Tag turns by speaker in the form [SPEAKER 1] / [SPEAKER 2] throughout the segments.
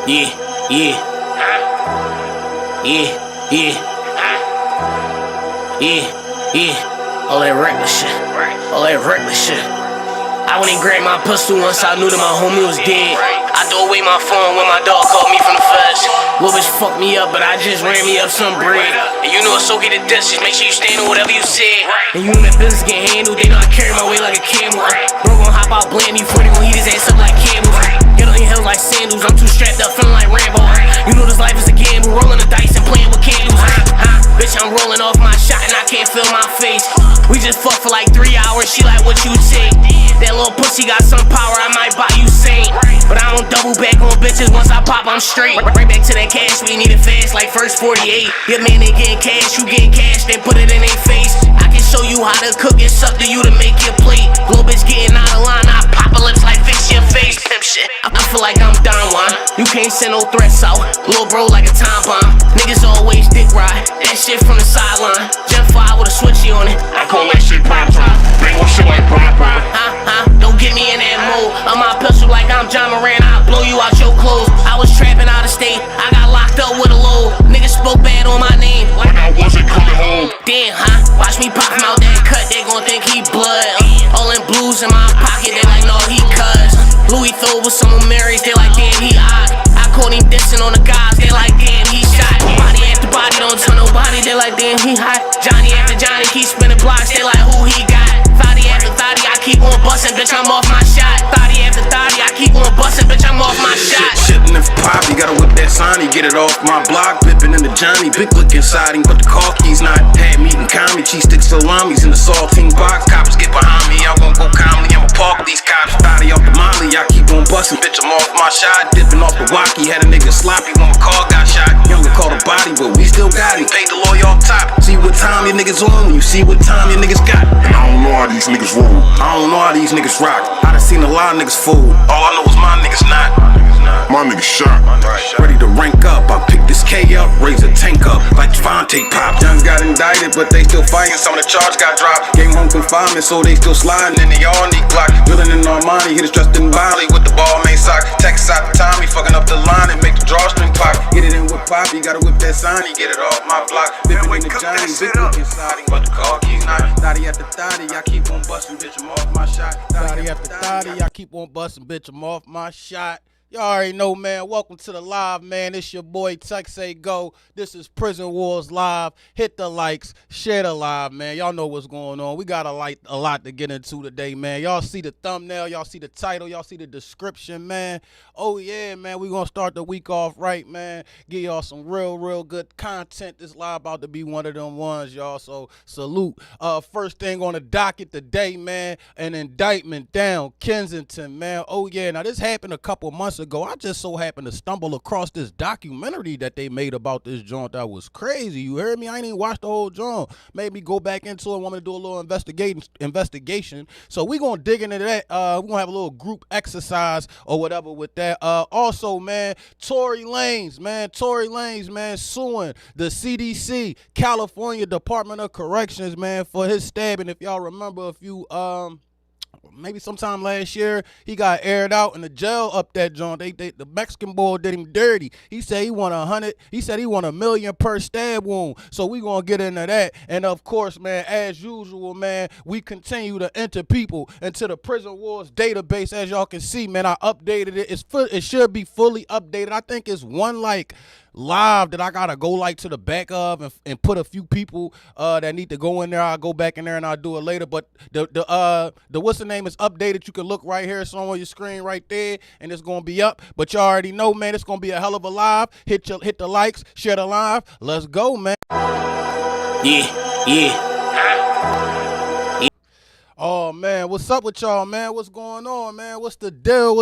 [SPEAKER 1] Yeah, yeah. Yeah, yeah. Yeah, yeah. All that reckless shit. All that reckless shit. I went and grabbed my pistol once I knew that my homie was dead. I threw away my phone when my dog called me from the feds. Little bitch fucked me up, but I just ran me up some bread. And you know it's okay to diss, just make sure you stand on whatever you said. And you know that business get handled, they know I carry my weight like a camel. Bro gon' hop out bland, you 40 gon' heat his ass up like camels. Get on your heels like sandals, I'm too strapped up, feeling like Rambo. You know this life is a gamble, rolling the dice and playing with candles. Bitch, I'm rolling off my shot and I can't feel my face. We just fucked for like 3 hours, she like what you take. That little pussy got some power, I might buy you Saint. But I don't double back on bitches, once I pop, I'm straight. Right back to that cash, we need it fast like first 48. Your man, they getting cash, you getting cash, then put it in their face. I can show you how to cook, it's up to you to make your plate. Little bitch getting out of line, I pop her lips like fix your face. Shit. I feel like I'm Don Juan, you can't send no threats out. Little bro like a time bomb, niggas always dick ride. That shit from the sideline, Gen 5 with a switchy on it.
[SPEAKER 2] I call that shit prime time, bang on shit like prime.
[SPEAKER 1] Don't get me in that mode. I'm my pistol like I'm John Moran, I'll blow you out your clothes. I was trapping out of state, I got locked up with a load. Niggas spoke bad on my name
[SPEAKER 2] when I wasn't coming home.
[SPEAKER 1] Damn, watch me pop him out that cut, they gon' think he blood. All in blues in my pocket, they like, no, he cuz. Louis throw with some Marys, they like, damn, he odd. I caught him dissing on the guys, they like, damn, he shot. Body after body, don't tell nobody, they like, damn, he hot. Johnny after Johnny, keep spinning blocks, they like, who he got? Thotty after thotty, I keep on bustin', bitch, I'm off my shot. Thotty after thotty, I keep on bustin', bitch, I'm off my shot.
[SPEAKER 3] Shittin' if pop, you gotta whip that sign, you get it off my block. Bippin' in the Johnny, big look inside him, but the car keys not. Had meat and comedy, cheese sticks, salamis in the saltine box. Coppers get behind me, I won't go calmly, I'ma park with these cops. Thotty off the molly, I keep on bustin', bitch, I'm off my shot. Dippin' off the walkie, had a nigga sloppy when my car got shot. Younger caught a body, but we still got him. Paid the lawyer off top. See what time your niggas on when you see what time your niggas got.
[SPEAKER 2] And I don't know how these niggas roll.
[SPEAKER 3] I don't know how these niggas rock. I done seen a lot of niggas fool. All I know is my niggas not.
[SPEAKER 2] My niggas shot.
[SPEAKER 3] Ready to rank up. I pick this K up, raise a tank up like Devontae Pop. Young got indicted, but they still fighting. Some of the charges got dropped. Game home confinement, so they still sliding. And they all need Glock. Willin' and Armani, hit his trust in Bali with the ball main sock. Tex out the time, he fucking up the line and make the drawstring pop. Get it in with Pop, you gotta whip that sign, he get it off my block. Dippin' in the Johnny, big look inside him, but the car keys not. Thotty after thotty, I keep on bustin', bitch, I'm off my shot.
[SPEAKER 4] Thotty after thotty, I keep on bustin', bitch, I'm off my shot. Y'all already know, man. Welcome to the live, man. It's your boy, Tex Say Go. This is Prison Wars Live. Hit the likes, share the live, man. Y'all know what's going on. We got a lot to get into today, man. Y'all see the thumbnail, y'all see the title, y'all see the description, man. Oh, yeah, man. We gonna start the week off right, man. Give y'all some real good content. This live about to be one of them ones, y'all. So, salute. First thing on the docket today, man. An indictment down Kensington, man. Oh, yeah. Now, this happened a couple months ago. I just so happened to stumble across this documentary that they made about this joint that was crazy. You heard me? I ain't even watched the whole joint. Made me go back into it, want me to do a little investigation. So we gonna dig into that. We're gonna have a little group exercise or whatever with that. Also, man, Tory Lanez, man, suing the CDC, California Department of Corrections, man, for his stabbing. If y'all remember a few maybe sometime last year, he got aired out in the jail up that joint. The Mexican boy did him dirty. He said he won $1 million per stab wound. So we gonna get into that. And of course, man, as usual, man, we continue to enter people into the Prison Wars database. As y'all can see, man, I updated it. It should be fully updated. I think it's one live that I gotta go to the back of and put a few people that need to go in there. I'll go back in there and I'll do it later. But the what's the name is updated. You can look right here. It's on your screen right there, and it's gonna be up. But you already know, man, it's gonna be a hell of a live. Hit the likes, share the live. Let's go, man.
[SPEAKER 1] Yeah.
[SPEAKER 4] Oh man, what's up with y'all, man? What's going on, man? What's the deal?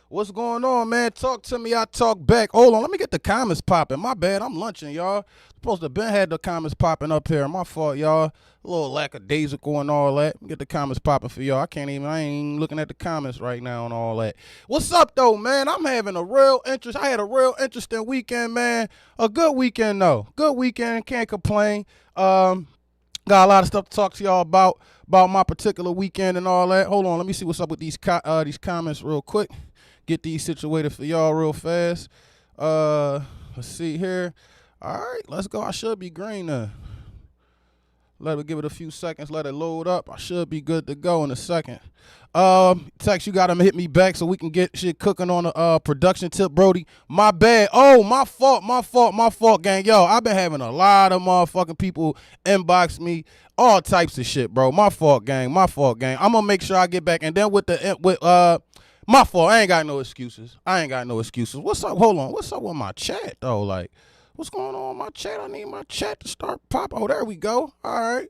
[SPEAKER 4] What's going on, man? Talk to me, I talk back. Hold on, let me get the comments popping. My bad, I'm lunching, y'all. Supposed to have been had the comments popping up here. My fault, y'all. A little lackadaisical and all that. Get the comments popping for y'all. I ain't even looking at the comments right now and all that. What's up, though, man? I'm having I had a real interesting weekend, man. A good weekend, though. Good weekend, can't complain. Got a lot of stuff to talk to y'all about my particular weekend and all that. Hold on, let me see what's up with these comments real quick. get these situated for y'all real fast. Let's see here. All right, let's go. I should be green now. Let it give it a few seconds. Let it load up. I should be good to go in a second. Tex, you got to hit me back so we can get shit cooking on the production tip, Brody. My bad. Oh, my fault, gang. Yo, I've been having a lot of motherfucking people inbox me, all types of shit, bro. My fault, gang. I'm gonna make sure I get back. And then with my fault. I ain't got no excuses. What's up? Hold on. What's up with my chat though? Like, what's going on with my chat? I need my chat to start popping. Oh, there we go. All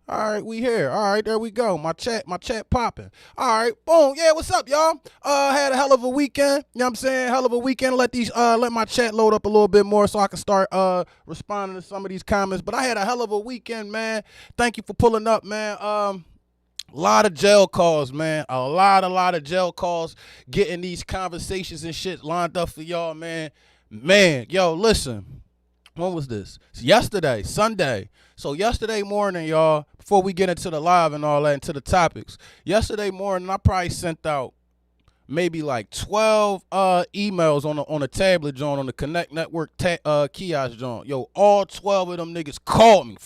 [SPEAKER 4] right, we here. All right, there we go. My chat popping. All right, boom. Yeah, what's up, y'all? Had a hell of a weekend. You know what I'm saying? Hell of a weekend. Let my chat load up a little bit more so I can start responding to some of these comments. But I had a hell of a weekend, man. Thank you for pulling up, man. A lot of jail calls, man. A lot of jail calls. Getting these conversations and shit lined up for y'all, man. Man, yo, listen. When was this? It's yesterday, Sunday. So yesterday morning, y'all, before we get into the live and all that, into the topics, yesterday morning, I probably sent out maybe like 12 emails on the tablet joint, on the Connect Network kiosk joint. Yo, all 12 of them niggas called me.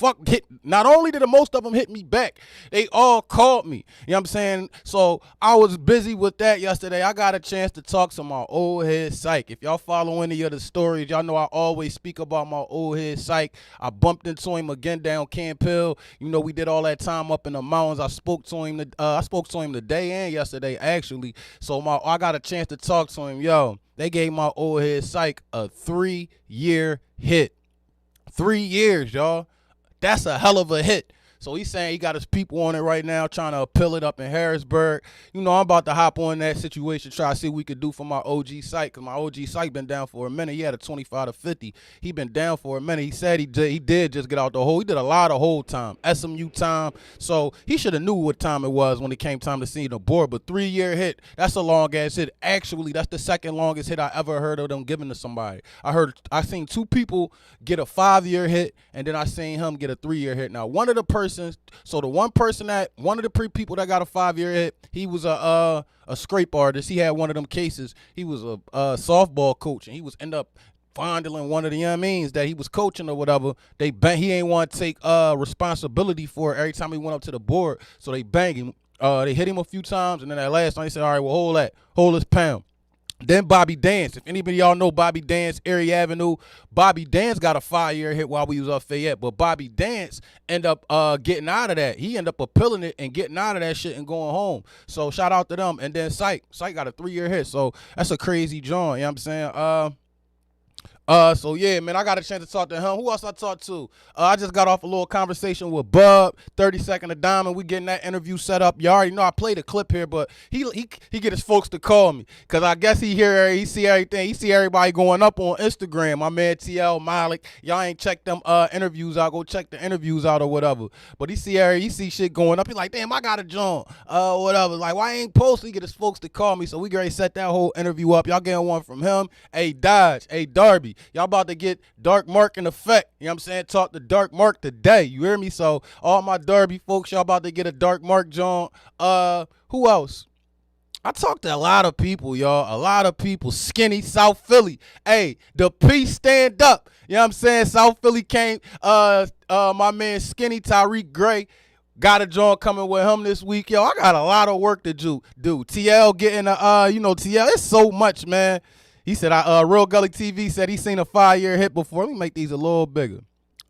[SPEAKER 4] Not only did most of them hit me back, they all called me. You know what I'm saying? So I was busy with that yesterday. I got a chance to talk to my old head psych. If y'all follow any of the stories, y'all know I always speak about my old head psych. I bumped into him again down Camp Hill. You know, we did all that time up in the mountains. I spoke to him today and yesterday, actually. So I got a chance to talk to him. Yo, they gave my old head psych a 3-year hit. 3 years, y'all. That's a hell of a hit. So he's saying he got his people on it right now, trying to appeal it up in Harrisburg. You know, I'm about to hop on that situation, try to see what we could do for my OG psych, because my OG psych been down for a minute. He had a 25 to 50. He been down for a minute. He said he did just get out the hole. He did a lot of hold time, SMU time. So he should have knew what time it was when it came time to see the board. But 3-year hit, that's a long ass hit. Actually, that's the second longest hit I ever heard of them giving to somebody. I seen 2 people get a 5-year hit, and then I seen him get a 3-year hit. Now, one of the people that got a 5-year hit, he was a scrape artist. He had one of them cases. He was a softball coach, and he was end up fondling one of the young means that he was coaching or whatever. He ain't want to take responsibility for it every time he went up to the board, so they banged him. They hit him a few times, and then that last time they said, all right, well, hold this pound. Then Bobby Dance. If anybody y'all know Bobby Dance, Erie Avenue, Bobby Dance got a 5-year hit while we was up Fayette. But Bobby Dance ended up getting out of that. He ended up appealing it and getting out of that shit and going home. So shout out to them. And then Psych got a 3-year hit. So that's a crazy joint. You know what I'm saying? So yeah, man, I got a chance to talk to him. Who else I talked to? I just got off a little conversation with Bub, 32nd of Diamond. We getting that interview set up. You already know I played a clip here, but he get his folks to call me, cause I guess he see everything. He see everybody going up on Instagram. My man TL Malik, y'all ain't checked them interviews out. Go check the interviews out or whatever. But he see shit going up. He like, damn, I got a joint. Whatever. Like, why ain't posted? He get his folks to call me. So we gonna set that whole interview up. Y'all getting one from him. Hey Dodge, hey Darby. Y'all about to get Dark Mark in effect. You know what I'm saying? Talk to Dark Mark today. You hear me? So all my Darby folks, y'all about to get a Dark Mark joint. Who else? I talked to a lot of people, y'all. A lot of people. Skinny, South Philly. Hey, the peace stand up. You know what I'm saying? South Philly came. My man Skinny, Tyreek Gray, got a joint coming with him this week. Yo, I got a lot of work to do. TL getting TL. It's so much, man. He said, Real Gully TV said he seen a 5-year hit before. Let me make these a little bigger.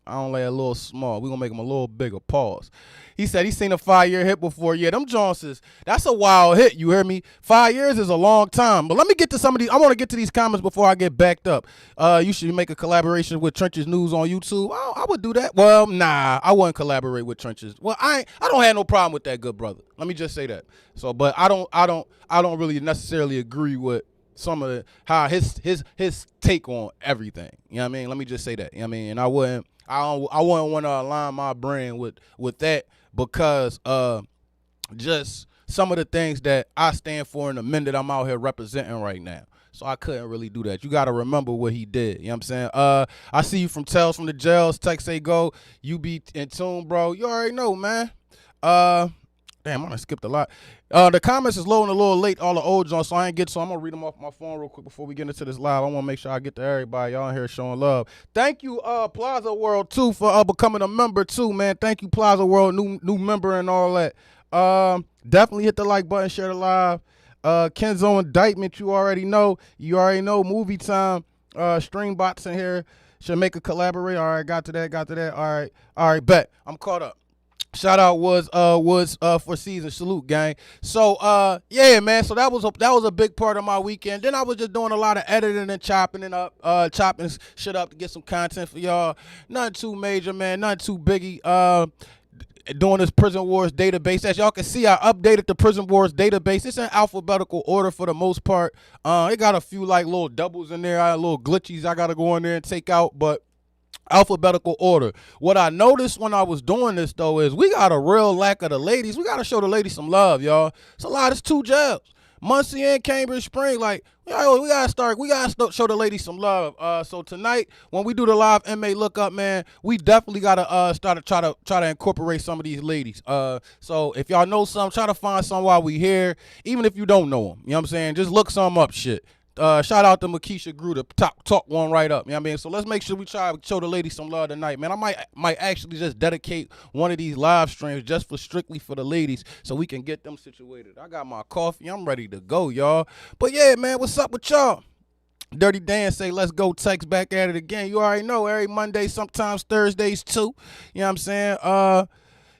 [SPEAKER 4] I don't lay a little small. We're going to make them a little bigger. Pause. He said he seen a 5-year hit before. Yeah, them Johnsons, that's a wild hit. You hear me? 5 years is a long time. But let me get to some of these. I want to get to these comments before I get backed up. You should make a collaboration with Trenches News on YouTube. I would do that. Well, nah, I wouldn't collaborate with Trenches. Well, I don't have no problem with that, good brother. Let me just say that. So, but I don't really necessarily agree with some of how his take on everything. You know what I mean? Let me just say that. You know what I mean? And I wouldn't want to align my brand with that, because just some of the things that I stand for and the men that I'm out here representing right now. So I couldn't really do that. You got to remember what he did. You know what I'm saying? I see you from Tales from the Jails. Tex Say Go. You be in tune, bro. You already know, man. Damn, I done skipped a lot. The comments is loading a little late, all the old joints, so I ain't get to. I'm gonna read them off my phone real quick before we get into this live. I want to make sure I get to everybody. Y'all in here showing love. Thank you, Plaza World too, for becoming a member too, man. Thank you, Plaza World, new member and all that. Definitely hit the like button, share the live. Kenzo Indictment, you already know. Movie time. Stream bots in here should make a collaborate. All right, got to that. All right, bet. I'm caught up. Shout out was for season. Salute, gang. So yeah, man. So that was a big part of my weekend. Then I was just doing a lot of editing and chopping shit up to get some content for y'all. Nothing too major, man. Nothing too biggie. Doing this Prison Wars database. As y'all can see, I updated the Prison Wars database. It's in alphabetical order for the most part. It got a few like little doubles in there, little glitchies I gotta go in there and take out, but alphabetical order. What I noticed when I was doing this though is we got a real lack of the ladies. We gotta show the ladies some love, y'all. It's a lot. It's 2 jails. Muncie and Cambridge Spring, like, we gotta show the ladies some love. So tonight, when we do the live inmate lookup, man, we definitely gotta try to incorporate some of these ladies. So if y'all know some, try to find some while we here, even if you don't know them. You know what I'm saying? Just look some up, shit. Shout out to Makisha Grew to talk one right up. You know what I mean? So let's make sure we try to show the ladies some love tonight, man. I might actually just dedicate one of these live streams just strictly for the ladies so we can get them situated. I got my coffee. I'm ready to go, y'all. But yeah, man, what's up with y'all? Dirty Dan say, let's go. Tex back at it again. You already know, every Monday, sometimes Thursdays too. You know what I'm saying?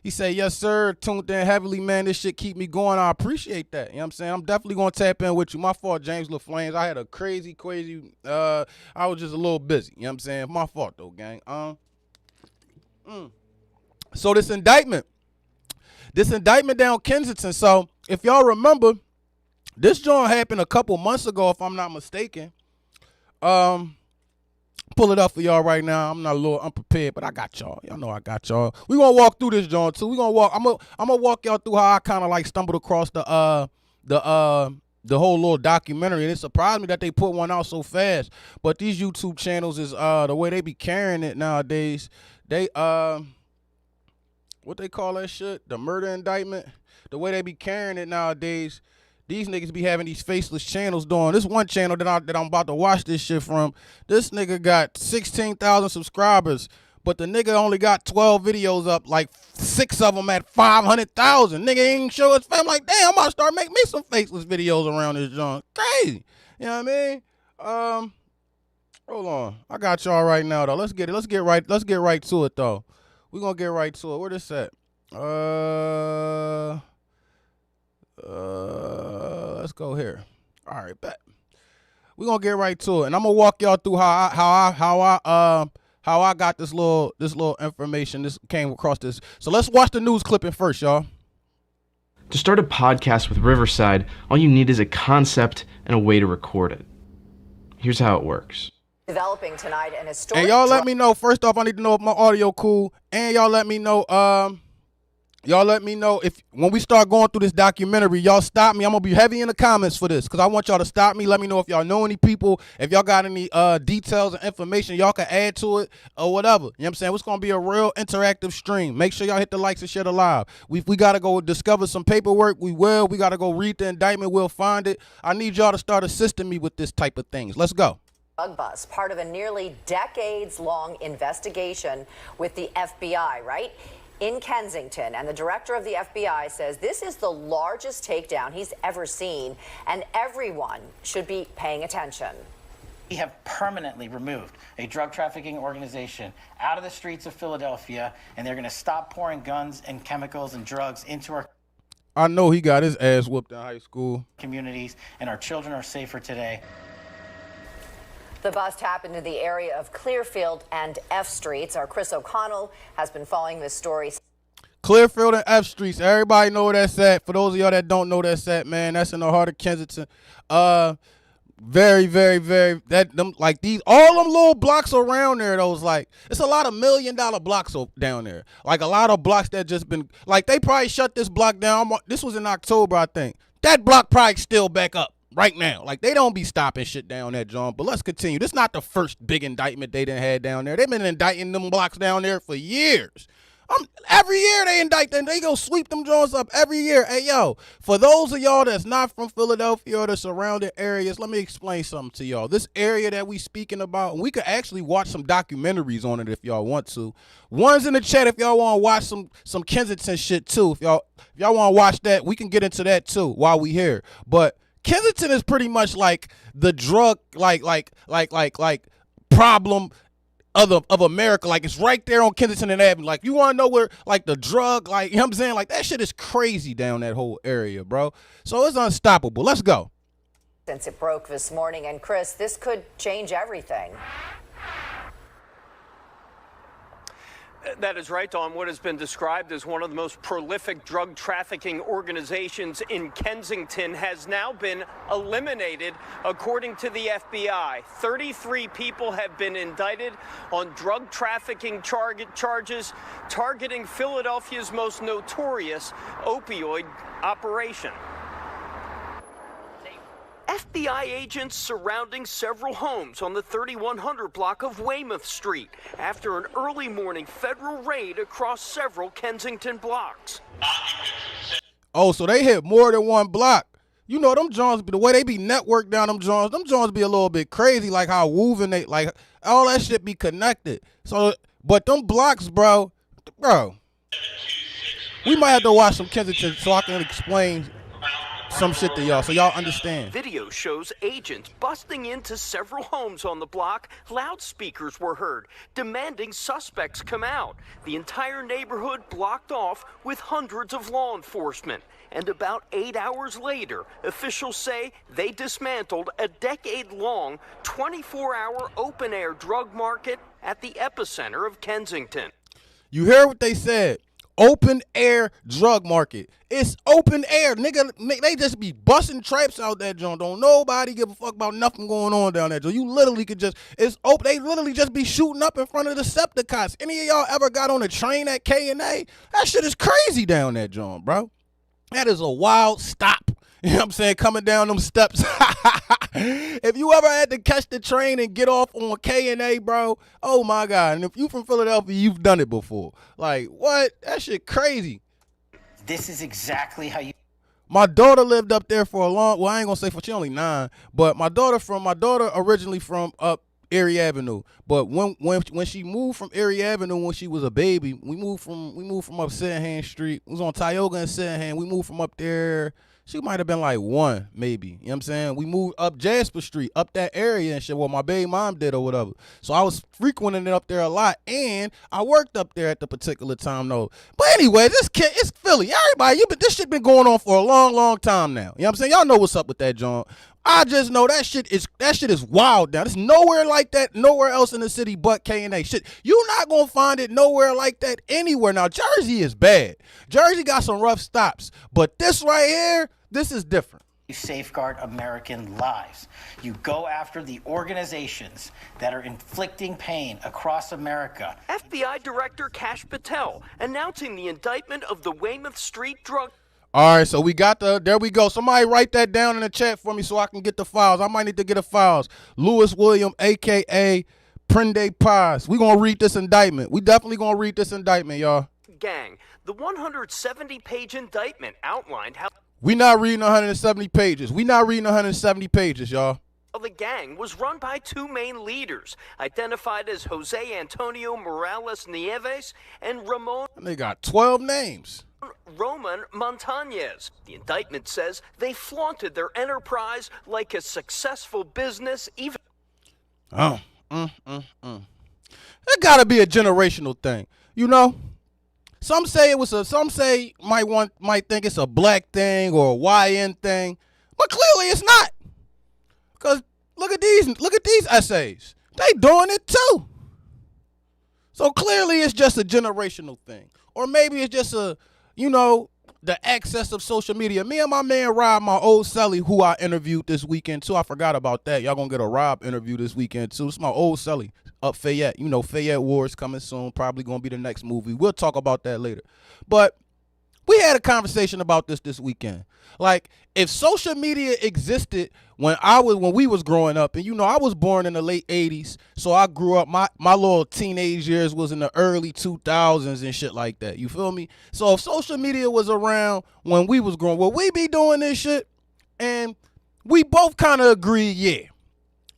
[SPEAKER 4] He said, yes, sir. Tuned in heavily, man. This shit keep me going. I appreciate that. You know what I'm saying? I'm definitely going to tap in with you. My fault, James LaFlames. I had a crazy, I was just a little busy. You know what I'm saying? My fault, though, gang. So this indictment down Kensington. So if y'all remember, this joint happened a couple months ago, if I'm not mistaken. Pull it up for y'all right now. I'm not a little unprepared, but I got y'all. Y'all know I got y'all. We gonna walk through this, John, too. I'm gonna walk y'all through how I kind of like stumbled across the whole little documentary. And it surprised me that they put one out so fast. But these YouTube channels is the way they be carrying it nowadays. They what they call that shit? The murder indictment. The way they be carrying it nowadays. These niggas be having these faceless channels doing. This one channel that I'm about to watch this shit from, this nigga got 16,000 subscribers, but the nigga only got 12 videos up, like 6 of them at 500,000. Nigga ain't show his face. I'm like, damn, I'm about to start making me some faceless videos around this joint. Crazy. You know what I mean? Hold on. I got y'all right now though. Let's get right to it though. We're gonna get right to it. Where this at? Let's go here. All right, bet. We're gonna get right to it, and I'm gonna walk y'all through how I got this little information. This came across this. So let's watch the news clipping first, y'all.
[SPEAKER 5] To start a podcast with Riverside, all you need is a concept and a way to record it. Here's how it works.
[SPEAKER 6] Developing tonight an historic.
[SPEAKER 4] And y'all let me know. First off, I need to know if my audio cool, and y'all let me know. Y'all let me know if when we start going through this documentary, y'all stop me. I'm going to be heavy in the comments for this because I want y'all to stop me. Let me know if y'all know any people, if y'all got any details and information y'all can add to it or whatever. You know what I'm saying? It's going to be a real interactive stream. Make sure y'all hit the likes and share the live. We got to go discover some paperwork. We will. We got to go read the indictment. We'll find it. I need y'all to start assisting me with this type of things. Let's go.
[SPEAKER 6] Drug bust, part of a nearly decades-long investigation with the FBI, right? In Kensington, and the director of the FBI says this is the largest takedown he's ever seen, and everyone should be paying attention.
[SPEAKER 7] We have permanently removed a drug trafficking organization out of the streets of Philadelphia, and they're going to stop pouring guns and chemicals and drugs into our
[SPEAKER 4] I know he got his ass whooped in high school.
[SPEAKER 7] Communities, and our children are safer today.
[SPEAKER 6] The bust happened in the area of Clearfield and F Streets. Our Chris O'Connell has been following this story.
[SPEAKER 4] Clearfield and F Streets. Everybody know where that's at. For those of y'all that don't know that's at, man, that's in the heart of Kensington. Very, very, very, like these, all them little blocks around there, those, like, it's a lot of $1 million blocks down there. Like a lot of blocks that just been, like, they probably shut this block down. This was in October, I think. That block probably still back up right now. Like, they don't be stopping shit down there, John. But let's continue. This is not the first big indictment they done had down there. They've been indicting them blocks down there for years. Every year they indict them. They go sweep them joints up every year. Hey, yo, for those of y'all that's not from Philadelphia or the surrounding areas, let me explain something to y'all. This area that we speaking about, and we could actually watch some documentaries on it if y'all want to. One's in the chat if y'all want to watch some Kensington shit too. If y'all want to watch that, we can get into that too while we here. But Kensington is pretty much like the drug like problem of America. Like, it's right there on Kensington and Avenue. Like, you want to know where, like, the drug, like, you know what I'm saying? Like, that shit is crazy down that whole area, bro. So it's unstoppable. Let's go.
[SPEAKER 6] Since it broke this morning, and Chris, this could change everything.
[SPEAKER 8] That is right, Dawn. What has been described as one of the most prolific drug trafficking organizations in Kensington has now been eliminated, according to the FBI. 33 people have been indicted on drug trafficking charges targeting Philadelphia's most notorious opioid operation. FBI agents surrounding several homes on the 3100 block of Weymouth Street after an early morning federal raid across several Kensington blocks.
[SPEAKER 4] Oh, so they hit more than one block. You know, them Johns, the way they be networked down them Johns be a little bit crazy, like how woven they, like, all that shit be connected. So, but them blocks, bro, we might have to watch some Kensington so I can explain some shit to y'all so y'all understand.
[SPEAKER 8] Video shows agents busting into several homes on the block. Loudspeakers were heard demanding suspects come out. The entire neighborhood blocked off with hundreds of law enforcement. And about 8 hours later, officials say they dismantled a decade-long 24-hour open-air drug market at the epicenter of Kensington.
[SPEAKER 4] You hear what they said? Open air drug market. It's open air, nigga. They just be busting traps out that joint. Don't nobody give a fuck about nothing going on down there. So you literally could just, it's open. They literally just be shooting up in front of the Decepticons. Any of y'all ever got on a train at K&A? That shit is crazy down that joint, bro. That is a wild stop. You know what I'm saying? Coming down them steps. If you ever had to catch the train and get off on K&A, bro, oh my God. And if you from Philadelphia, you've done it before. Like, what? That shit crazy.
[SPEAKER 7] This is exactly how you...
[SPEAKER 4] My daughter lived up there for a long, well, I ain't gonna say for, she only 9, but my daughter originally from up Erie Avenue. But when she moved from Erie Avenue when she was a baby, we moved from up Sittingham Street. It was on Tioga and Sittingham. We moved from up there. She might have been like 1, maybe. You know what I'm saying? We moved up Jasper Street, up that area and shit, what my baby mom did or whatever. So I was frequenting it up there a lot, and I worked up there at the particular time, though. But anyway, this kid, it's Philly. Everybody, this shit been going on for a long, long time now. You know what I'm saying? Y'all know what's up with that, John. I just know that shit is wild now. There's nowhere like that, nowhere else in the city but K&A. Shit, you're not gonna find it nowhere like that anywhere. Now, Jersey is bad. Jersey got some rough stops, but this right here, this is different.
[SPEAKER 7] You safeguard American lives. You go after the organizations that are inflicting pain across America.
[SPEAKER 8] FBI Director Kash Patel announcing the indictment of the Weymouth Street drug.
[SPEAKER 4] All right, so we got there we go. Somebody write that down in the chat for me so I can get the files. I might need to get the files. Lewis William, a.k.a. Prende Paz. We going to read this indictment. We definitely going to read this indictment, y'all.
[SPEAKER 8] Gang. The 170-page indictment outlined how...
[SPEAKER 4] We not reading 170 pages. We not reading 170 pages, y'all.
[SPEAKER 8] The gang was run by 2 main leaders, identified as Jose Antonio Morales Nieves and Ramon...
[SPEAKER 4] They got 12 names.
[SPEAKER 8] Roman Montañez. The indictment says they flaunted their enterprise like a successful business, even...
[SPEAKER 4] It gotta be a generational thing, you know? Some say might think it's a black thing or a YN thing, but clearly it's not. Because look at these essays. They doing it too. So clearly it's just a generational thing. Or maybe it's just the access of social media. Me and my man Rob, my old celly, who I interviewed this weekend too. I forgot about that. Y'all gonna get a Rob interview this weekend too. It's my old celly up Fayette. Fayette Wars coming soon. Probably gonna be the next movie. We'll talk about that later. But We had a conversation about this weekend. Like, if social media existed when we was growing up, and I was born in the late 80s, so I grew up, my little teenage years was in the early 2000s and shit like that. You feel me? So if social media was around when we was growing, would we be doing this shit? And we both kind of agree, yeah,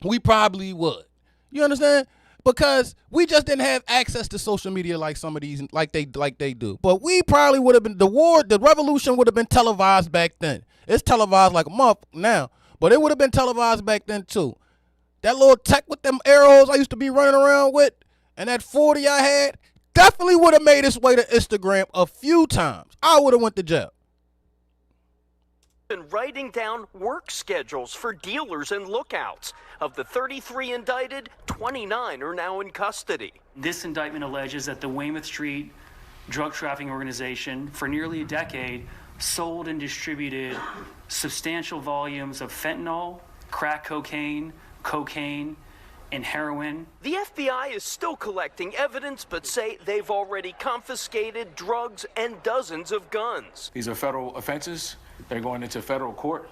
[SPEAKER 4] we probably would. You understand? Because we just didn't have access to social media like some of these, like they do. But we probably would have been, the revolution would have been televised back then. It's televised like a month now, but it would have been televised back then too. That little tech with them arrows I used to be running around with, and that 40 I had, definitely would have made its way to Instagram a few times. I would have went to jail.
[SPEAKER 8] And writing down work schedules for dealers and lookouts. Of the 33 indicted, 29 are now in custody.
[SPEAKER 9] This indictment alleges that the Weymouth Street drug trafficking organization, for nearly a decade, sold and distributed substantial volumes of fentanyl, crack cocaine, and heroin.
[SPEAKER 8] The FBI is still collecting evidence, but say they've already confiscated drugs and dozens of guns.
[SPEAKER 10] These are federal offenses. They're going into federal court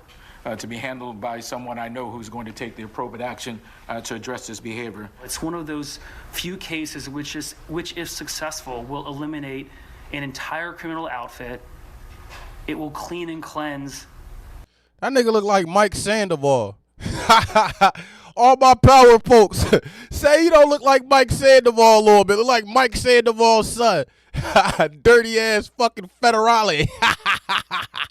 [SPEAKER 10] to be handled by someone I know who's going to take the appropriate action to address this behavior.
[SPEAKER 9] It's one of those few cases which, if successful, will eliminate an entire criminal outfit. It will clean and cleanse.
[SPEAKER 4] That nigga look like Mike Sandoval. All my power folks say you don't look like Mike Sandoval a little bit. Look like Mike Sandoval's son. Dirty ass fucking federale.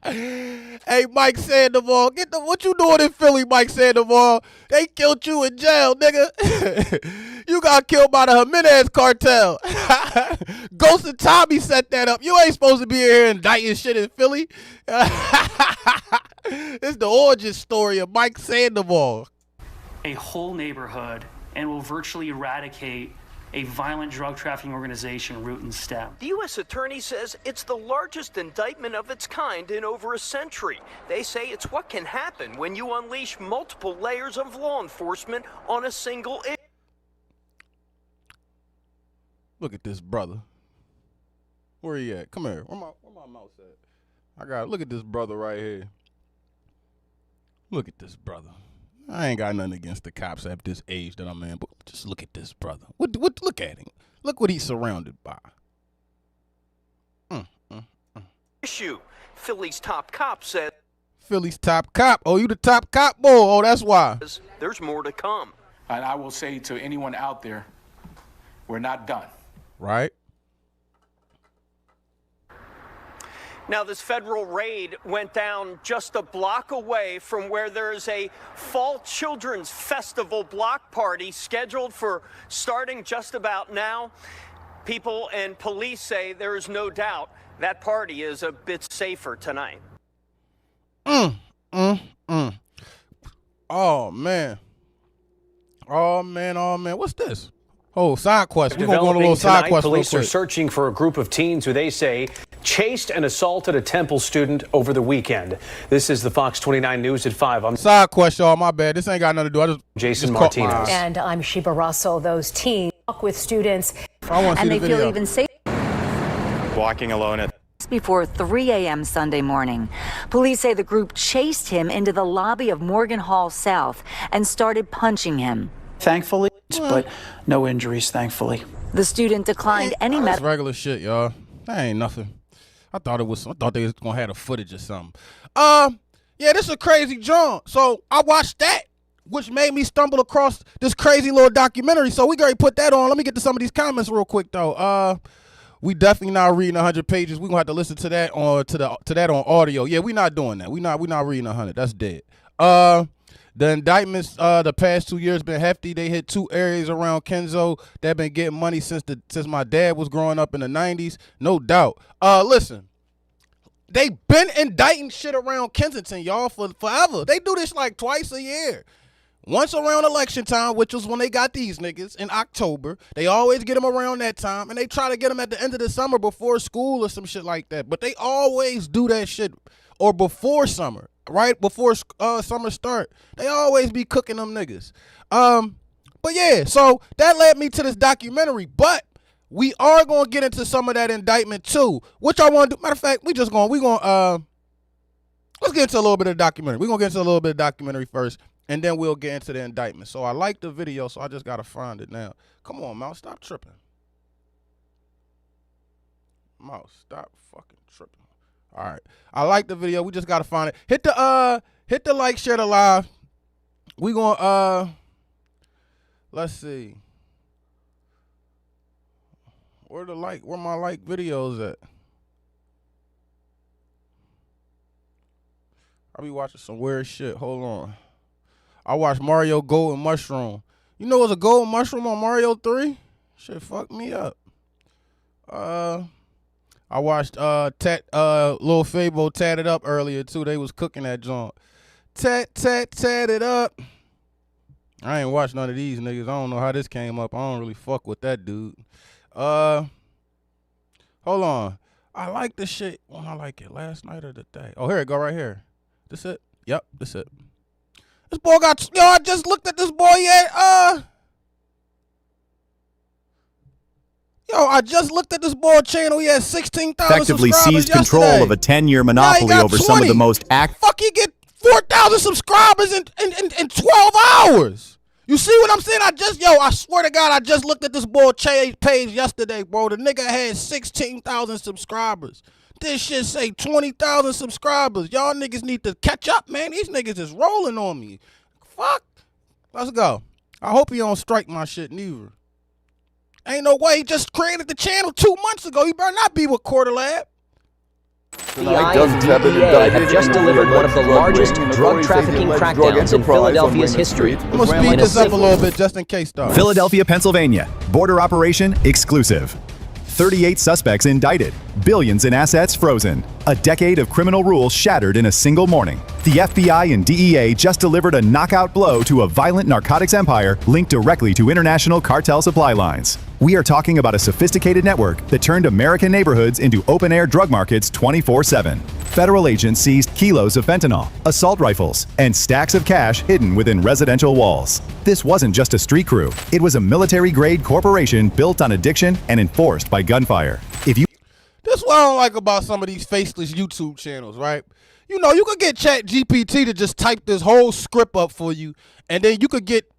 [SPEAKER 4] Hey, Mike Sandoval, what you doing in Philly, Mike Sandoval? They killed you in jail, nigga. You got killed by the Jimenez cartel. Ghost and Tommy set that up. You ain't supposed to be here indicting shit in Philly. It's the origin story of Mike Sandoval.
[SPEAKER 9] A whole neighborhood and will virtually eradicate a violent drug trafficking organization root and stem.
[SPEAKER 8] The U.S. Attorney says it's the largest indictment of its kind in over a century. They say it's what can happen when you unleash multiple layers of law enforcement on a single issue.
[SPEAKER 4] Look at this brother. Where he at? Come here. Where my mouse at? Look at this brother right here. Look at this brother. I ain't got nothing against the cops at this age that I'm in, but just look at this brother. Look at him. Look what he's surrounded by.
[SPEAKER 8] Issue. Philly's top cop said.
[SPEAKER 4] Philly's top cop. Oh, you the top cop? Boy, oh, that's why.
[SPEAKER 8] There's more to come.
[SPEAKER 10] And I will say to anyone out there, we're not done.
[SPEAKER 4] Right.
[SPEAKER 8] Now, this federal raid went down just a block away from where there is a Fall Children's Festival block party scheduled for starting just about now. People and police say there is no doubt that party is a bit safer tonight.
[SPEAKER 4] Oh, man. Oh, man. What's this? Oh, side quest. We're going to go on a little side quest.
[SPEAKER 11] Police are searching for a group of teens who they say chased and assaulted a Temple student over the weekend. This is the Fox 29 News at 5. I'm
[SPEAKER 4] side quest, y'all. My bad. This ain't got nothing to do. I
[SPEAKER 11] Jason Martinez.
[SPEAKER 12] And I'm Sheba Russell. Those teens walk with students,
[SPEAKER 4] and
[SPEAKER 12] they feel even safer.
[SPEAKER 13] Walking alone at
[SPEAKER 14] before 3 a.m. Sunday morning. Police say the group chased him into the lobby of Morgan Hall South and started punching him.
[SPEAKER 15] Thankfully, but no injuries, thankfully.
[SPEAKER 14] The student declined any
[SPEAKER 4] medical. That's regular shit, y'all. That ain't nothing. I thought they was gonna have the footage or something. Yeah, this is a crazy joint. So I watched that, which made me stumble across this crazy little documentary. So we gotta put that on. Let me get to some of these comments real quick though. We definitely not reading 100 pages. We gonna have to listen to that on to that on audio. Yeah, we not doing that. We not reading 100. That's dead. The indictments the past 2 years been hefty. They hit 2 areas around Kenzo that been getting money since my dad was growing up in the 90s. No doubt. Listen, they been indicting shit around Kensington, y'all, for forever. They do this like twice a year. Once around election time, which was when they got these niggas in October. They always get them around that time, and they try to get them at the end of the summer before school or some shit like that. But they always do that shit or before summer. Right before summer start, they always be cooking them niggas. But yeah, so that led me to this documentary. But we are gonna get into some of that indictment too. What y'all want to do? Matter of fact, let's get into a little bit of documentary. We're gonna get into a little bit of documentary first, and then we'll get into the indictment. So I like the video, so I just gotta find it now. Come on, Mouse, stop tripping. Mouse, stop fucking tripping. All right, I like the video. We just gotta find it. Hit the like, share the live. We gonna let's see. Where my like videos at? I be watching some weird shit. Hold on. I watched Mario Golden Mushroom. You know what's a golden mushroom on Mario 3? Shit fucked me up. I watched Lil Fabo Tat It Up earlier too. They was cooking that joint. Tat it up. I ain't watched none of these niggas. I don't know how this came up. I don't really fuck with that dude. Hold on. I like the shit when I like it last night or the day. Oh, here it go right here. This it? Yep, this it. This boy got, yo, I just looked at this boy I just looked at this boy channel. He had 16,000
[SPEAKER 16] effectively
[SPEAKER 4] subscribers
[SPEAKER 16] seized control
[SPEAKER 4] yesterday.
[SPEAKER 16] of a 10-year monopoly
[SPEAKER 4] Now he got
[SPEAKER 16] over some of the
[SPEAKER 4] 20.
[SPEAKER 16] most
[SPEAKER 4] Fuck, he get 4,000 subscribers in 12 hours. You see what I'm saying? I swear to God, I just looked at this boy page yesterday, bro. The nigga had 16,000 subscribers. This shit say 20,000 subscribers. Y'all niggas need to catch up, man. These niggas is rolling on me. Fuck. Let's go. I hope he don't strike my shit neither. Ain't no way. He just created the channel 2 months ago. He better not be with Quarter Lab.
[SPEAKER 17] FBI and DEA have just delivered one of the largest drug trafficking crackdowns in Philadelphia's history.
[SPEAKER 4] I'm going to speed this up a little bit just in case, though.
[SPEAKER 16] Philadelphia, Pennsylvania. Border operation exclusive. 38 suspects indicted. Billions in assets frozen. A decade of criminal rule shattered in a single morning. The FBI and DEA just delivered a knockout blow to a violent narcotics empire linked directly to international cartel supply lines. We are talking about a sophisticated network that turned American neighborhoods into open-air drug markets 24/7. Federal agents seized kilos of fentanyl, assault rifles, and stacks of cash hidden within residential walls. This wasn't just a street crew. It was a military-grade corporation built on addiction and enforced by gunfire.
[SPEAKER 4] This is what I don't like about some of these faceless YouTube channels, right? You know, you could get ChatGPT to just type this whole script up for you, and then you could get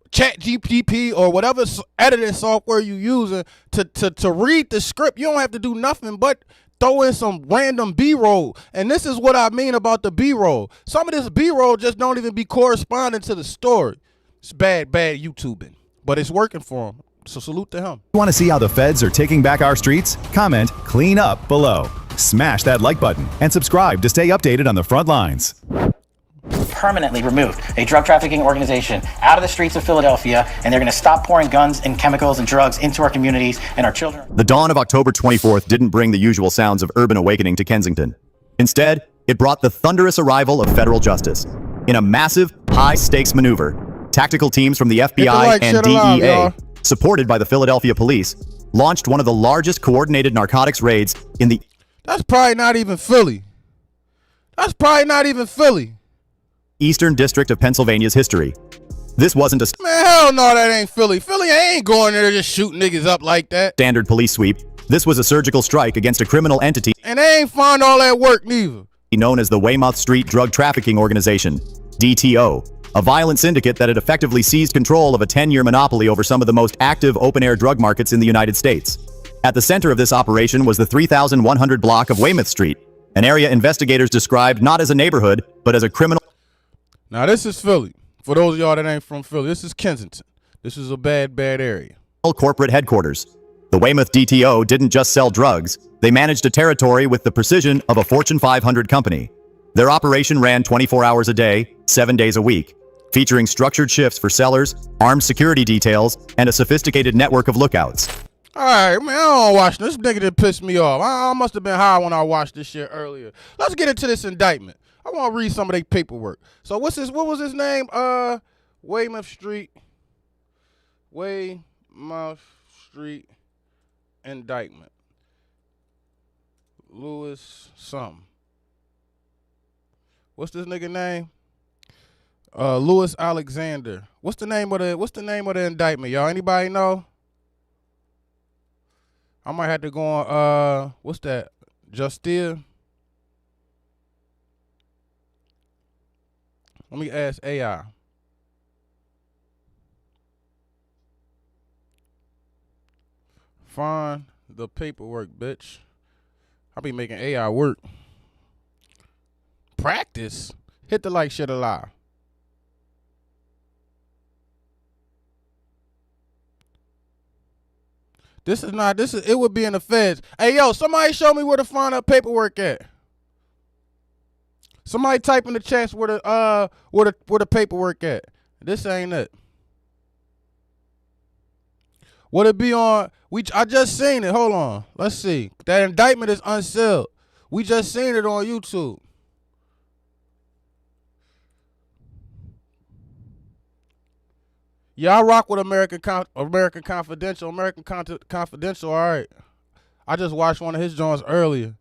[SPEAKER 4] ChatGPT or whatever editing software you using to read the script. You don't have to do nothing but throw in some random B-roll. And this is what I mean about the B-roll. Some of this B-roll just don't even be corresponding to the story. It's bad YouTubing, but it's working for him. So salute to him.
[SPEAKER 16] Want to see how the feds are taking back our streets? Comment "Clean Up" below. Smash that like button and subscribe to stay updated on the front lines.
[SPEAKER 7] Permanently removed a drug trafficking organization out of the streets of Philadelphia, and they're going to stop pouring guns and chemicals and drugs into our communities and our children.
[SPEAKER 16] The dawn of October 24th didn't bring the usual sounds of urban awakening to Kensington. Instead, it brought the thunderous arrival of federal justice. In a massive, high-stakes maneuver, tactical teams from the FBI and DEA, supported by the Philadelphia police, launched one of the largest coordinated narcotics raids in the...
[SPEAKER 4] That's probably not even Philly.
[SPEAKER 16] Eastern District of Pennsylvania's history. This wasn't a...
[SPEAKER 4] Man, hell no, that ain't Philly. Philly ain't going there just shooting niggas up like that.
[SPEAKER 16] ...standard police sweep. This was a surgical strike against a criminal entity...
[SPEAKER 4] And they ain't find all that work neither.
[SPEAKER 16] ...known as the Weymouth Street Drug Trafficking Organization, DTO. A violent syndicate that had effectively seized control of a 10-year monopoly over some of the most active open-air drug markets in the United States. At the center of this operation was the 3,100 block of Weymouth Street, an area investigators described not as a neighborhood, but as a criminal...
[SPEAKER 4] Now this is Philly. For those of y'all that ain't from Philly, this is Kensington. This is a bad area.
[SPEAKER 16] ...corporate headquarters. The Weymouth DTO didn't just sell drugs, they managed a territory with the precision of a Fortune 500 company. Their operation ran 24 hours a day, 7 days a week, featuring structured shifts for sellers, armed security details, and a sophisticated network of lookouts.
[SPEAKER 4] All right, man, I don't watch this. Nigga that pissed me off. I must have been high when I watched this shit earlier. Let's get into this indictment. I want to read some of their paperwork. So what was his name? Weymouth Street indictment. Lewis something. What's this nigga name? Lewis Alexander. What's the name of the indictment, y'all? Anybody know? I might have to go on, what's that? Justia. Let me ask AI. Find the paperwork, bitch. I be making AI work. Practice. Hit the like, shit alive. It would be in the feds. Hey, yo, somebody show me where to find that paperwork at. Somebody type in the chats where the paperwork at. This ain't it. Would it be on? I just seen it. Hold on. Let's see. That indictment is unsealed. We just seen it on YouTube. Yeah, I rock with American Confidential. Confidential, all right. I just watched one of his joints earlier.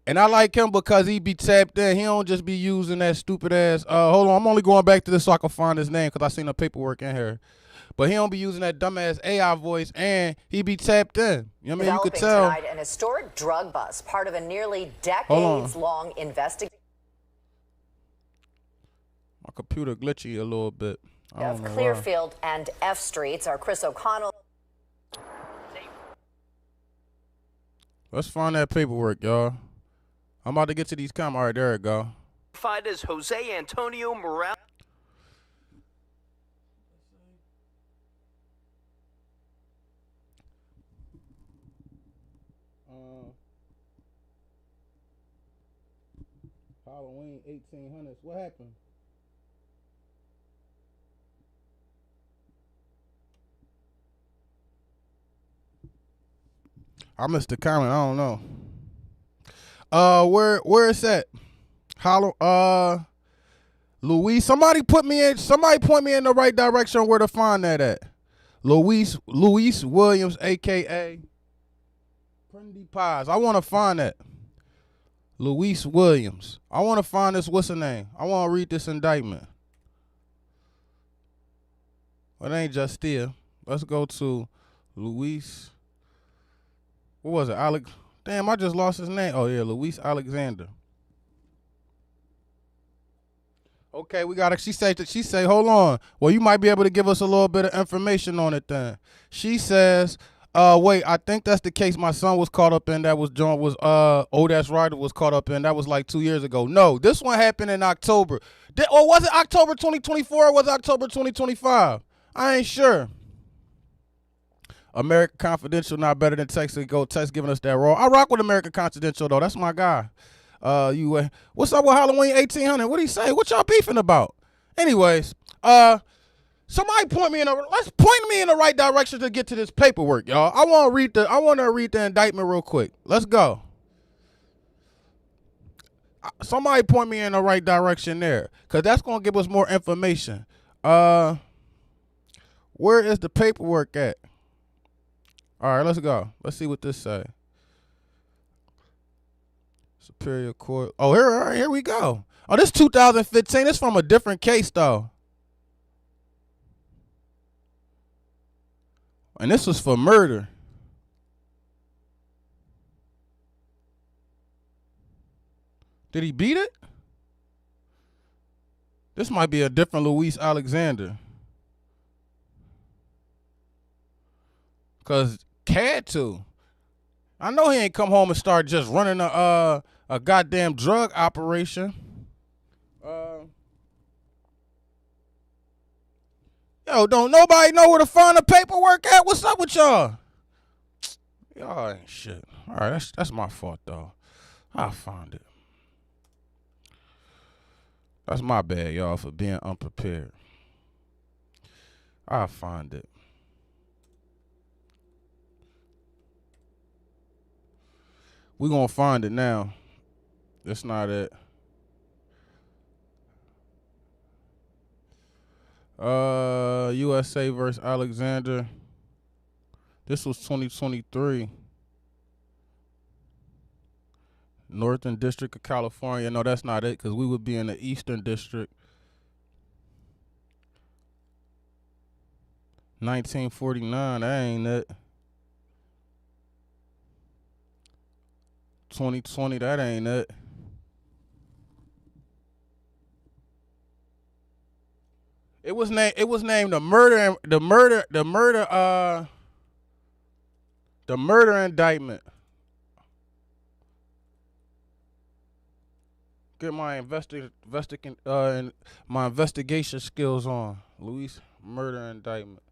[SPEAKER 4] And I like him because he be tapped in. He don't just be using that stupid ass. Hold on, I'm only going back to this so I can find his name because I seen the paperwork in here. But he don't be using that dumbass AI voice, and he be tapped in. You know what I mean? You could tell.
[SPEAKER 6] Tonight, an historic drug bust, part of a nearly decades-long investigation.
[SPEAKER 4] My computer glitchy a little bit.
[SPEAKER 6] Of Clearfield and F Streets. Our Chris O'Connell.
[SPEAKER 4] Let's find that paperwork, y'all. I'm about to get to these comments. All right, there it go.
[SPEAKER 8] Identified as Jose Antonio Morales.
[SPEAKER 4] Halloween 1800s. What happened? I missed the comment. I don't know. Where is that? Luis. Somebody point me in the right direction where to find that at. Luis Williams, aka Prendy Pies. I want to find that. Luis Williams. I want to find this. What's the name? I want to read this indictment. Well, it ain't Justia. Let's go to Luis. What was it? Damn, I just lost his name. Oh, yeah, Luis Alexander. Okay, we got it. She say, hold on. Well, you might be able to give us a little bit of information on it then. She says, wait, I think that's the case my son was caught up in. That was Odash Ryder was caught up in. That was like 2 years ago. No, this one happened in October. Or was it October 2024 or was it October 2025? I ain't sure. American Confidential not better than Tex Say Go. Tex giving us that raw. I rock with American Confidential though. That's my guy. What's up with Halloween 1800? What do he say? What y'all beefing about? Anyways, somebody point me in the right direction to get to this paperwork, y'all. I want to read the indictment real quick. Let's go. Somebody point me in the right direction there, cause that's gonna give us more information. Where is the paperwork at? All right, let's go. Let's see what this say. Superior Court. Oh, here we go. Oh, this 2015. It's from a different case, though. And this was for murder. Did he beat it? This might be a different Luis Alexander. Because had to. I know he ain't come home and start just running a goddamn drug operation. Yo, don't nobody know where to find the paperwork at? What's up with y'all? Y'all ain't shit. All right, that's my fault though. I'll find it. That's my bad, y'all, for being unprepared. I'll find it. We're going to find it now. That's not it. USA versus Alexander. This was 2023. Northern District of California. No, that's not it, because we would be in the Eastern District. 1949. That ain't it. 2020, that ain't it. It was named the murder indictment. Get my investigation skills on. Luis, murder indictment.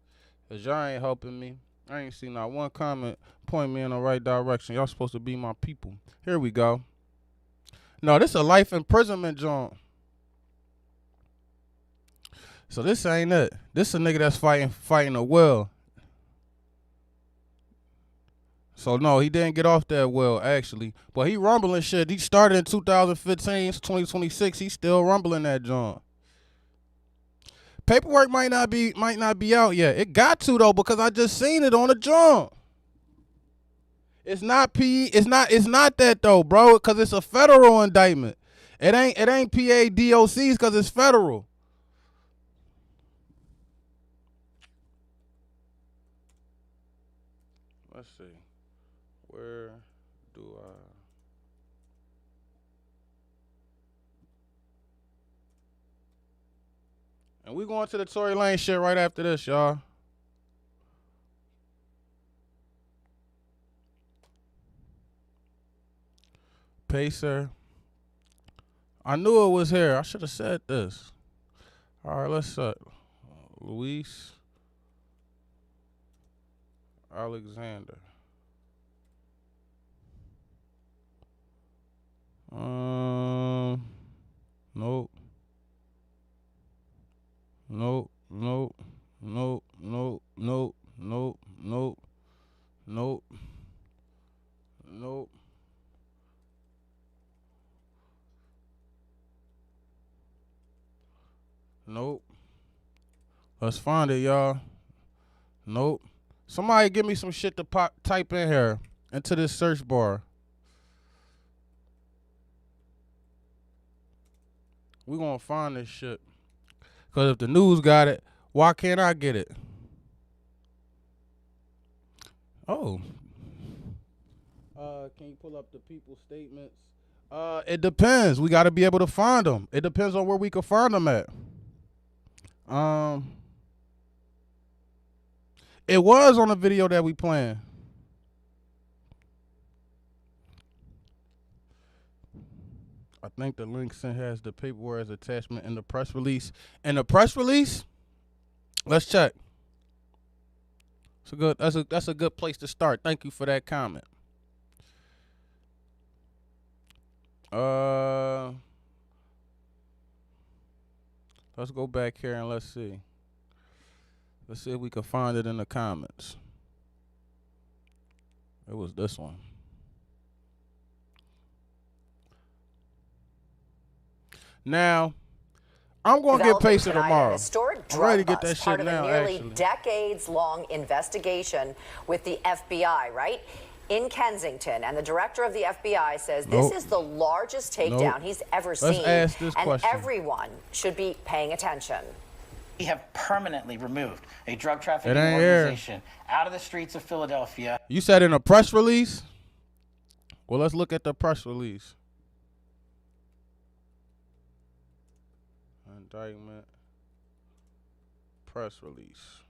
[SPEAKER 4] Cause y'all ain't helping me. I ain't seen not one comment point me in the right direction. Y'all supposed to be my people. Here we go. No, this a life imprisonment joint. So this ain't it. This a nigga that's fighting a will. So no, he didn't get off that well actually, but he rumbling shit. He started in 2015, 2026. He's still rumbling that joint. Paperwork might not be out yet. It got to though, because I just seen it on the joint. It's not It's not that though, bro, because it's a federal indictment. It ain't PA DOCs because it's federal. Let's see. Where do I? And we going to the Tory Lanez shit right after this, y'all. Pacer. I knew it was here. I should have said this. All right, let's Luis Alexander. Nope. Nope. Nope. Nope. Nope. Nope. Nope. Nope. Nope. Nope. Nope. Let's find it, y'all. Nope. Somebody give me some shit to type in here into this search bar. We gonna find this shit. Cause if the news got it, why can't I get it? Oh. Can you pull up the people's statements? It depends. We gotta be able to find them. It depends on where we can find them at. It was on the video that we playing. I think the link sent has the paperwork as attachment in the press release. In the press release, let's check. That's a good place to start. Thank you for that comment. Let's go back here and let's see. Let's see if we can find it in the comments. It was this one. Now, I'm going to get Pacer tomorrow. I'm ready to get that shit now,
[SPEAKER 6] nearly decades-long investigation with the FBI, right? In Kensington, and the director of the FBI says this is the largest takedown he's ever seen, and everyone should be paying attention.
[SPEAKER 7] We have permanently removed a drug trafficking organization out of the streets of Philadelphia.
[SPEAKER 4] You said in a press release? Well, let's look at the press release. Indictment. Press release.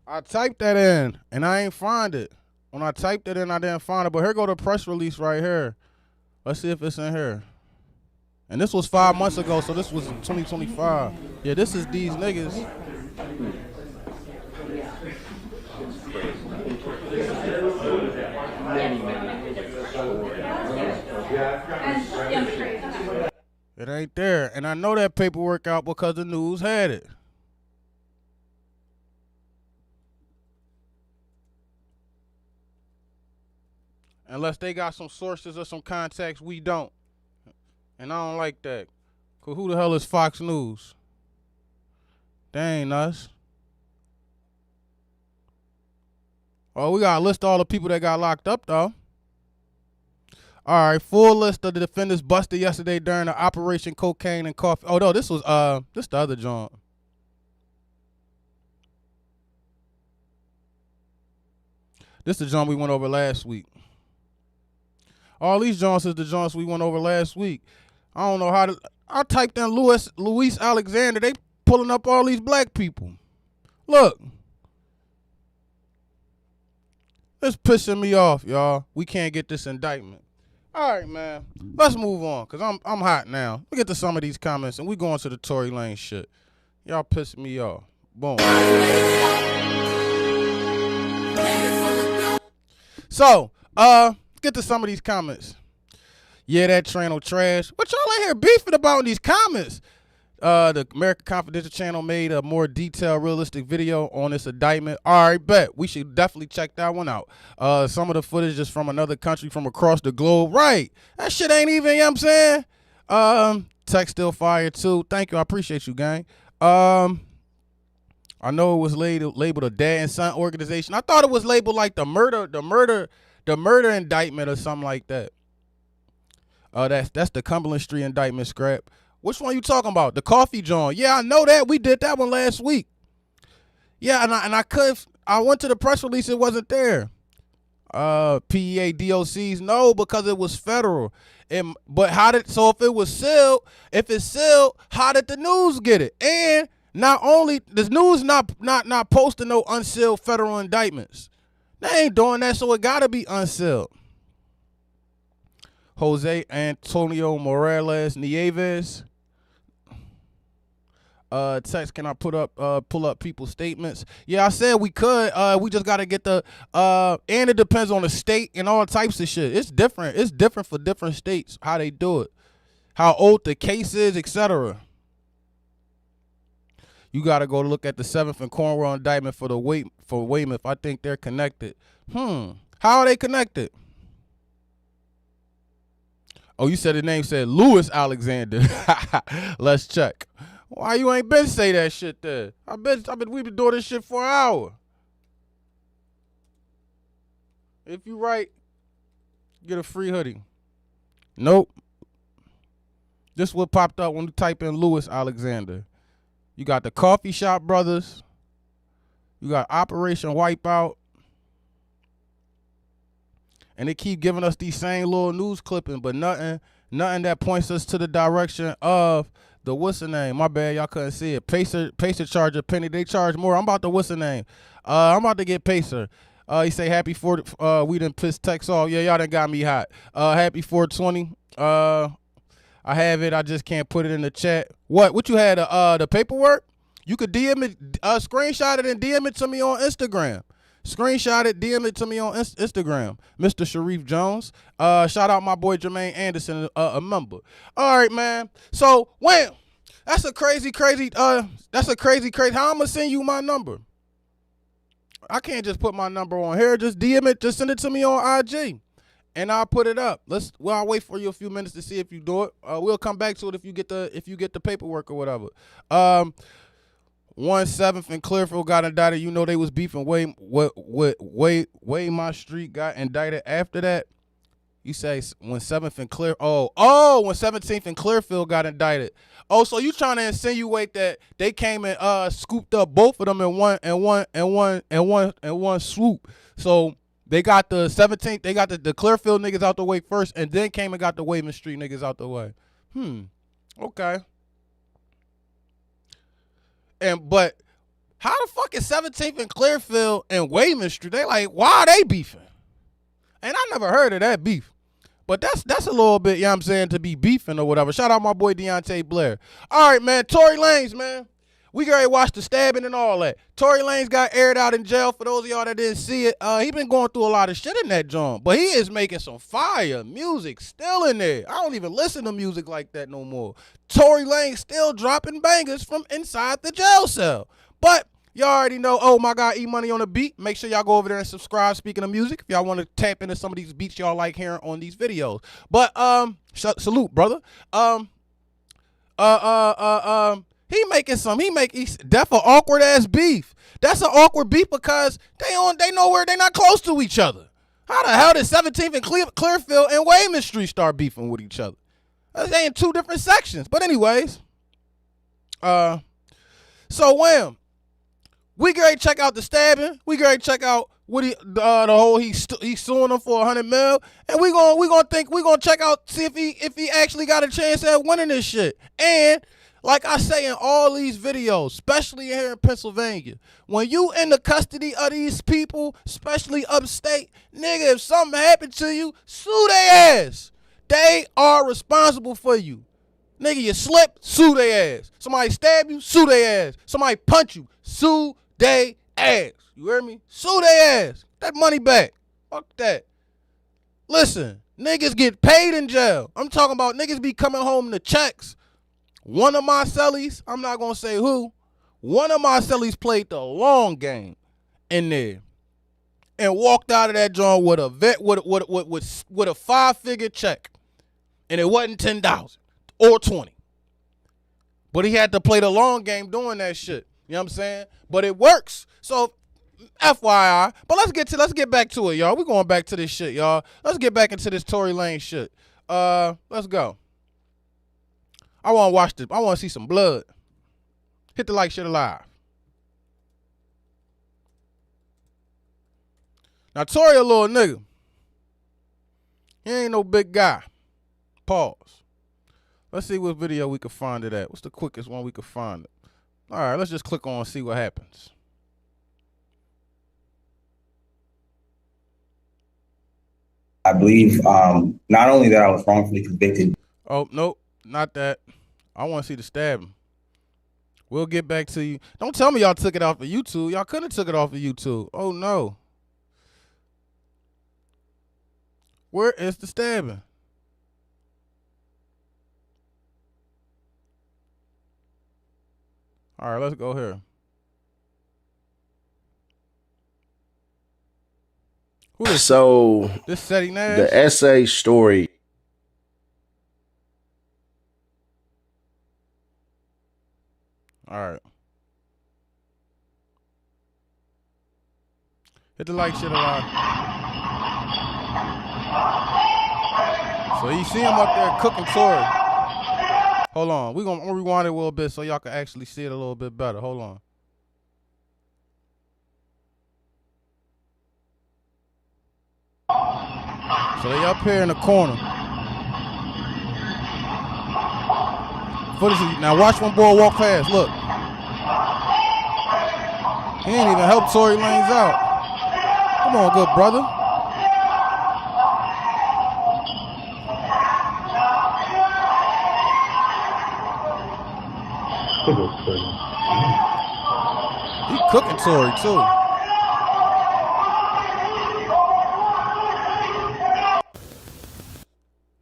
[SPEAKER 4] I typed that in and I ain't find it. When I typed it in, I didn't find it. But here go the press release right here. Let's see if it's in here. And this was 5 months ago, so this was 2025. Yeah, this is these niggas. It ain't there. And I know that paperwork out because the news had it. Unless they got some sources or some contacts we don't. And I don't like that. Cause who the hell is Fox News? They ain't us. Oh, we gotta list all the people that got locked up though. All right, full list of the defendants busted yesterday during the Operation Cocaine and Coffee. Oh no, this was the other joint. This is the joint we went over last week. All these joints is the joints we went over last week. I don't know how to. I typed in Luis Alexander. They pulling up all these black people. Look. It's pissing me off, y'all. We can't get this indictment. All right, man. Let's move on, because I'm hot now. We get to some of these comments, and we going to the Tory Lanez shit. Y'all pissing me off. Boom. So, get to some of these comments. Yeah, that train on trash. What y'all in here beefing about in these comments? The American Confidential channel made a more detailed, realistic video on this indictment. All right, bet. We should definitely check that one out. Some of the footage is from another country from across the globe. Right. That shit ain't even, you know what I'm saying? Tex still fire too. Thank you. I appreciate you, gang. I know it was labeled a dad and son organization. I thought it was labeled like the murder indictment or something like that. That's the Cumberland Street indictment, scrap. Which one you talking about? The coffee joint. Yeah, I know that. We did that one last week. Yeah, and I went to the press release, it wasn't there. PEA DOCs, no, because it was federal. But if it's sealed, how did the news get it? And not only the news not posting no unsealed federal indictments. They ain't doing that, so it gotta be unsealed. Jose Antonio Morales Nieves. Text, can I pull up people's statements? Yeah, I said we could. We just gotta get the and it depends on the state and all types of shit. It's different. It's different for different states how they do it, how old the case is, etc. You gotta go look at the 7th and Cornwall indictment for Weymouth. I think they're connected. How are they connected? Oh, you said the name said Louis Alexander. Let's check. Why you ain't been say that shit there? We've been doing this shit for an hour. If you right, get a free hoodie. Nope. This what popped up when you type in Louis Alexander. You got the Coffee Shop Brothers. You got Operation Wipeout. And they keep giving us these same little news clipping, but nothing that points us to the direction of the what's the name? My bad, y'all couldn't see it. Pacer charge a penny. They charge more. I'm about to what's the name? I'm about to get Pacer. He say happy 4. We done pissed Tex off. Yeah, y'all done got me hot. Happy 420. I have it. I just can't put it in the chat. What you had? The paperwork? You could DM it, screenshot it and DM it to me on Instagram. Screenshot it, DM it to me on Instagram. Mr. Sharif Jones. Shout out my boy Jermaine Anderson, a member. All right, man. So, wham. That's a crazy. How I'm gonna send you my number? I can't just put my number on here. Just DM it. Just send it to me on IG, and I'll put it up. I'll wait for you a few minutes to see if you do it. We'll come back to it if you get the paperwork or whatever. 1/7 and Clearfield got indicted. You know they was beefing. Way my street got indicted after that. You say when 7th and when 17th and Clearfield got indicted. Oh, so you trying to insinuate that they came and scooped up both of them in one swoop. So they got the 17th, they got the Clearfield niggas out the way first, and then came and got the Weymouth Street niggas out the way. Okay. But how the fuck is 17th and Clearfield and Weymouth Street? They like, why are they beefing? And I never heard of that beef. But that's a little bit, you know what I'm saying, to be beefing or whatever. Shout out my boy Deontay Blair. All right, man, Tory Lanez, man. We already watched the stabbing and all that. Tory Lanez got aired out in jail. For those of y'all that didn't see it, he been going through a lot of shit in that joint. But he is making some fire music still in there. I don't even listen to music like that no more. Tory Lanez still dropping bangers from inside the jail cell. But y'all already know, oh my God, E-Money on the beat. Make sure y'all go over there and subscribe. Speaking of music, if y'all want to tap into some of these beats y'all like hearing on these videos. But salute, brother. He's def an awkward ass beef. That's an awkward beef because they not close to each other. How the hell did 17th and Clearfield and Weymouth Street start beefing with each other? They in two different sections. But anyways, so wham. We great check out the stabbing. We great check out What the whole he's suing them for $100 million, and we gonna check out, see if he actually got a chance at winning this shit. And like I say in all these videos, especially here in Pennsylvania, when you in the custody of these people, especially upstate, nigga, if something happened to you, sue their ass. They are responsible for you. Nigga, you slip, sue their ass. Somebody stab you, sue their ass. Somebody punch you, sue their ass. You hear me? Sue their ass. That money back. Fuck that. Listen, niggas get paid in jail. I'm talking about niggas be coming home to checks. One of my cellies, I'm not gonna say who, one of my cellies played the long game in there and walked out of that joint with a with a 5-figure check, and it wasn't 10,000 or 20, but he had to play the long game doing that shit. You know what I'm saying? But it works. So FYI. But let's get back to it, y'all. We're going back to this shit, y'all. Let's get back into this Tory Lanez shit. Let's go. I want to watch this. I want to see some blood. Hit the like shit alive. Now, Tory a little nigga. He ain't no big guy. Pause. Let's see what video we can find it at. What's the quickest one we can find it? All right, let's just click on and see what happens.
[SPEAKER 18] I believe not only that I was wrongfully convicted.
[SPEAKER 4] Oh, nope, not that. I want to see the stabbing. We'll get back to you. Don't tell me y'all took it off of YouTube. Y'all couldn't have took it off of YouTube. Oh, no. Where is the stabbing? All right, let's go here. Who is
[SPEAKER 19] so
[SPEAKER 4] this? Setting Nash?
[SPEAKER 19] The essay story.
[SPEAKER 4] All right. Hit the like shit alive. So you see him up there cooking Torey. Hold on. We're going to rewind it a little bit so y'all can actually see it a little bit better. Hold on. So they up here in the corner. Now watch one boy walk past. Look. He ain't even helped Tory Lanez out. Come on, good brother. He cooking Tory too.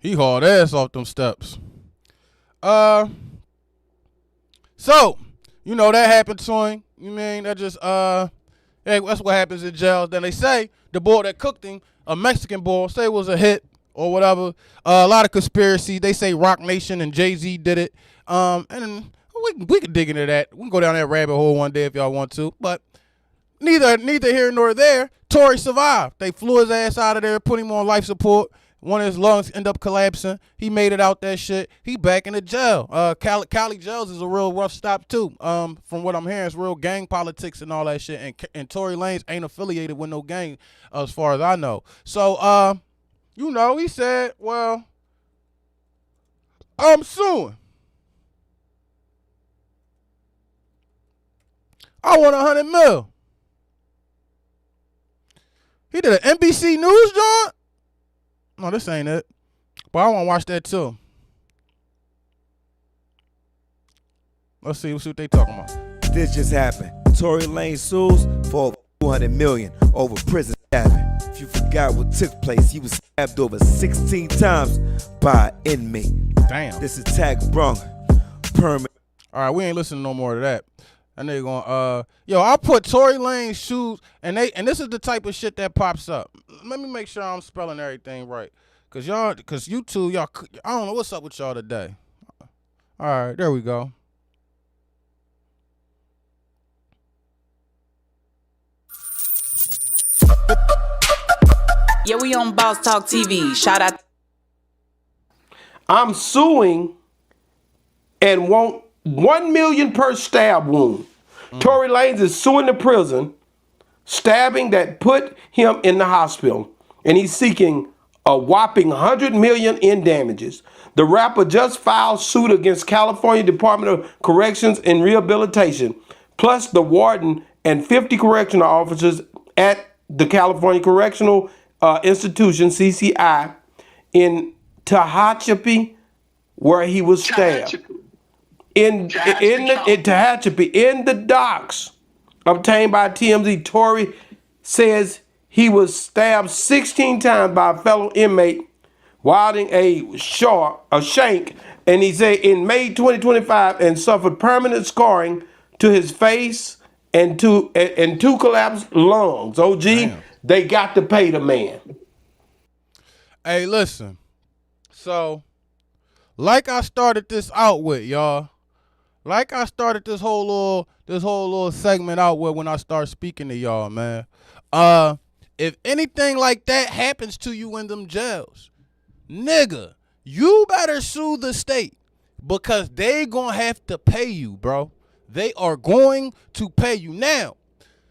[SPEAKER 4] He hauled ass off them steps. So, you know, that happened to him. You mean that just hey, that's what happens in jail. Then they say the boy that cooked him, a Mexican boy, say it was a hit or whatever. A lot of conspiracy. They say Rock Nation and Jay-Z did it. And we can dig into that. We can go down that rabbit hole one day if y'all want to. But neither here nor there. Tory survived. They flew his ass out of there, put him on life support. One of his lungs ended up collapsing. He made it out that shit. He back in the jail. Cali jails is a real rough stop too. From what I'm hearing, it's real gang politics and all that shit. And Tory Lanez ain't affiliated with no gang as far as I know. So, you know, he said, well, I'm suing. I want $100 million. He did an NBC News joint? No, this ain't it. But I want to watch that too. Let's see what they talking about.
[SPEAKER 20] This just happened. Tory Lanez sues for $200 million over prison stabbing. If you forgot what took place, he was stabbed over 16 times by an inmate.
[SPEAKER 4] Damn.
[SPEAKER 20] This attack brung permanent.
[SPEAKER 4] All right, we ain't listening no more to that. And they going, yo, I put Tory Lanez shoes, and this is the type of shit that pops up. Let me make sure I'm spelling everything right, cause you two, I don't know what's up with y'all today. All right, there we go.
[SPEAKER 21] Yeah, we on Boss Talk TV. Shout out.
[SPEAKER 22] I'm suing and want $1 million per stab wound. Tory Lanez is suing the prison, stabbing that put him in the hospital, and he's seeking a whopping $100 million in damages. The rapper just filed suit against California Department of Corrections and Rehabilitation, plus the warden and 50 correctional officers at the California Correctional Institution, CCI, in Tehachapi, where he was stabbed. In Tehachapi, in the docks obtained by TMZ, Torey says he was stabbed 16 times by a fellow inmate, wielding a shank, and he said in May 2025, and suffered permanent scarring to his face and two collapsed lungs. OG, damn. They got to pay the man.
[SPEAKER 4] Hey, listen. So, like I started this out with, y'all. Like I started this whole little segment out with when I start speaking to y'all, man. If anything like that happens to you in them jails, nigga, you better sue the state because they gonna have to pay you, bro. They are going to pay you. Now,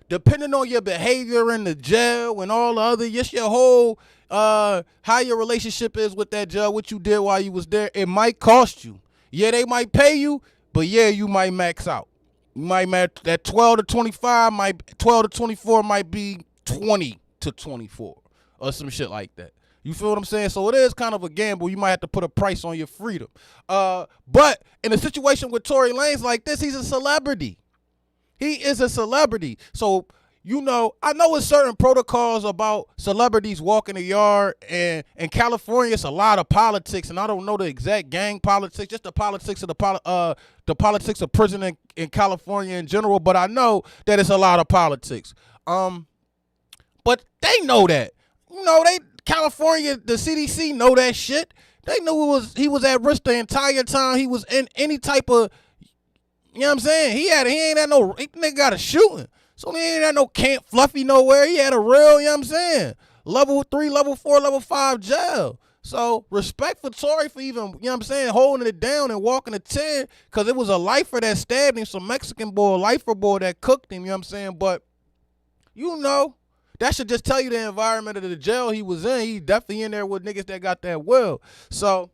[SPEAKER 4] depending on your behavior in the jail and all the other, just your whole, how your relationship is with that jail, what you did while you was there, it might cost you. Yeah, they might pay you, but yeah, you might max out. You might max that 12 to 25, 12 to 24 might be 20 to 24 or some shit like that. You feel what I'm saying? So it is kind of a gamble. You might have to put a price on your freedom. But in a situation with Tory Lanez like this, he's a celebrity. He is a celebrity. So, you know, I know it's certain protocols about celebrities walking the yard, and in California, it's a lot of politics, and I don't know the exact gang politics, just the politics of the politics of prison in California in general, but I know that it's a lot of politics. But they know that. You know, California, the CDC know that shit. They knew he was at risk the entire time he was in any type of, you know what I'm saying? He ain't had no, nigga got a shooting. So he ain't had no Camp Fluffy nowhere. He had a real, you know what I'm saying? Level 3, level 4, level 5 jail. So respect for Torey for even, you know what I'm saying, holding it down and walking the 10, because it was a lifer that stabbed him, some Mexican boy, a lifer boy that cooked him, you know what I'm saying? But, you know, that should just tell you the environment of the jail he was in. He definitely in there with niggas that got that will. So,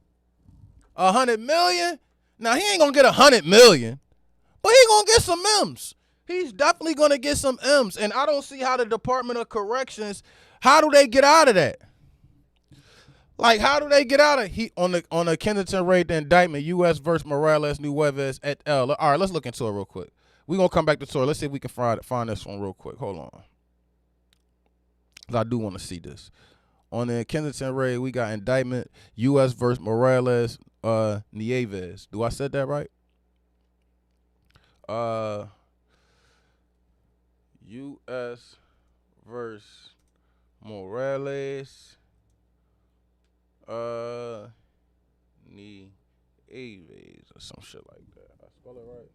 [SPEAKER 4] $100 million? Now, he ain't gonna get $100 million, but he gonna get some M's. He's definitely gonna get some M's. And I don't see how the Department of Corrections, how do they get out of that? Like, how do they get out of on the Kensington raid, the indictment, U.S. versus Morales Nueves et al. All right, let's look into it real quick. We're gonna come back to Torey. Let's see if we can find this one real quick. Hold on. I do want to see this. On the Kensington raid, we got indictment, U.S. versus Morales Nieves. Do I said that right? U.S. versus Morales Nieves or some shit like that. I spell it right.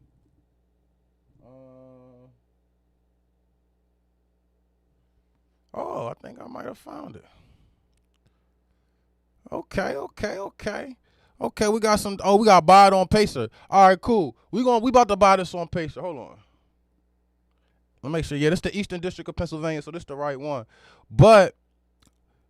[SPEAKER 4] Oh, I think I might have found it. Okay. We got some. Oh, we got to buy it on Pacer. All right, cool. We about to buy this on Pacer. Hold on. Let me make sure. Yeah, this is the Eastern District of Pennsylvania, so this is the right one. But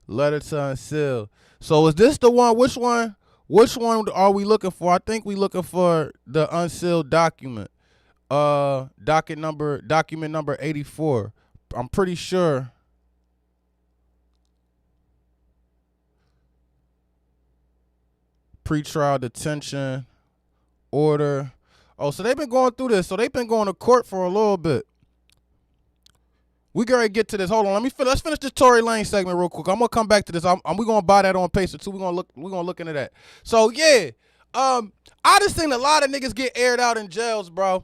[SPEAKER 4] letter to unseal. So is this the one? Which one? Which one are we looking for? I think we looking for the unsealed document. Document number 84. I'm pretty sure. Pretrial detention order. Oh, so they've been going through this. So they've been going to court for a little bit. We gotta get to this. Hold on. Let's finish this Tory Lanez segment real quick. I'm gonna come back to this. We're gonna buy that on Pacer too. We're gonna look into that. So yeah, I just seen a lot of niggas get aired out in jails, bro.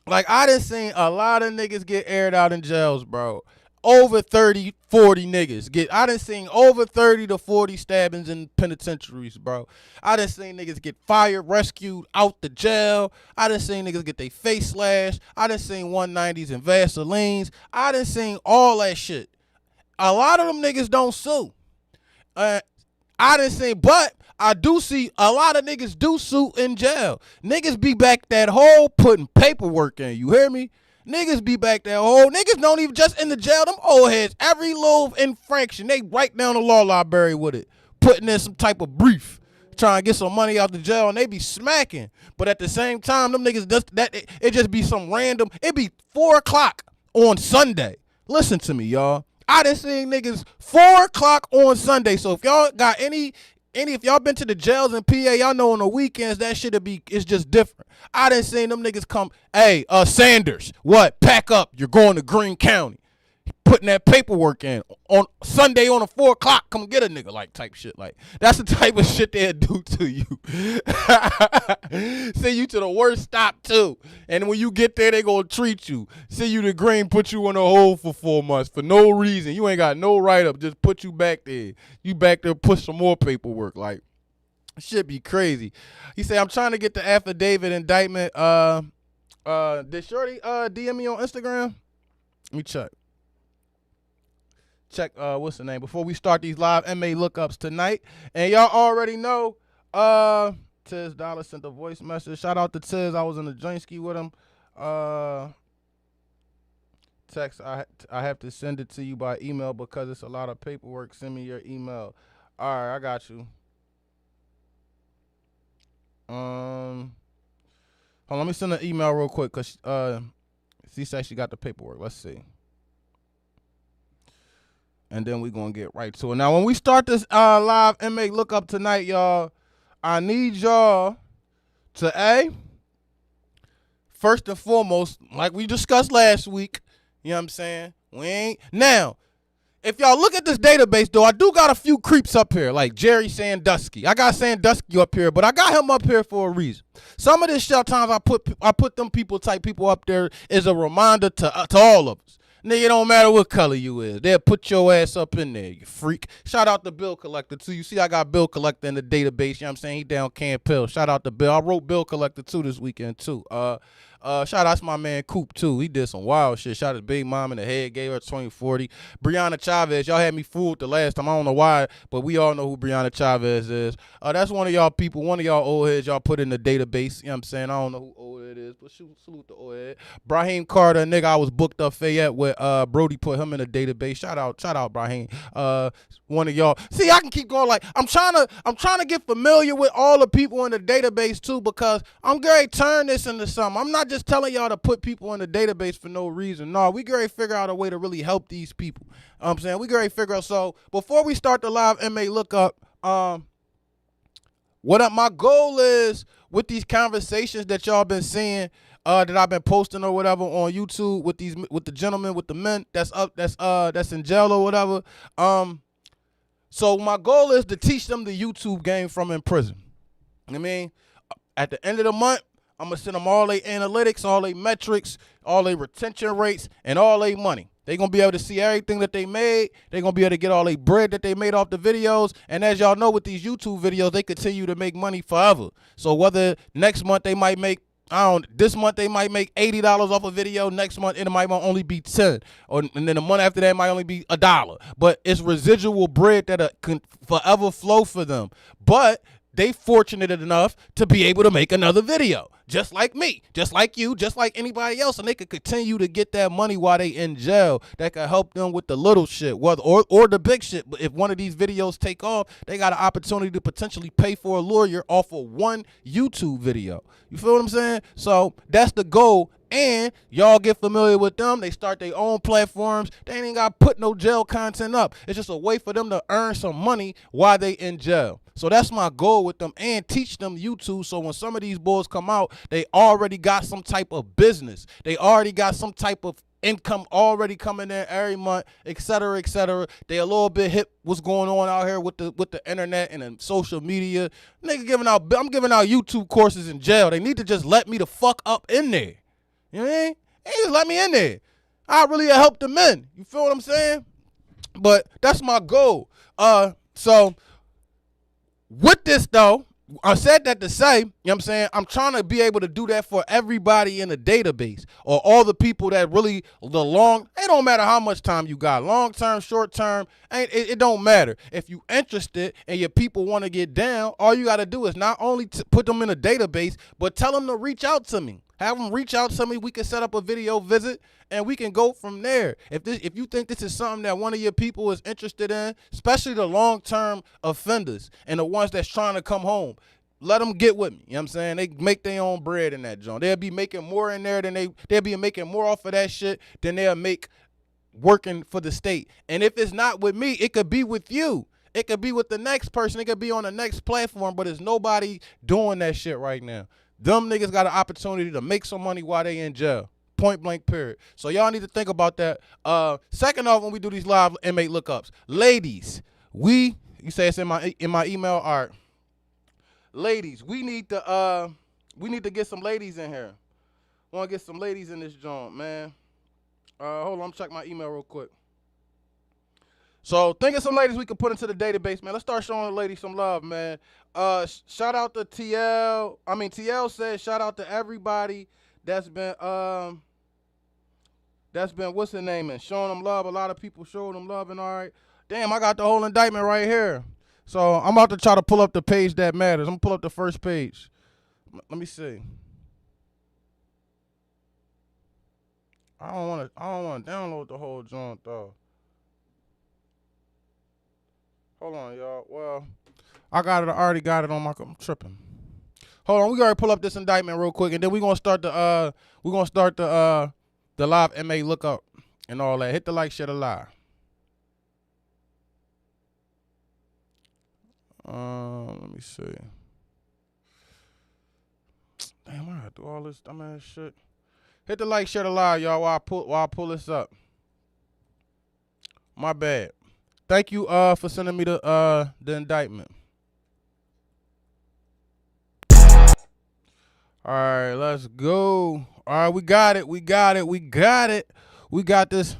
[SPEAKER 4] Like I just seen a lot of niggas get aired out in jails, bro. Over 30, 40 niggas. I done seen over 30 to 40 stabbings in penitentiaries, bro. I done seen niggas get fired, rescued out the jail. I done seen niggas get their face slashed. I done seen 190s and Vaselines. I done seen all that shit. A lot of them niggas don't sue. I done seen, but I do see a lot of niggas do sue in jail. Niggas be back that hole putting paperwork in. You hear me? Niggas be back there. Oh, niggas don't even just in the jail. Them old heads, every little infraction, they write down the law library with it, putting in some type of brief, trying to get some money out the jail, and they be smacking. But at the same time, them niggas it just be some random. It be 4 o'clock on Sunday. Listen to me, y'all. I done seen niggas 4 o'clock on Sunday. So if y'all got if y'all been to the jails in PA, y'all know on the weekends that shit'll be, it's just different. I done seen them niggas come, hey, Sanders, what? Pack up, you're going to Greene County. Putting that paperwork in on Sunday on a 4 o'clock, come get a nigga, like type shit. Like, that's the type of shit they'll do to you. Send you to the worst stop too. And when you get there, they gonna treat you. Send you to Greene, put you in a hole for 4 months for no reason. You ain't got no write-up, just put you back there. You back there, push some more paperwork. Like, shit be crazy. He said, I'm trying to get the affidavit indictment. Did Shorty DM me on Instagram? Let me check. What's the name? Before we start these live Inmate Lookups tonight. And y'all already know, Tiz Dollar sent a voice message. Shout out to Tiz. I was in the joint ski with him. Text, I have to send it to you by email because it's a lot of paperwork. Send me your email. All right, I got you. Hold on, let me send an email real quick because she said she got the paperwork. Let's see. And then we're going to get right to it. Now, when we start this live Inmate Lookup tonight, y'all, I need y'all to, first and foremost, like we discussed last week, you know what I'm saying? Now, if y'all look at this database, though, I do got a few creeps up here, like Jerry Sandusky. I got Sandusky up here, but I got him up here for a reason. Some of this shit times I put them people up there as a reminder to all of us. Nigga, it don't matter what color you is. They'll put your ass up in there, you freak. Shout out to Bill Collector, too. You see I got Bill Collector in the database. You know what I'm saying? He down Camp Hill. Shout out to Bill. I wrote Bill Collector, too, this weekend, too. Shout out to my man Coop, too. He did some wild shit. Shout out to Big Mom in the head. Gave her 2040. Brianna Chavez. Y'all had me fooled the last time. I don't know why, but we all know who Brianna Chavez is. That's one of y'all people, one of y'all old heads y'all put in the database. You know what I'm saying? I don't know who old head is, but salute the old head. Brahim Carter, nigga, I was booked up Fayette with Brody put him in the database. Shout out Brahim. One of y'all. See, I can keep going. Like, I'm trying to get familiar with all the people in the database too, because I'm going to turn this into something. I'm not just telling y'all to put people in the database for no reason. No, we going to figure out a way to really help these people. You know what I'm saying? We going to figure out. So before we start the live Inmate Lookup, my goal is with these conversations that y'all been seeing, that I've been posting or whatever on YouTube with the gentlemen, with the men that's in jail or whatever. So my goal is to teach them the YouTube game from in prison. I mean, at the end of the month, I'm gonna send them all their analytics, all their metrics, all their retention rates, and all their money. They're gonna be able to see everything that they made. They're gonna be able to get all their bread that they made off the videos. And as y'all know, with these YouTube videos, they continue to make money forever. So whether next month they might make, this month they might make $80 off a video. Next month it might only be 10, and then the month after that it might only be $1. But it's residual bread that can forever flow for them. But they fortunate enough to be able to make another video, just like me, just like you, just like anybody else, and they could continue to get that money while they in jail. That could help them with the little shit, or the big shit. But if one of these videos take off, they got an opportunity to potentially pay for a lawyer off of one YouTube video. You feel what I'm saying? So that's the goal. And y'all get familiar with them. They start their own platforms. They ain't got to put no jail content up. It's just a way for them to earn some money while they in jail. So that's my goal with them, and teach them YouTube, so when some of these boys come out, they already got some type of business. They already got some type of income already coming in every month, et cetera, et cetera. They a little bit hip what's going on out here with the internet and the social media. Nigga I'm giving out YouTube courses in jail. They need to just let me the fuck up in there. You know what I mean? They just let me in there. I really help the men. You feel what I'm saying? But that's my goal. So with this though, I said that to say, you know what I'm saying, I'm trying to be able to do that for everybody in the database, or all the people that really, it don't matter how much time you got, long term, short term, it don't matter. If you interested and your people want to get down, all you got to do is not only put them in a database, but tell them to reach out to me. Have them reach out to me. We can set up a video visit, and we can go from there. If you think this is something that one of your people is interested in, especially the long-term offenders and the ones that's trying to come home, let them get with me. You know what I'm saying? They make their own bread in that joint. They'll be making more in there than they'll be making more off of that shit than they'll make working for the state. And if it's not with me, it could be with you. It could be with the next person. It could be on the next platform, but there's nobody doing that shit right now. Them niggas got an opportunity to make some money while they in jail. Point blank period. So y'all need to think about that. Second off, when we do these live inmate lookups, ladies, you say it's in my email. All right. Ladies, we need to get some ladies in here. Want to get some ladies in this joint, man. Hold on, I'm checking my email real quick. So think of some ladies we can put into the database, man. Let's start showing the ladies some love, man. Shout out to TL. TL said shout out to everybody that's been what's her name, and showing them love. A lot of people showing them love, and all right. Damn, I got the whole indictment right here. So I'm about to try to pull up the page that matters. I'm gonna pull up the first page. Let me see. I don't want to download the whole joint though. Hold on, y'all. Well, I already got it on my. I'm tripping. Hold on, we gotta pull up this indictment real quick, and then we're gonna start the live inmate lookup and all that. Hit the like, share the live. Let me see. Damn, I gotta do all this dumbass shit. Hit the like, share the live, y'all, while I pull this up. My bad. Thank you for sending me the indictment. All right, let's go. All right, we got it. We got this.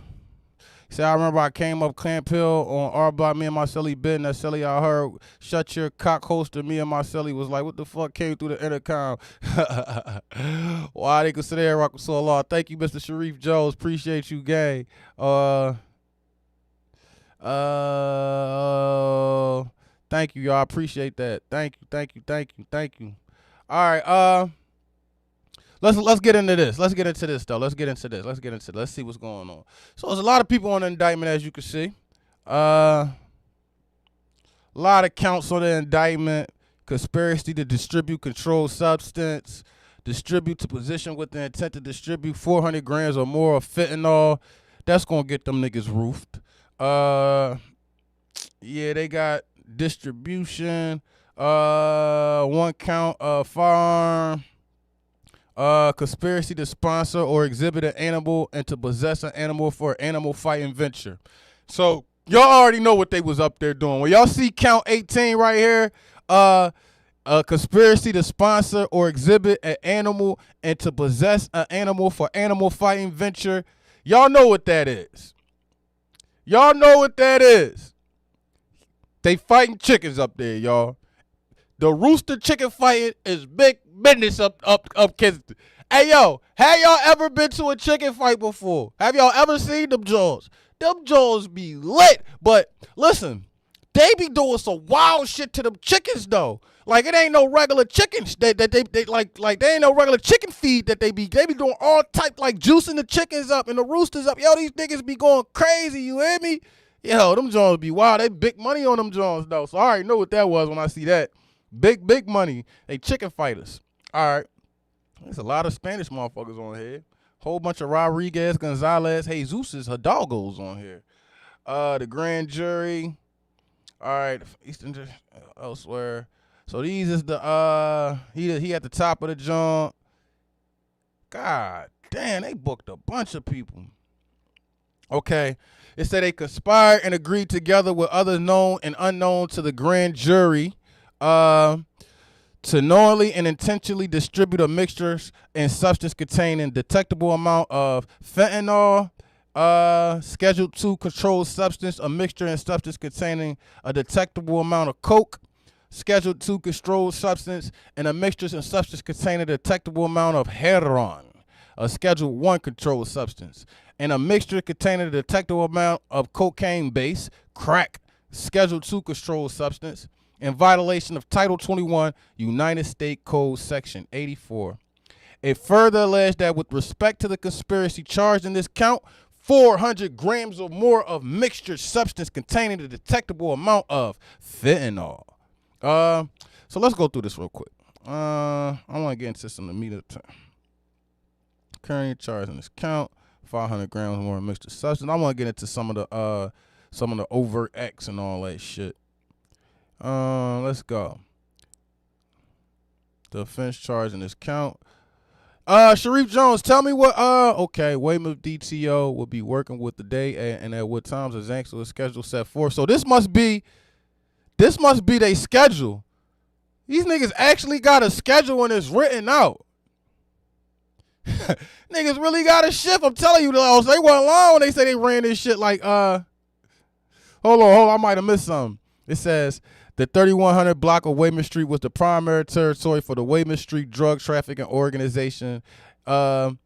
[SPEAKER 4] See, I remember I came up Camp Hill on R Block, me and my celly bid. That celly I heard, shut your cock holster. Me and my celly was like, what the fuck came through the intercom? Why they consider that rock so long? Thank you, Mr. Sharif Jones. Appreciate you, gang. Thank you, y'all. Appreciate that. Thank you. All right, let's get into this. Let's get into this. Let's see what's going on. So there's a lot of people on the indictment, as you can see. A lot of counts on the indictment: conspiracy to distribute controlled substance, distribute to position with the intent to distribute 400 grams or more of fentanyl. That's gonna get them niggas roofed. Yeah, they got distribution. One count of firearm. Conspiracy to sponsor or exhibit an animal and to possess an animal for animal fighting venture. So y'all already know what they was up there doing. When y'all see count 18 right here, conspiracy to sponsor or exhibit an animal and to possess an animal for animal fighting venture, y'all know what that is. They fighting chickens up there, y'all. The rooster chicken fighting is big business up Kensington. Hey, yo, have y'all ever been to a chicken fight before? Have y'all ever seen them jaws? Them jaws be lit. But listen, they be doing some wild shit to them chickens though. Like it ain't no regular chickens they like they ain't no regular chicken feed that they be doing all type, like juicing the chickens up and the roosters up. Yo, these niggas be going crazy, you hear me? Yo, them Jones be wild. They big money on them Jones though. So I already know what that was when I see that. Big money. They chicken fighters. All right. There's a lot of Spanish motherfuckers on here. Whole bunch of Rodriguez, Gonzalez, Jesus, Hidalgos on here. The grand jury. All right. Eastern elsewhere. So these is the he at the top of the joint. God damn, they booked a bunch of people. Okay. It said they conspired and agreed together with others known and unknown to the grand jury to knowingly and intentionally distribute a mixture and substance containing detectable amount of fentanyl, Schedule 2 controlled substance, a mixture and substance containing a detectable amount of coke, Schedule 2 controlled substance, and a mixture and substance containing a detectable amount of heroin, a Schedule 1 controlled substance, and a mixture containing a detectable amount of cocaine base, crack, Schedule 2 controlled substance, in violation of Title 21, United States Code Section 84. It further alleged that with respect to the conspiracy charged in this count, 400 grams or more of mixture substance containing the detectable amount of fentanyl. So let's go through this real quick. I want to get into some of the meat of the time. Currently charged in this count, 500 grams or more of mixture substance. I want to get into some of the overt acts and all that shit. Let's go. The offense charged in this count. Sharif Jones, tell me what, okay, Weymouth DTO will be working with the day and at what times is actual schedule set forth. So this must be their schedule. These niggas actually got a schedule and it's written out. Niggas really got a shift. I'm telling you, they weren't lying when they say they ran this shit like, hold on, I might have missed something. It says, the 3100 block of Weymouth Street was the primary territory for the Weymouth Street Drug Trafficking Organization. The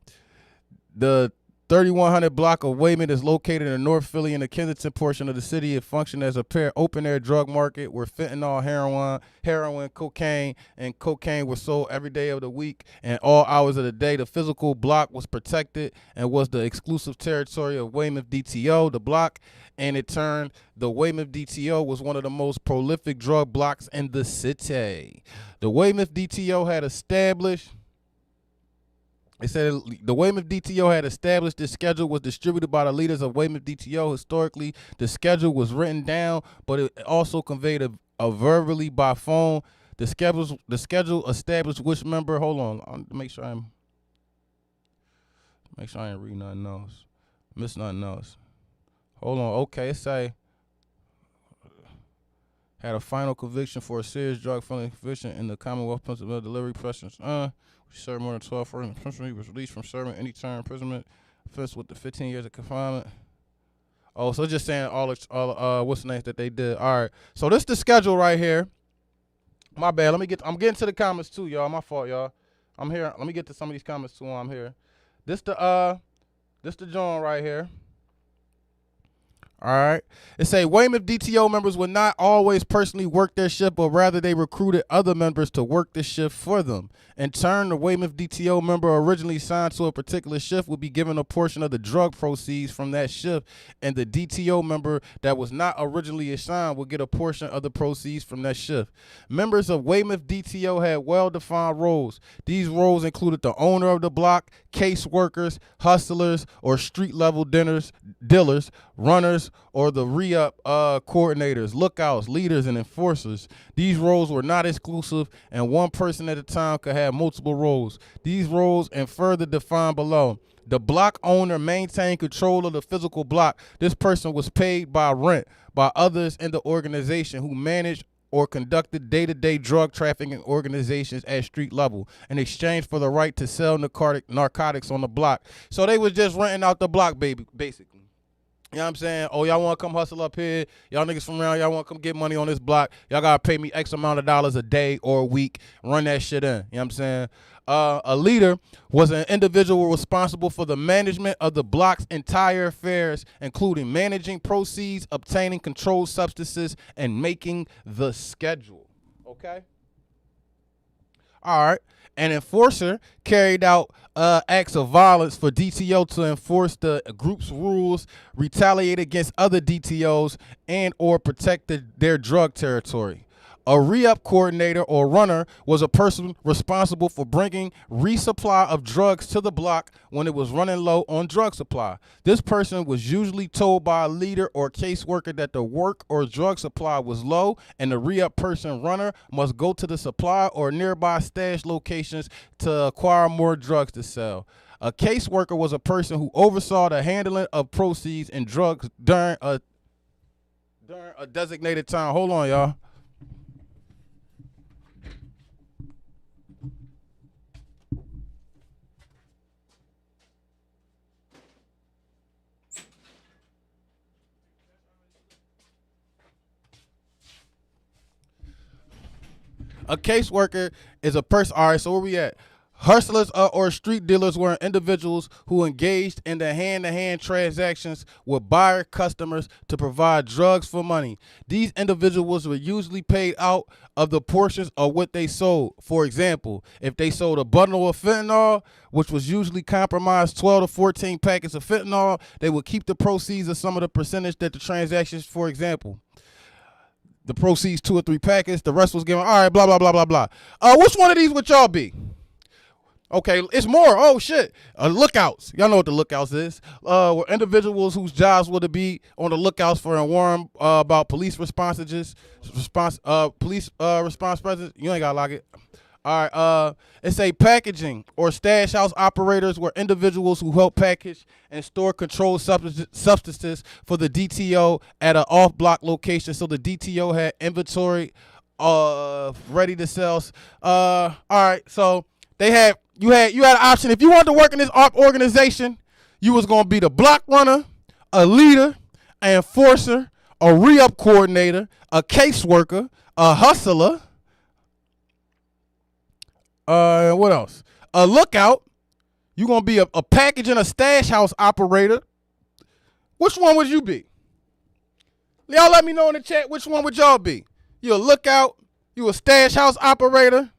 [SPEAKER 4] 3100 block of Weymouth is located in the North Philly and the Kensington portion of the city. It functioned as a open-air drug market where fentanyl, heroin, cocaine, and cocaine were sold every day of the week and all hours of the day. The physical block was protected and was the exclusive territory of Weymouth DTO. The block, and it turned, the Weymouth DTO was one of the most prolific drug blocks in the city. The Weymouth DTO had established... They said the Weymouth DTO had established this schedule was distributed by the leaders of Weymouth DTO. Historically, the schedule was written down, but it also conveyed a verbally by phone. The schedule established which member. Hold on, make sure I ain't read nothing else. Miss nothing else. Hold on. Okay, it say had a final conviction for a serious drug felony conviction in the Commonwealth Pennsylvania delivery presence. He served more than 12 years in prison. He was released from serving any term imprisonment offense with the 15 years of confinement. Oh, so just saying all what's the names that they did. All right. So this the schedule right here. My bad. I'm getting to the comments too, y'all. My fault, y'all. I'm here. Let me get to some of these comments too while I'm here. This the joint right here. All right. It say Weymouth DTO members would not always personally work their shift, but rather they recruited other members to work the shift for them. In turn, the Weymouth DTO member originally signed to a particular shift would be given a portion of the drug proceeds from that shift, and the DTO member that was not originally assigned would get a portion of the proceeds from that shift. Members of Weymouth DTO had well-defined roles. These roles included the owner of the block, caseworkers, hustlers, or street-level dealers, runners, or the re-up coordinators, lookouts, leaders, and enforcers. These roles were not exclusive, and one person at a time could have multiple roles. These roles and further defined below. The block owner maintained control of the physical block. This person was paid by rent by others in the organization who managed or conducted day-to-day drug trafficking organizations at street level in exchange for the right to sell narcotics on the block. So they was just renting out the block, basically. You know what I'm saying? Oh, y'all want to come hustle up here? Y'all niggas from around, y'all want to come get money on this block? Y'all got to pay me X amount of dollars a day or a week. Run that shit in. You know what I'm saying? A leader was an individual responsible for the management of the block's entire affairs, including managing proceeds, obtaining controlled substances, and making the schedule. Okay? All right. An enforcer carried out acts of violence for DTO to enforce the group's rules, retaliate against other DTOs, and or protect their drug territory. A re-up coordinator or runner was a person responsible for bringing resupply of drugs to the block when it was running low on drug supply. This person was usually told by a leader or caseworker that the work or drug supply was low, and the re-up person runner must go to the supply or nearby stash locations to acquire more drugs to sell. A caseworker was a person who oversaw the handling of proceeds and drugs during a designated time. Hold on, y'all. A caseworker is a person. All right, so where we at? Hustlers or street dealers were individuals who engaged in the hand-to-hand transactions with buyer customers to provide drugs for money. These individuals were usually paid out of the portions of what they sold. For example, if they sold a bundle of fentanyl, which was usually comprised 12 to 14 packets of fentanyl, they would keep the proceeds of some of the percentage that the transactions, for example, the proceeds 2 or 3 packets, the rest was given. All right, blah, blah, blah, blah, blah. Which one of these would y'all be? Okay, it's more. Oh, shit. Lookouts. Y'all know what the lookouts is. Were individuals whose jobs were to be on the lookouts for and warn about police response presence. You ain't got to lock it. All right. It's a packaging or stash house operators were individuals who help package and store controlled substances for the DTO at an off-block location. So the DTO had inventory ready to sell. All right. So they had. You had an option. If you wanted to work in this organization, you was gonna be the block runner, a leader, an enforcer, a re-up coordinator, a caseworker, a hustler. What else? A lookout. You gonna be a package and a stash house operator. Which one would you be? Y'all let me know in the chat. Which one would y'all be? You a lookout? You a stash house operator?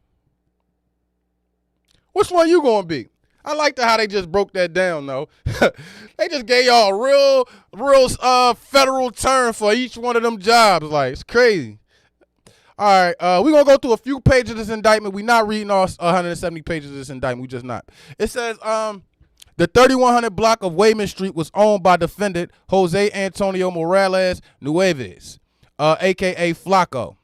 [SPEAKER 4] Which one you gonna be? I like how they just broke that down though. They just gave y'all a real federal term for each one of them jobs. Like, it's crazy. All right, we're gonna go through a few pages of this indictment. We're not reading all 170 pages of this indictment. We just not. It says the 3100 block of Wayman Street was owned by defendant Jose Antonio Morales Nueves, aka Flaco.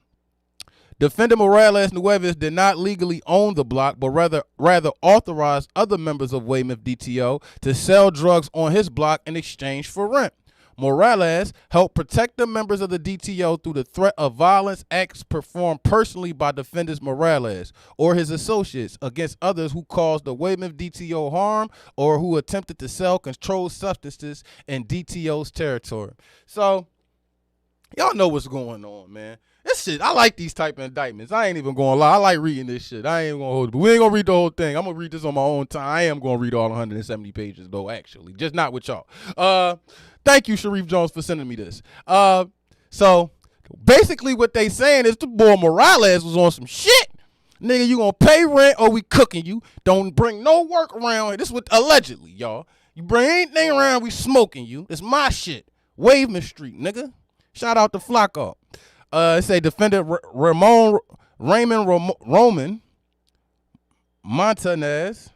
[SPEAKER 4] Defendant Morales Nueves did not legally own the block, but rather authorized other members of Weymouth DTO to sell drugs on his block in exchange for rent. Morales helped protect the members of the DTO through the threat of violence acts performed personally by defendants Morales or his associates against others who caused the Weymouth DTO harm or who attempted to sell controlled substances in DTO's territory. So, y'all know what's going on, man. This shit, I like these type of indictments. I ain't even gonna lie. I like reading this shit. I ain't gonna hold it. But we ain't gonna read the whole thing. I'm gonna read this on my own time. I am gonna read all 170 pages though, actually. Just not with y'all. Thank you, Sharif Jones, for sending me this. So basically what they saying is the boy Morales was on some shit. Nigga, you gonna pay rent or we cooking you. Don't bring no work around. This what allegedly, y'all. You bring anything around, we smoking you. It's my shit. Wayman Street, nigga. Shout out to Flaco. It say defendant Raymond Roman Montanez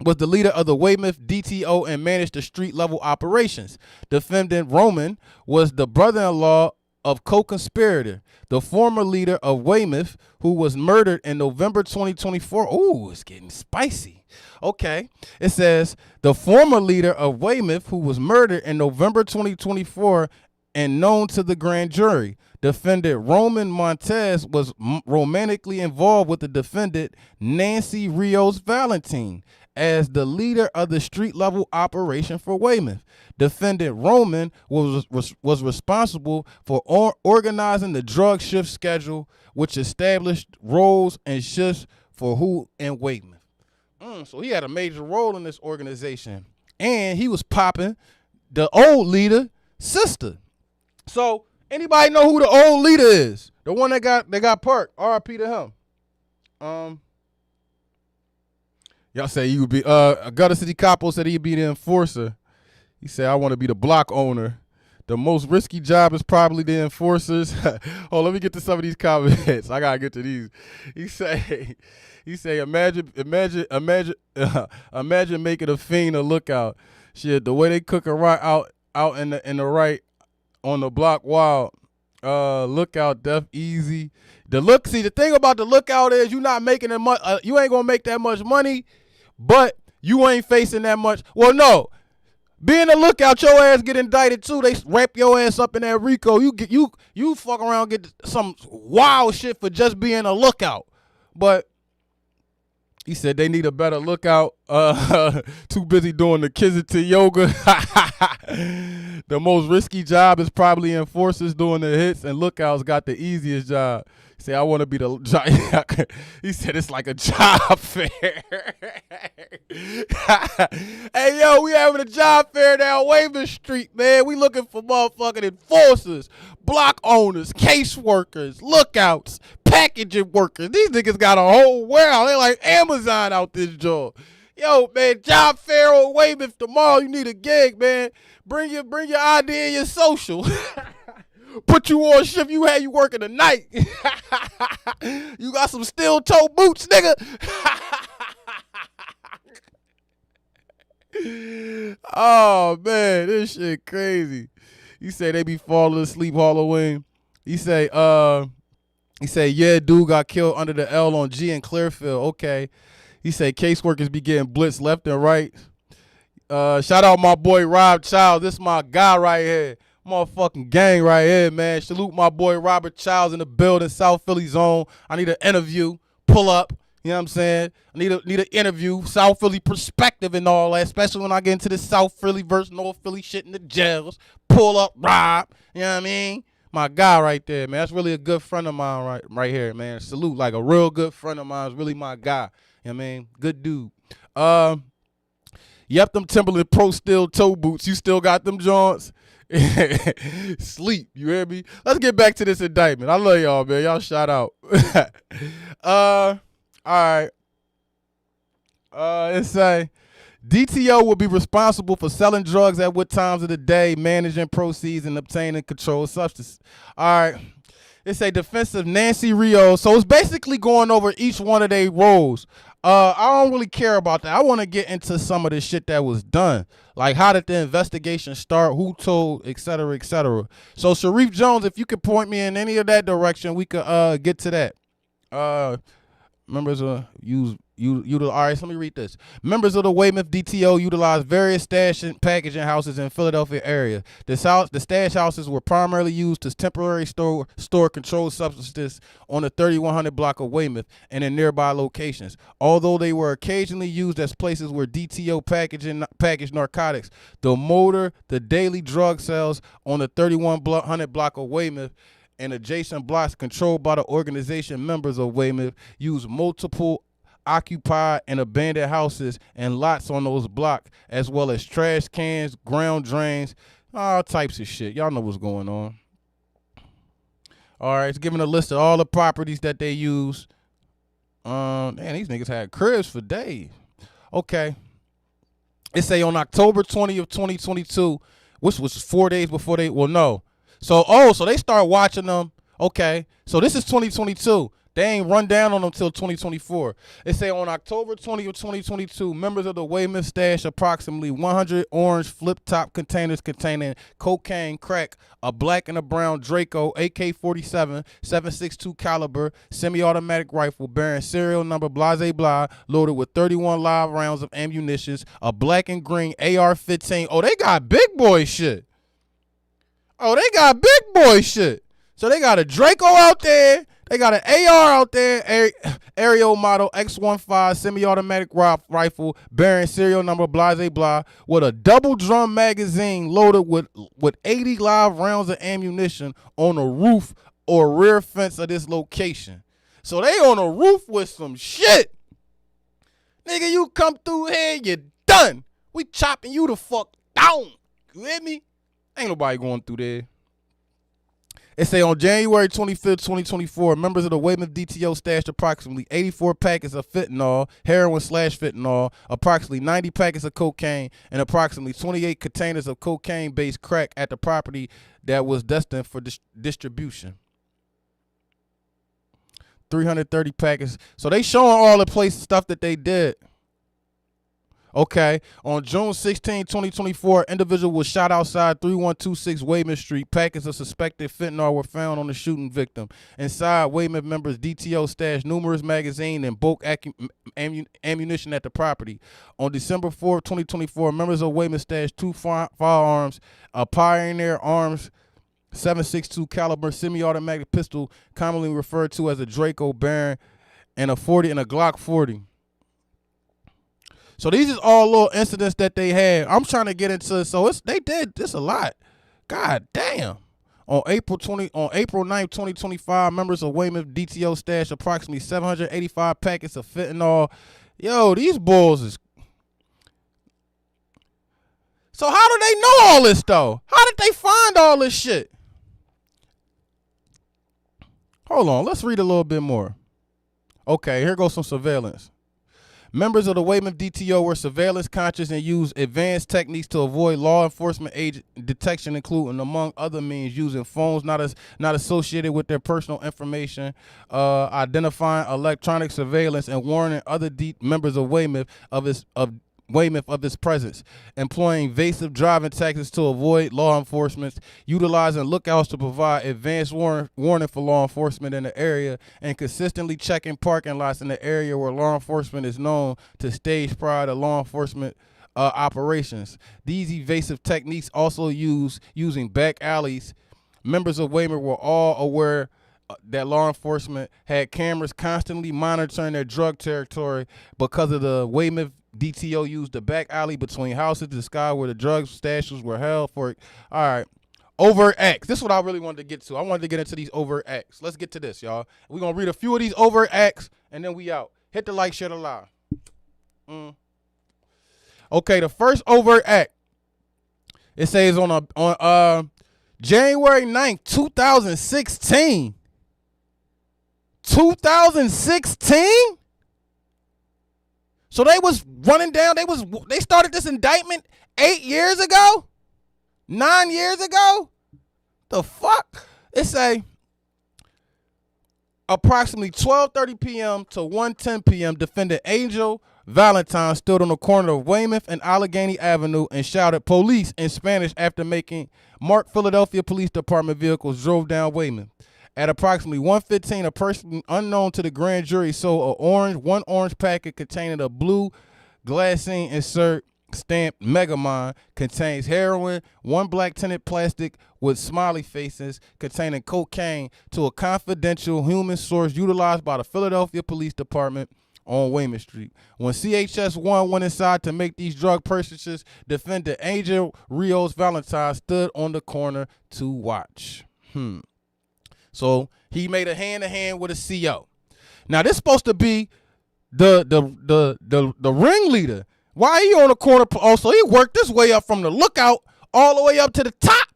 [SPEAKER 4] was the leader of the Weymouth DTO and managed the street-level operations. Defendant Roman was the brother-in-law of co-conspirator, the former leader of Weymouth, who was murdered in November 2024. Ooh, it's getting spicy. Okay. It says the former leader of Weymouth, who was murdered in November 2024 and known to the grand jury. Defendant Roman Montez was romantically involved with the defendant Nancy Rios Valentin as the leader of the street-level operation for Weymouth. Defendant Roman was responsible for organizing the drug shift schedule, which established roles and shifts for who in Weymouth. So he had a major role in this organization, and he was popping the old leader sister. So anybody know who the old leader is? The one that got parked. R.I.P. to him. Y'all say you would be. Gutter City Capo said he'd be the enforcer. He said, "I want to be the block owner. The most risky job is probably the enforcers." Oh, let me get to some of these comments. I gotta get to these. He say, imagine making a fiend a lookout. Shit, the way they cook a right out in the right. On the block, wild. Lookout, death easy. The thing about the lookout is you not making that much. You ain't gonna make that much money, but you ain't facing that much. Well, no, being a lookout, your ass get indicted too. They wrap your ass up in that Rico. You fuck around, get some wild shit for just being a lookout. But he said they need a better lookout. Too busy doing the Kensington yoga. The most risky job is probably enforcers doing the hits, and lookouts got the easiest job. Say, I want to be the. He said it's like a job fair. Hey, yo, we having a job fair down Weymouth Street, man. We looking for motherfucking enforcers, block owners, caseworkers, lookouts, packaging workers. These niggas got a whole warehouse. They like Amazon out this joint. Yo, man, job fair on Weymouth tomorrow. You need a gig, man. Bring your ID and your social. Put you on shift. You working the night. You got some steel toe boots, nigga. Oh man, this shit crazy. You say they be falling asleep Halloween. He say, yeah, dude got killed under the L on G in Clearfield. Okay. He say caseworkers be getting blitzed left and right. Shout out my boy Rob Childs. This my guy right here. Motherfucking gang right here, man. Salute my boy Robert Childs in the building, South Philly zone. I need an interview. Pull up. You know what I'm saying? I need an interview. South Philly perspective and all that, especially when I get into the South Philly versus North Philly shit in the jails. Pull up, Rob. You know what I mean? My guy right there, man. That's really a good friend of mine right here, man. Salute, like a real good friend of mine. Is really my guy. You know what I mean? Good dude. Yep, them Timberland Pro Steel toe boots. You still got them joints? Sleep, you hear me? Let's get back to this indictment. I love y'all, man. Y'all shout out. All right. It say DTO will be responsible for selling drugs at what times of the day, managing proceeds, and obtaining controlled substances. All right. It say defense of Nancy Rio. So it's basically going over each one of their roles. I don't really care about that. I want to get into some of the shit that was done. Like, how did the investigation start? Who told, et cetera, et cetera. So, Sharif Jones, if you could point me in any of that direction, we could get to that. Members of all right, so let me read this. Members of the Weymouth DTO utilized various stash and packaging houses in Philadelphia area. The stash houses were primarily used to temporarily store controlled substances on the 3100 block of Weymouth and in nearby locations. Although they were occasionally used as places where DTO packaged narcotics, the daily drug sales on the 3100 block of Weymouth and adjacent blocks controlled by the organization members of Weymouth use multiple occupied and abandoned houses and lots on those blocks, as well as trash cans, ground drains, all types of shit. Y'all know what's going on. All right, it's giving a list of all the properties that they use. Man, these niggas had cribs for days. Okay. It say on October 20th of 2022, which was 4 days before so they start watching them. Okay, so this is 2022. They ain't run down on them till 2024. It say on October 20th of 2022, members of the Weymouth stash approximately 100 orange flip-top containers containing cocaine, crack, a black and a brown Draco AK-47 7.62 caliber semi-automatic rifle bearing serial number blase blah, loaded with 31 live rounds of ammunition, a black and green AR-15. Oh, they got big boy shit. So they got a Draco out there. They got an AR out there, aerial model X15 semi-automatic rifle bearing serial number blase blah with a double drum magazine loaded with 80 live rounds of ammunition on the roof or rear fence of this location. So they on a roof with some shit. Nigga, you come through here, you done. We chopping you the fuck down. You hear me? Ain't nobody going through there. It say on January 25th, 2024, members of the Weymouth DTO stashed approximately 84 packets of fentanyl, heroin/fentanyl, approximately 90 packets of cocaine, and approximately 28 containers of cocaine-based crack at the property that was destined for distribution. 330 packets. So they showing all the place stuff that they did. Okay, on June 16, 2024, individual was shot outside 3126 Weymouth Street. Packets of suspected fentanyl were found on the shooting victim. Inside, Weymouth members DTO stashed numerous magazines and bulk ammunition at the property. On December 4, 2024, members of Weymouth stashed 2 firearms, a Pioneer Arms 7.62 caliber semi-automatic pistol, commonly referred to as a Draco bearing, and a Glock 40. So these is all little incidents that they had. I'm trying to get into, so they did this a lot. God damn. On April 9th, 2025, members of Weymouth DTO stashed approximately 785 packets of fentanyl. Yo, these bulls is. So how do they know all this though? How did they find all this shit? Hold on, let's read a little bit more. Okay, here goes some surveillance. Members of the Weymouth DTO were surveillance conscious and used advanced techniques to avoid law enforcement agent detection, including, among other means, using phones not associated with their personal information, identifying electronic surveillance, and warning other members of Weymouth of its presence, employing evasive driving tactics to avoid law enforcement, utilizing lookouts to provide advanced warning for law enforcement in the area, and consistently checking parking lots in the area where law enforcement is known to stage prior to law enforcement operations. These evasive techniques also using back alleys. Members of Weymouth were all aware that law enforcement had cameras constantly monitoring their drug territory. Because of the Weymouth DTO used the back alley between houses to disguise where the drug stashes were held for. All right. Overt acts. This is what I really wanted to get to. I wanted to get into these overt acts. Let's get to this, y'all. We're going to read a few of these overt acts, and then we out. Hit the like, share the live. Okay, the first overt act. It says on January 9th, 2016. 2016? So they was running down, they started this indictment 8 years ago? 9 years ago? The fuck? It say approximately 12:30 p.m. to 1:10 p.m. defendant Angel Valentine stood on the corner of Weymouth and Allegheny Avenue and shouted police in Spanish after making marked Philadelphia Police Department vehicles drove down Weymouth. At approximately 1:15, a person unknown to the grand jury sold one orange packet containing a blue glassine insert stamped Megamind, contains heroin, one black tinted plastic with smiley faces containing cocaine to a confidential human source utilized by the Philadelphia Police Department on Weymouth Street. When CHS-1 went inside to make these drug purchases, defendant Angel Rios Valentine stood on the corner to watch. So he made a hand-to-hand with a CO. Now this supposed to be the ringleader. Why he on the corner? Also, he worked this way up from the lookout all the way up to the top.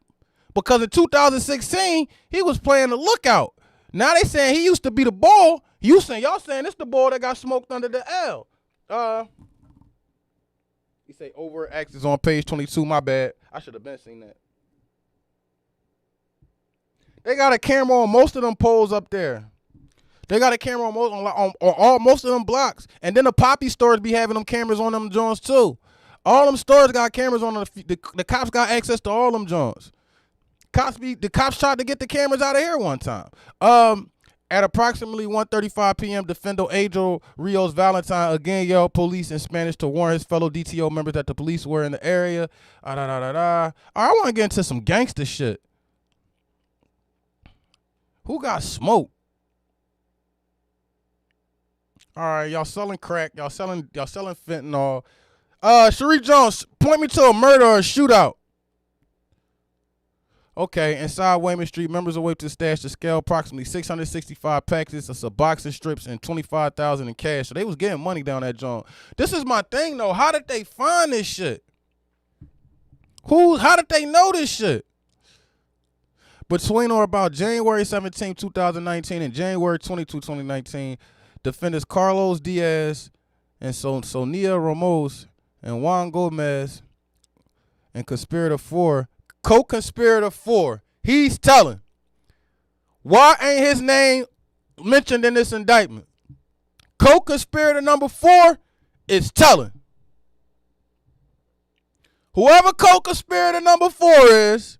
[SPEAKER 4] Because in 2016, he was playing the lookout. Now they saying he used to be the ball. Y'all saying it's the ball that got smoked under the L. He say overt acts is on page 22. My bad. I should have been seen that. They got a camera on most of them poles up there. They got a camera on most of them blocks. And then the Poppy stores be having them cameras on them joints too. All them stores got cameras on them. The cops got access to all them joints. The cops tried to get the cameras out of here one time. At approximately 1:35 p.m., defendant Angel Rios Valentine again yelled police in Spanish to warn his fellow DTO members that the police were in the area. All right, I want to get into some gangster shit. Who got smoked? All right, y'all selling crack. Y'all selling fentanyl. Sheree Jones, point me to a murder or a shootout. Okay, inside Weymouth Street, members of Weymouth to stash the scale approximately 665 packages of Suboxone strips and $25,000 in cash. So they was getting money down that joint. This is my thing though. How did they find this shit? How did they know this shit? Between or about January 17, 2019 and January 22, 2019, defendants Carlos Diaz and Sonia Ramos and Juan Gomez and co-conspirator 4, he's telling. Why ain't his name mentioned in this indictment? Co-conspirator number 4 is telling. Whoever co-conspirator number 4 is,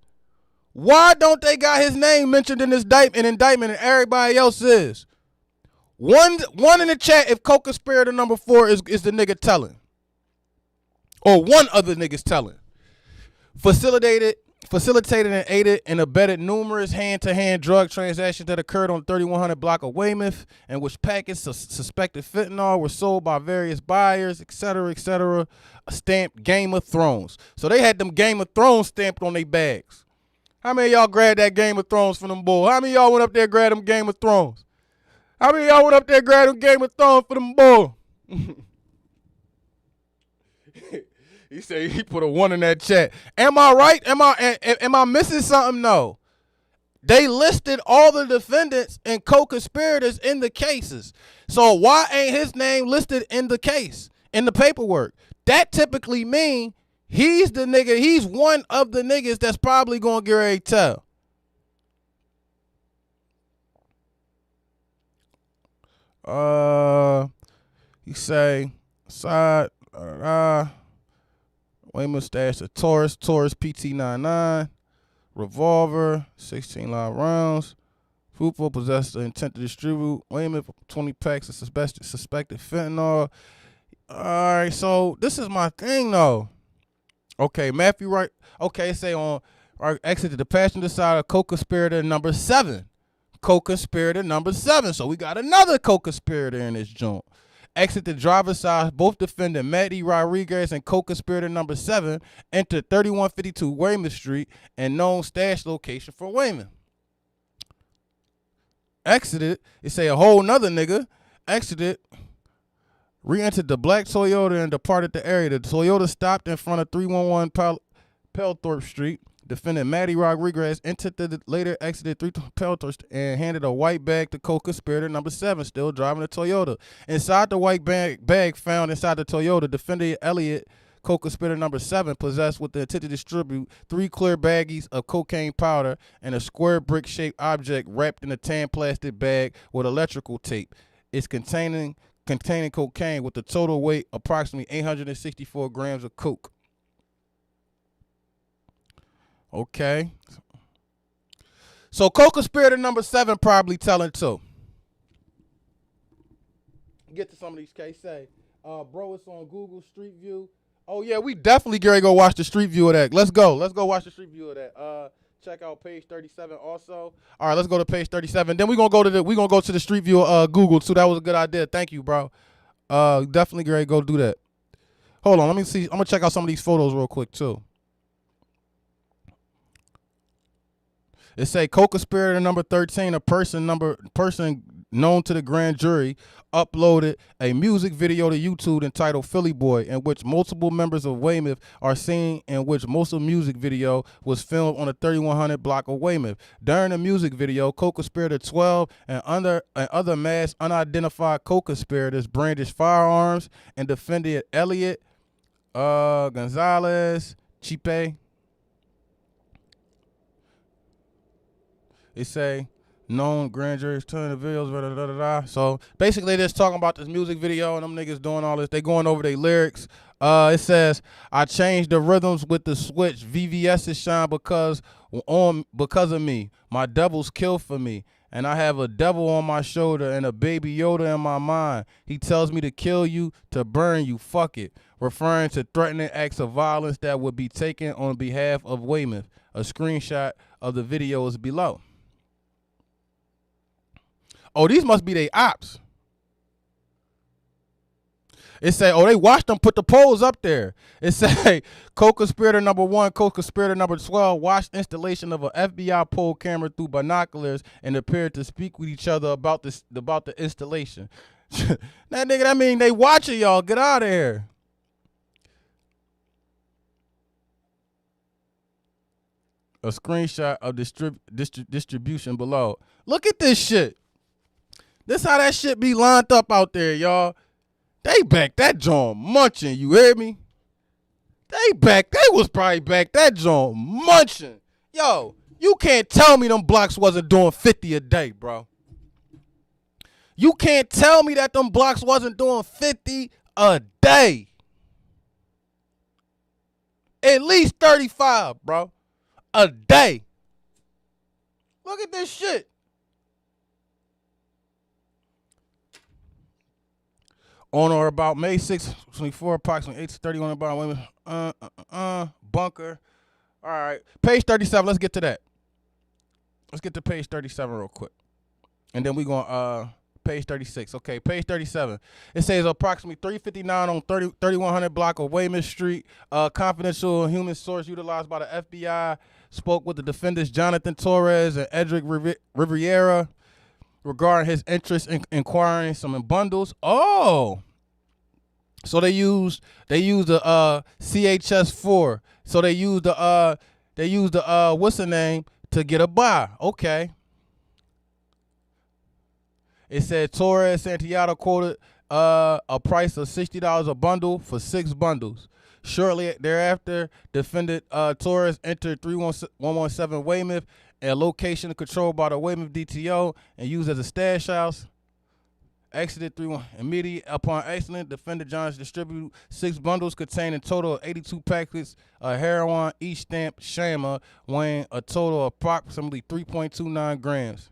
[SPEAKER 4] why don't they got his name mentioned in this indictment and everybody else is? One in the chat if co-conspirator number 4 is the nigga telling. Or one other nigga's telling. Facilitated and aided and abetted numerous hand-to-hand drug transactions that occurred on 3100 block of Weymouth, in which packets of suspected fentanyl were sold by various buyers, etc., stamped Game of Thrones. So they had them Game of Thrones stamped on their bags. How many of y'all grabbed that Game of Thrones from them boys? How many of y'all went up there and grabbed them Game of Thrones? How many of y'all went up there and grabbed them Game of Thrones for them boys? He said he put a 1 in that chat. Am I right? Am I missing something? No. They listed all the defendants and co-conspirators in the cases. So why ain't his name listed in the case, in the paperwork? That typically mean he's the nigga, he's one of the niggas that's probably gonna get ready to tell. You say, side, Wayman stashed a Taurus PT-99, revolver, 16 live rounds. Fupo possessed the intent to distribute. Wayman 20 packs of suspected fentanyl. All right, so this is my thing though. Okay, Matthew Wright. Okay, say on exit to the passenger side of co-conspirator number 7. Co-conspirator number 7. So we got another co-conspirator in this joint. Exit the driver's side. Both defendant Matty Rodriguez and co-conspirator number 7 entered 3152 Wayman Street and known stash location for Wayman. Exited. It say a whole nother nigga exited. Re-entered the black Toyota and departed the area. The Toyota stopped in front of 311 Pelthorpe Street. Defendant Matty Rodriguez entered the later exited 3 Pelthorpe and handed a white bag to co-conspirator number 7, still driving the Toyota. Inside the white bag found inside the Toyota, defendant Elliott, co-conspirator number 7, possessed with the intent to distribute 3 clear baggies of cocaine powder and a square brick-shaped object wrapped in a tan plastic bag with electrical tape. It's containing cocaine with a total weight approximately 864 grams of coke. Okay. So co-conspirator number 7 probably telling too. Get to some of these cases. Say, bro, it's on Google Street View. Oh yeah, we definitely Gary go watch the Street View of that. Let's go watch the Street View of that. Check out page 37 also. All right, let's go to page 37. Then we're gonna go to the Street View of Google too. That was a good idea. Thank you, bro. Definitely Gary go do that. Hold on, let me see. I'm gonna check out some of these photos real quick too. It say co-conspirator number 13, a person known to the grand jury, uploaded a music video to YouTube entitled Philly Boy, in which multiple members of Weymouth are seen, in which most of the music video was filmed on the 3100 block of Weymouth. During the music video, co-conspirator 12 and other masked unidentified co-conspirators brandished firearms and defended Elliott, Gonzalez, Chipe. It say known grand juries turn the videos, blah, blah, blah, blah. So basically they're just talking about this music video and them niggas doing all this. They going over their lyrics. It says, I changed the rhythms with the switch. VVS shine because of me. My devils kill for me. And I have a devil on my shoulder and a baby Yoda in my mind. He tells me to kill you, to burn you, fuck it. Referring to threatening acts of violence that would be taken on behalf of Weymouth. A screenshot of the video is below. Oh, these must be they ops. It say, oh, they watched them put the polls up there. It say, co-conspirator number 1, co-conspirator number 12 watched installation of an FBI poll camera through binoculars and appeared to speak with each other about the installation. That nigga, that mean they watching y'all. Get out of here. A screenshot of distribution below. Look at this shit. This how that shit be lined up out there, y'all. They back that joint munching, you hear me? They was probably back that joint munching. Yo, you can't tell me them blocks wasn't doing 50 a day, bro. You can't tell me that them blocks wasn't doing 50 a day. At least 35, bro. A day. Look at this shit. On or about May 6, 24, approximately 8:30 on about women. Bunker. All right. Page 37. Let's get to that. Let's get to page 37 real quick. And then we're going page 36. Okay, page 37. It says approximately 359 on 3100 block of Weymouth Street. Confidential human source utilized by the FBI spoke with the defendants Jonathan Torres and Edric Riviera regarding his interest in acquiring some bundles. Oh, so they used the CHS-4. So they used the what's the name to get a buy. Okay. It said Torres Santiago quoted a price of $60 a bundle for 6 bundles. Shortly thereafter, defendant Torres entered 3117 Weymouth, a location controlled by the Weymouth DTO and used as a stash house. Exited 31 immediately upon accident. Defendant Johns distributed 6 bundles containing a total of 82 packets of heroin, each stamped Shama, weighing a total of approximately 3.29 grams.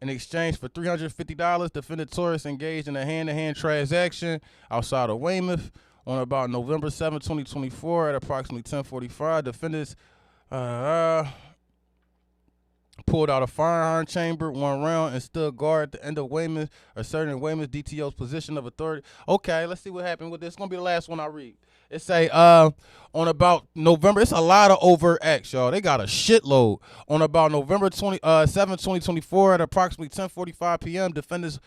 [SPEAKER 4] In exchange for $350, defendant Torres engaged in a hand-to-hand transaction outside of Weymouth on about November 7, 2024 at approximately 10:45. Defendants pulled out a firearm chamber, 1 round, and stood guard at the end of Weymouth, asserting Weymouth DTO's position of authority. Okay, let's see what happened with this. It's going to be the last one I read. It say on about November, it's a lot of overt acts, y'all. They got a shitload. On about November 7, 2024 at approximately 10:45 p.m., defendants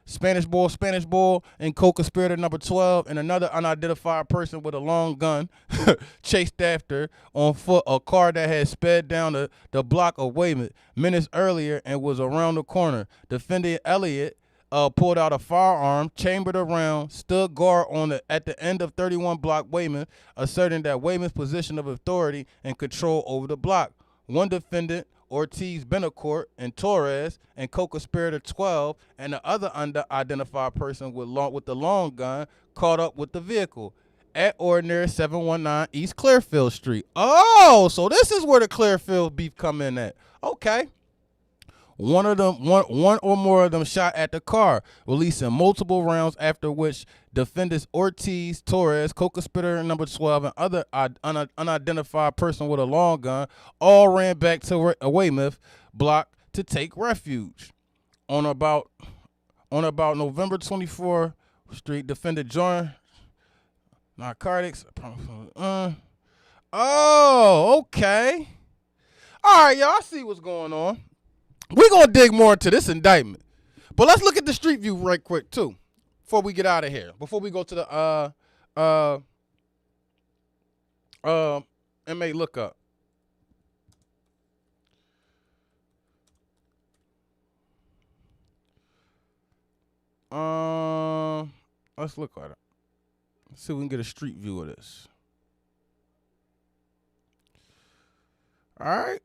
[SPEAKER 4] Spanish Bull, and co-conspirator number 12 and another unidentified person with a long gun chased after on foot a car that had sped down the block of Weymouth minutes earlier and was around the corner. Defendant Elliott pulled out a firearm, chambered a round, stood guard at the end of 31 block Weymouth, asserting that Weymouth's position of authority and control over the block. One defendant, Ortiz Benacourt and Torres, and co-conspirator 12, and the other unidentified person with the long gun caught up with the vehicle at ordinary 719 East Clearfield Street. Oh, so this is where the Clearfield beef come in at. Okay. One or more of them shot at the car, releasing multiple rounds, after which defendants Ortiz, Torres, co-conspirator number 12, and other unidentified person with a long gun all ran back to Weymouth block to take refuge. On about November 24th Street, defendant joined narcotics. Oh, okay. All right, y'all. I see what's going on. We're going to dig more into this indictment. But let's look at the street view right quick, too, before we get out of here. Before we go to the inmate lookup. Let's look at it. Let's see if we can get a street view of this. All right.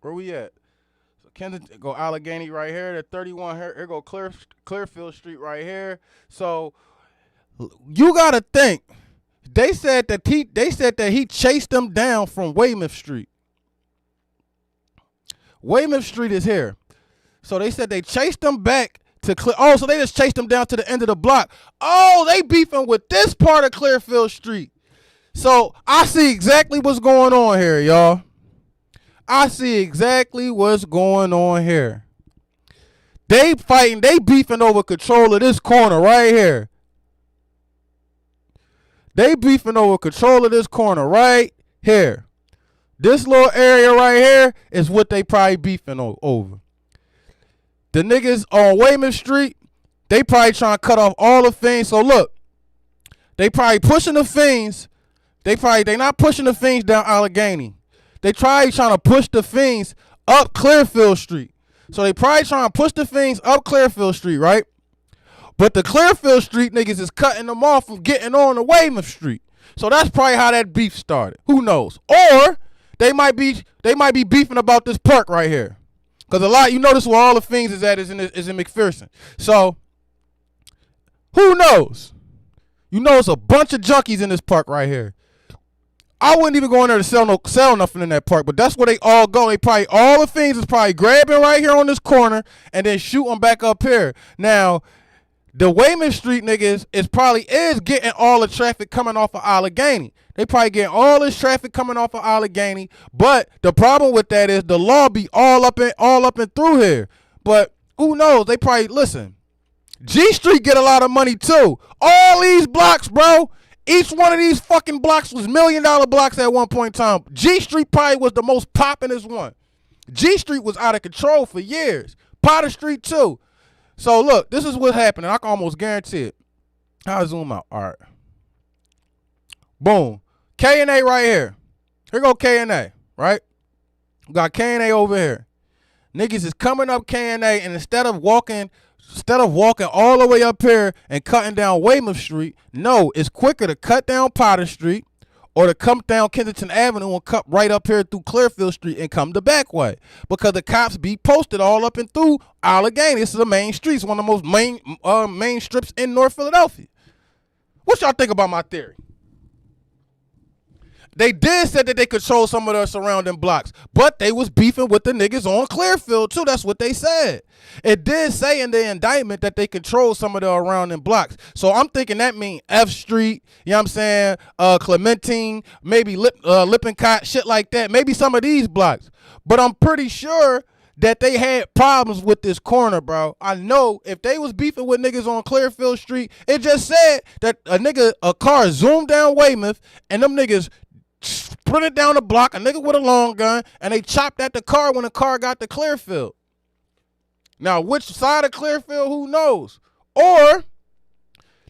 [SPEAKER 4] Where we at? So Kensington, go Allegheny right here. The 31 here go Clearfield Street right here. So you gotta think. They said that he chased them down from Weymouth Street. Weymouth Street is here. So they said they chased them back to so they just chased them down to the end of the block. Oh, they beefing with this part of Clearfield Street. So I see exactly what's going on here, y'all. I see exactly what's going on here. They fighting, they beefing over control of this corner right here. They beefing over control of this corner right here. This little area right here is what they probably beefing over. The niggas on Weymouth Street, they probably trying to cut off all the fiends. So look, they probably pushing the fiends. They not pushing the fiends down Allegheny. They trying to push the fiends up Clearfield Street. So they probably trying to push the fiends up Clearfield Street, right? But the Clearfield Street niggas is cutting them off from getting on the Weymouth Street. So that's probably how that beef started. Who knows? Or they might be beefing about this park right here. Because a lot, you notice where all the fiends is at is in McPherson. So who knows? You know it's a bunch of junkies in this park right here. I wouldn't even go in there to sell nothing in that park, but that's where they all go. They probably, all the fiends is probably grabbing right here on this corner and then shooting back up here. Now, the Weymouth Street niggas probably getting all the traffic coming off of Allegheny. They probably getting all this traffic coming off of Allegheny. But the problem with that is the law be all up and through here. But who knows? They probably listen. G Street get a lot of money too. All these blocks, bro. Each one of these fucking blocks was $1 million blocks at one point in time. G Street probably was the most poppin'est one. G Street was out of control for years. Potter Street too. So look, this is what's happening. I can almost guarantee it. I'll zoom out. All right. Boom. K&A right here. Here go K&A, right? We got K&A over here. Niggas is coming up K&A, and instead of walking all the way up here and cutting down Weymouth Street, no, it's quicker to cut down Potter Street or to come down Kensington Avenue and cut right up here through Clearfield Street and come the back way. Because the cops be posted all up and through Allegheny. This is the main streets, one of the most main strips in North Philadelphia. What y'all think about my theory? They did say that they control some of the surrounding blocks, but they was beefing with the niggas on Clearfield too. That's what they said. It did say in the indictment that they control some of the surrounding blocks. So I'm thinking that mean F Street, you know what I'm saying, Clementine, maybe Lippincott, shit like that. Maybe some of these blocks. But I'm pretty sure that they had problems with this corner, bro. I know if they was beefing with niggas on Clearfield Street, it just said that a car zoomed down Weymouth and them niggas sprinted down the block, a nigga with a long gun, and they chopped at the car when the car got to Clearfield. Now, which side of Clearfield, who knows? Or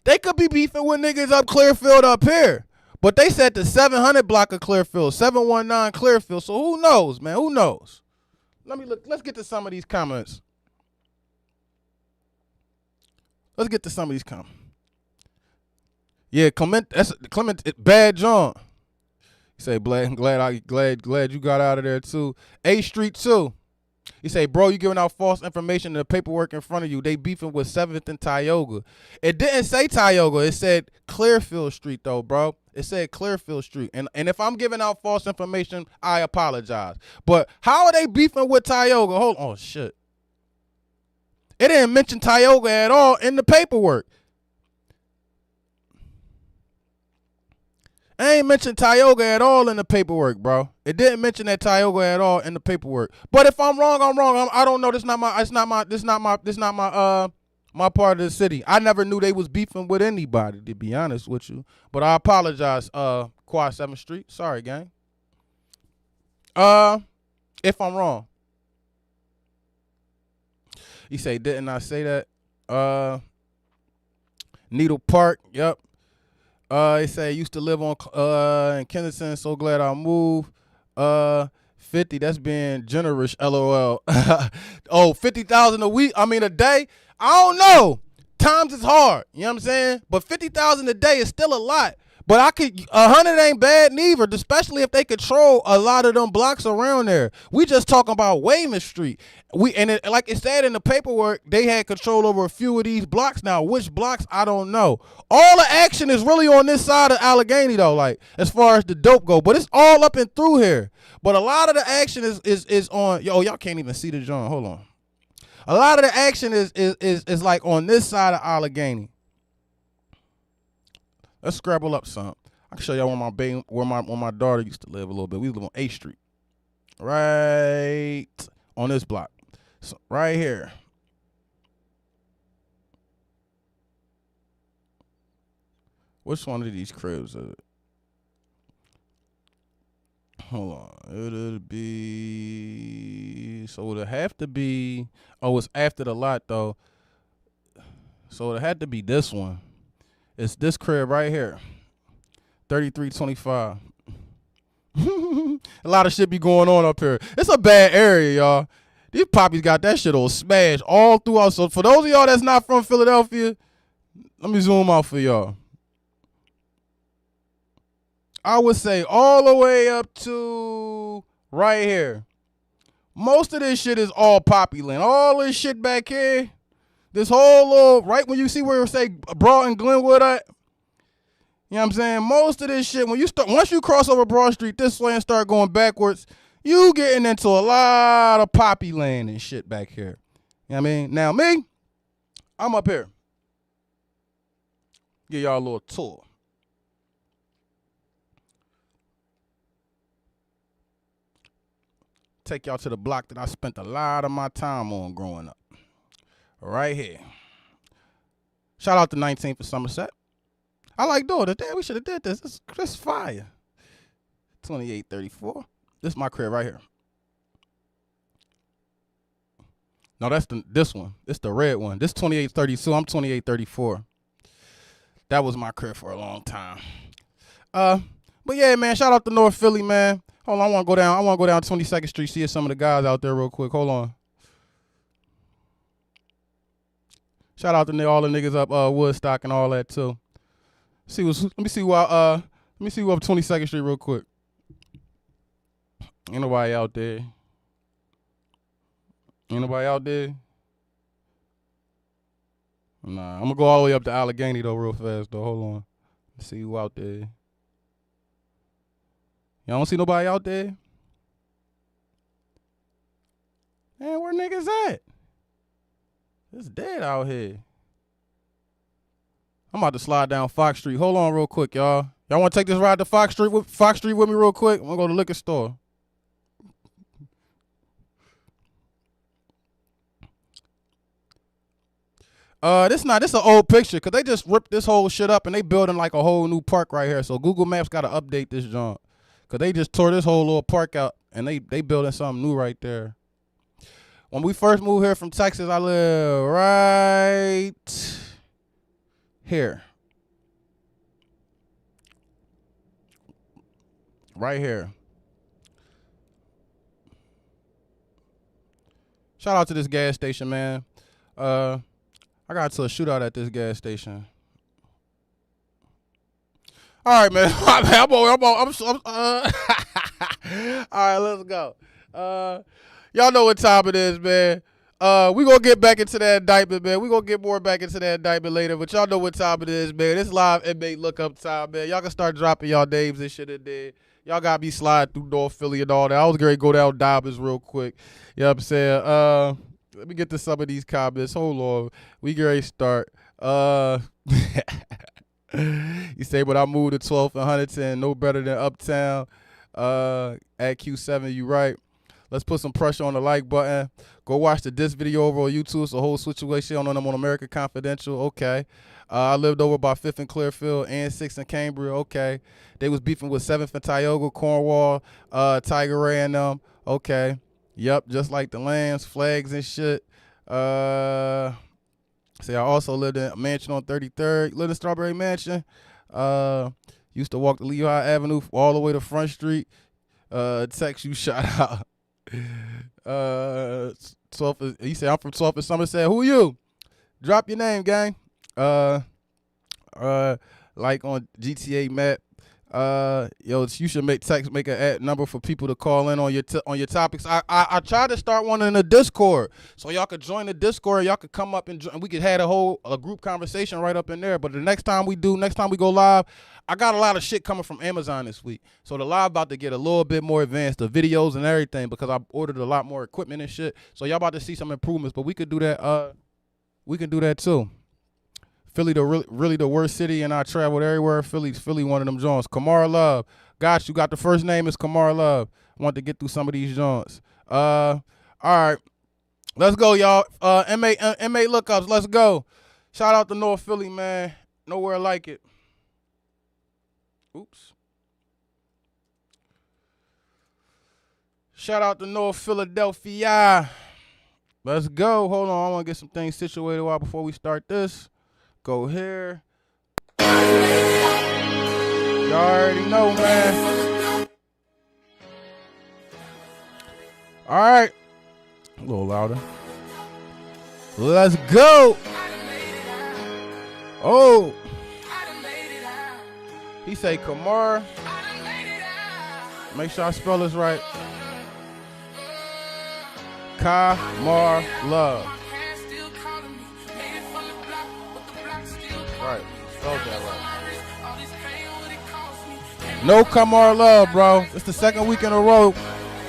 [SPEAKER 4] they could be beefing with niggas up Clearfield up here. But they said the 700 block of Clearfield, 719 Clearfield. So who knows, man? Who knows? Let me look. Let's get to some of these comments. Yeah, Clement, bad John. He say, glad you got out of there too. A Street too. He say, bro, you giving out false information in the paperwork in front of you. They beefing with 7th and Tioga. It didn't say Tioga. It said Clearfield Street though, bro. It said Clearfield Street. And if I'm giving out false information, I apologize. But how are they beefing with Tioga? Hold on, shit. It didn't mention Tioga at all in the paperwork. I ain't mentioned Tioga at all in the paperwork, bro. It didn't mention that Tioga at all in the paperwork. But if I'm wrong, I'm wrong. I don't know. This not my part of the city. I never knew they was beefing with anybody, to be honest with you. But I apologize, Quad 7th Street. Sorry, gang. If I'm wrong. You say, didn't I say that? Needle Park, yep. They say I used to live on in Kensington. So glad I moved. 50. That's being generous. LOL. Oh, 50,000 a week. I mean a day. I don't know. Times is hard. You know what I'm saying? But 50,000 a day is still a lot. But 100 ain't bad neither, especially if they control a lot of them blocks around there. We just talking about Weymouth Street. Like it said in the paperwork, they had control over a few of these blocks. Now, which blocks, I don't know. All the action is really on this side of Allegheny, though, like, as far as the dope go. But it's all up and through here. But a lot of the action is on, y'all can't even see the joint. Hold on. A lot of the action is like on this side of Allegheny. Let's scrabble up some. I can show y'all where my daughter used to live a little bit. We live on 8th Street. Right on this block. So right here. Which one of these cribs is it? Hold on. It'll be, so it'll have to be, oh, it's after the lot though. So it had to be this one. It's this crib right here. 3325. A lot of shit be going on up here. It's a bad area, y'all. These poppies got that shit on smash all throughout. So for those of y'all that's not from Philadelphia, let me zoom out for y'all. I would say all the way up to right here. Most of this shit is all poppy land. All this shit back here. This whole little, right when you see where it say Broad and Glenwood at, you know what I'm saying? Most of this shit, once you cross over Broad Street this way and start going backwards, you getting into a lot of poppy land and shit back here. You know what I mean? Now me, I'm up here. Give y'all a little tour. Take y'all to the block that I spent a lot of my time on growing up. Right here. Shout out to 19th for Somerset. I like doing it. Damn, we should have did this. This is fire. 2834. This is my crib right here. No, that's this one. It's the red one. This 2832. I'm 2834. That was my crib for a long time. But yeah, man, shout out to North Philly, man. Hold on, I want to go down. I want to go down 22nd Street, see if some of the guys out there real quick. Hold on. Shout out to all the niggas up Woodstock and all that too. Let me see who up 22nd Street real quick. Ain't nobody out there. Ain't nobody out there? Nah, I'm gonna go all the way up to Allegheny though real fast though. Hold on. Let's see who out there. Y'all don't see nobody out there? Man, where niggas at? It's dead out here. I'm about to slide down Fox Street. Hold on real quick, y'all. Y'all want to take this ride to Fox Street with me real quick? I'm going to go to the liquor store. This an old picture because they just ripped this whole shit up and they building like a whole new park right here. So Google Maps got to update this joint because they just tore this whole little park out and they building something new right there. When we first moved here from Texas, I lived right here. Right here. Shout out to this gas station, man. I got to a shootout at this gas station. All right, man. All right, let's go. Y'all know what time it is, man. We gonna get back into that indictment, man. We gonna get more back into that indictment later, but y'all know what time it is, man. It's live inmate lookup time, man. Y'all can start dropping y'all names and shit in there. Y'all gotta be sliding through North Philly and all that. I was gonna go down Dobbins real quick. You know what I'm saying? Let me get to some of these comments. Hold on. We get ready to start. You say, but I moved to 12th and Huntington, no better than Uptown. At Q7, you right. Let's put some pressure on the like button. Go watch the diss video over on YouTube. It's a whole situation on them on America Confidential. Okay. I lived over by 5th and Clearfield and 6th and Cambria. Okay. They was beefing with 7th and Tioga, Cornwall, Tiger Ray and them. Okay. Yep, just like the Lambs, flags and shit. See, I also lived in a mansion on 33rd. Lived in Strawberry Mansion. Used to walk to Lehigh Avenue all the way to Front Street. Text you, shout out. 12th, he said, I'm from 12th and Somerset. Who you? Drop your name, gang. Like on GTA map. Yo, you should make an ad number for people to call in on your topics. I tried to start one in the Discord, so y'all could join the Discord. Y'all could come up and we could have a group conversation right up in there. But the next time we go live, I got a lot of shit coming from Amazon this week, so the live about to get a little bit more advanced, the videos and everything, because I ordered a lot more equipment and shit. So y'all about to see some improvements, but we could do that. We can do that too. Philly, really the worst city, and I traveled everywhere. Philly, one of them joints. Kamar Love, got you. Got the first name is Kamar Love. Want to get through some of these joints. All right, let's go, y'all. Inmate lookups. Let's go. Shout out to North Philly, man. Nowhere like it. Oops. Shout out to North Philadelphia. Let's go. Hold on, I want to get some things situated before we start this. Go here. Y'all already know, man. All right. A little louder. Let's go. Oh. He say Kamar. Make sure I spell this right. Kamar Love. Right. Spelled that right. No Kamar Love, bro. It's the second week in a row.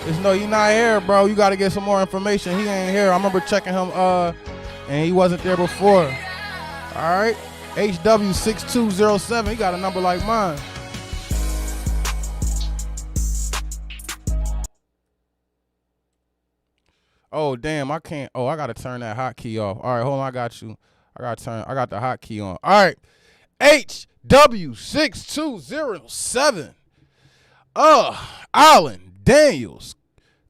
[SPEAKER 4] He not here, bro. You got to get some more information. He ain't here. I remember checking him, and he wasn't there before. All right. HW6207, he got a number like mine. Oh, damn, I can't. Oh, I got to turn that hotkey off. All right, hold on, I got you. I got the hotkey on. All right, HW6207. Alan Daniels,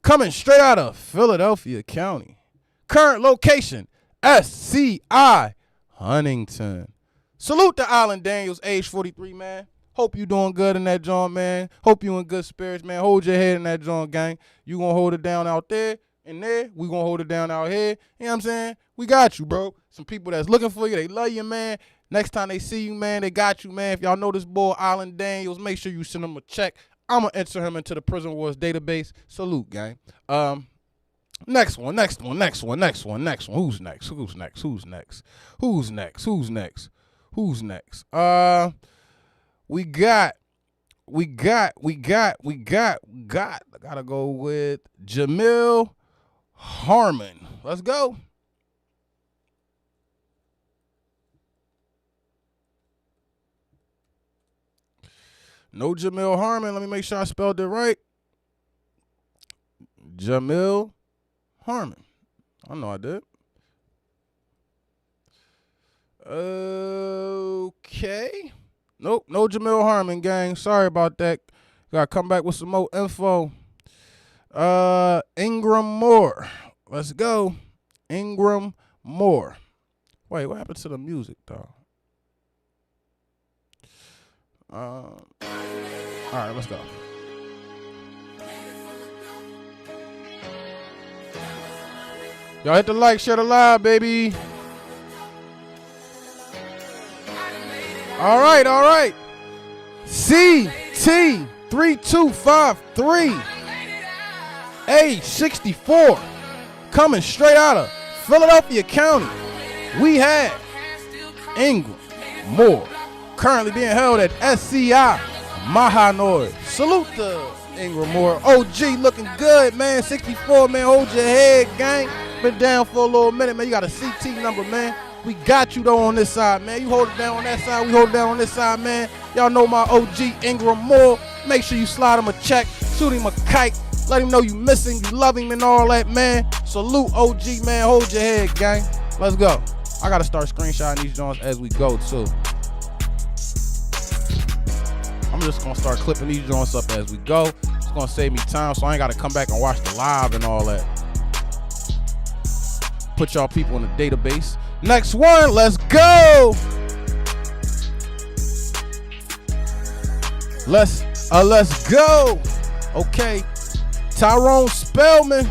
[SPEAKER 4] coming straight out of Philadelphia County. Current location, SCI Huntington. Salute to Alan Daniels, age 43, man. Hope you doing good in that joint, man. Hope you in good spirits, man. Hold your head in that joint, gang. You gonna hold it down out there, and there, we gonna hold it down out here. You know what I'm saying? We got you, bro. Some people that's looking for you, they love you, man. Next time they see you, man, they got you, man. If y'all know this boy, Alan Daniels, make sure you send him a check. I'm gonna enter him into the Prison Wars database. Salute, gang. Next one. Who's next? We got. I gotta go with Jamil Harmon. Let's go. No Jamil Harmon. Let me make sure I spelled it right. Jamil Harmon. I know I did. Okay. Nope, no Jamil Harmon, gang. Sorry about that. Gotta come back with some more info. Ingram Moore. Let's go. Ingram Moore. Wait, what happened to the music, though? All right, let's go. Y'all hit the like, share the live, baby. All right. CT3253, age 64, coming straight out of Philadelphia County. We have Ingram Moore, currently being held at SCI Mahanoy. Salute to Ingram Moore. OG looking good, man. 64, man. Hold your head, gang. Been down for a little minute, man. You got a CT number, man. We got you, though, on this side, man. You hold it down on that side. We hold it down on this side, man. Y'all know my OG, Ingram Moore. Make sure you slide him a check. Shoot him a kite. Let him know you miss him, you love him, and all that, man. Salute, OG, man. Hold your head, gang. Let's go. I got to start screenshotting these joints as we go, too. I'm just going to start clipping these joints up as we go. It's going to save me time, so I ain't got to come back and watch the live and all that. Put y'all people in the database. Next one, let's go. Let's go. Okay, Tyrone Spellman.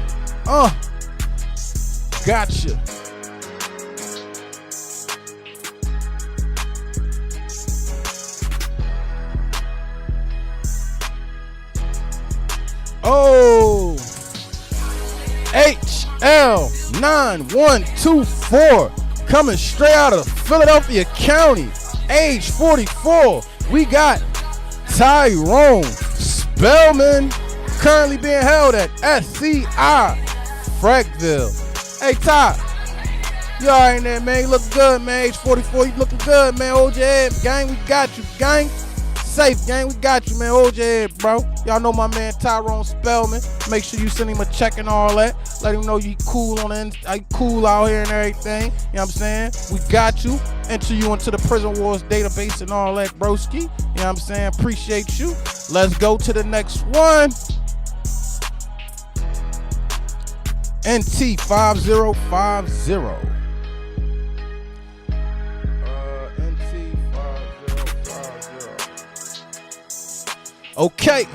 [SPEAKER 4] Gotcha. Oh, HL9124. Coming straight out of Philadelphia County, age 44, we got Tyrone Spellman, currently being held at SCI Frackville. Hey, Ty, you all right in there, man? You look good, man. Age 44, you looking good, man. Hold your head, gang. We got you, gang. Safe, gang. We got you, man. Hold your head, bro. Y'all know my man Tyrone Spellman. Make sure you send him a check and all that. Let him know you cool on the cool out here and everything. You know what I'm saying? We got you. Enter you into the Prison Wars database and all that, broski. You know what I'm saying? Appreciate you. Let's go to the next one. NT5050. Okay.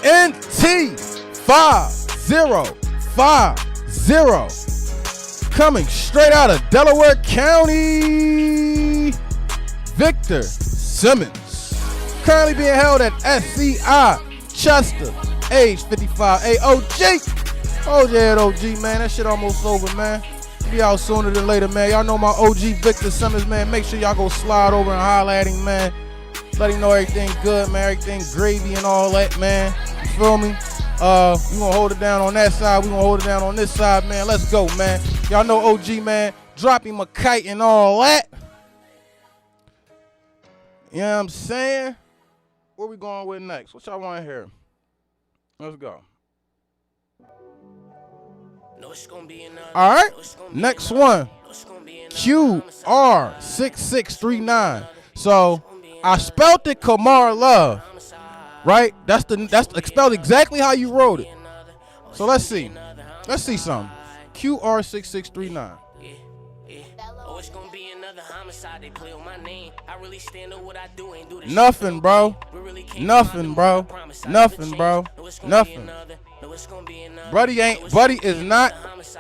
[SPEAKER 4] NT5050. Coming straight out of Delaware County, Victor Simmons. Currently being held at SCI Chester, age 55. Hey, OG. Hold your head, OG, man. That shit almost over, man. Be out sooner than later, man. Y'all know my OG Victor Simmons, man. Make sure y'all go slide over and holler at him, man. Let him know everything good, man. Everything gravy and all that, man. You feel me? You gonna hold it down on that side. We gonna hold it down on this side, man. Let's go, man. Y'all know OG, man. drop him a kite and all that. You know what I'm saying? Where we going with next? What y'all want to hear? Let's go. All right, next one. QR6639. So I spelled it Kamar Love, right? That's spelled exactly how you wrote it. So let's see. Let's see something. QR6639. Nothing, bro. Nothing, bro. Nothing, bro. Nothing. Buddy is not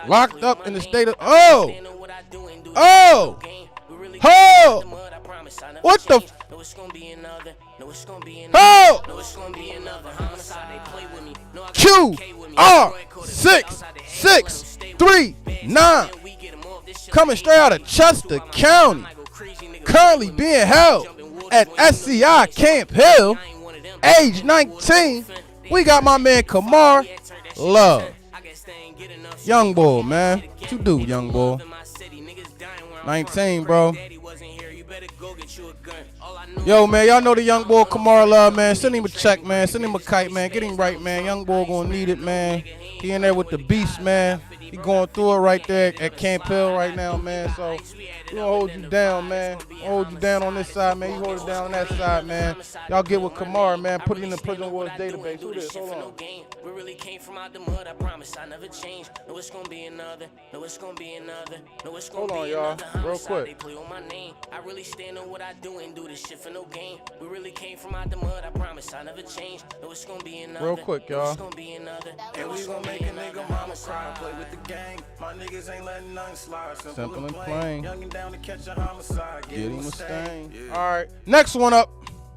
[SPEAKER 4] locked up in the state of oh. What the QR6639 coming straight out of Chester County, currently being held at SCI Camp Hill, age 19. We got my man Kamar Love. Young boy, man. What you do, young boy? 19, bro. Yo, man, y'all know the young boy Kamar Love, man. Send him a check, man. Send him a kite, man. Get him right, man. Young boy gonna need it, man. He in there with the beast, man. He going through it right there at Camp Hill right now, man. So we gonna hold you down, man. Hold you down on this side, man. You hold it down on that side, man. Y'all get with Kamar, man. Put it in the Prison Wars database. Who this? Hold on.
[SPEAKER 1] We really came from out the mud, I promise I never change. No, it's gonna be another. No, it's gonna be another. No, it's gonna
[SPEAKER 4] Hold on,
[SPEAKER 1] be
[SPEAKER 4] y'all.
[SPEAKER 1] another.
[SPEAKER 4] Real
[SPEAKER 1] Homicide,
[SPEAKER 4] quick.
[SPEAKER 1] they play on my name. I really stand on what I do and do this shit for no gain. We really came from out the mud, I promise I never change. No, it's gonna be another.
[SPEAKER 4] Real quick,
[SPEAKER 1] No,
[SPEAKER 4] y'all.
[SPEAKER 1] it's gonna be another.
[SPEAKER 3] And we gon' make a nigga mama cry. Play with the gang. My niggas ain't letting nothing slide.
[SPEAKER 4] Simple and plain.
[SPEAKER 3] Young and down to catch a homicide.
[SPEAKER 4] Get him a stain. All right, next one up.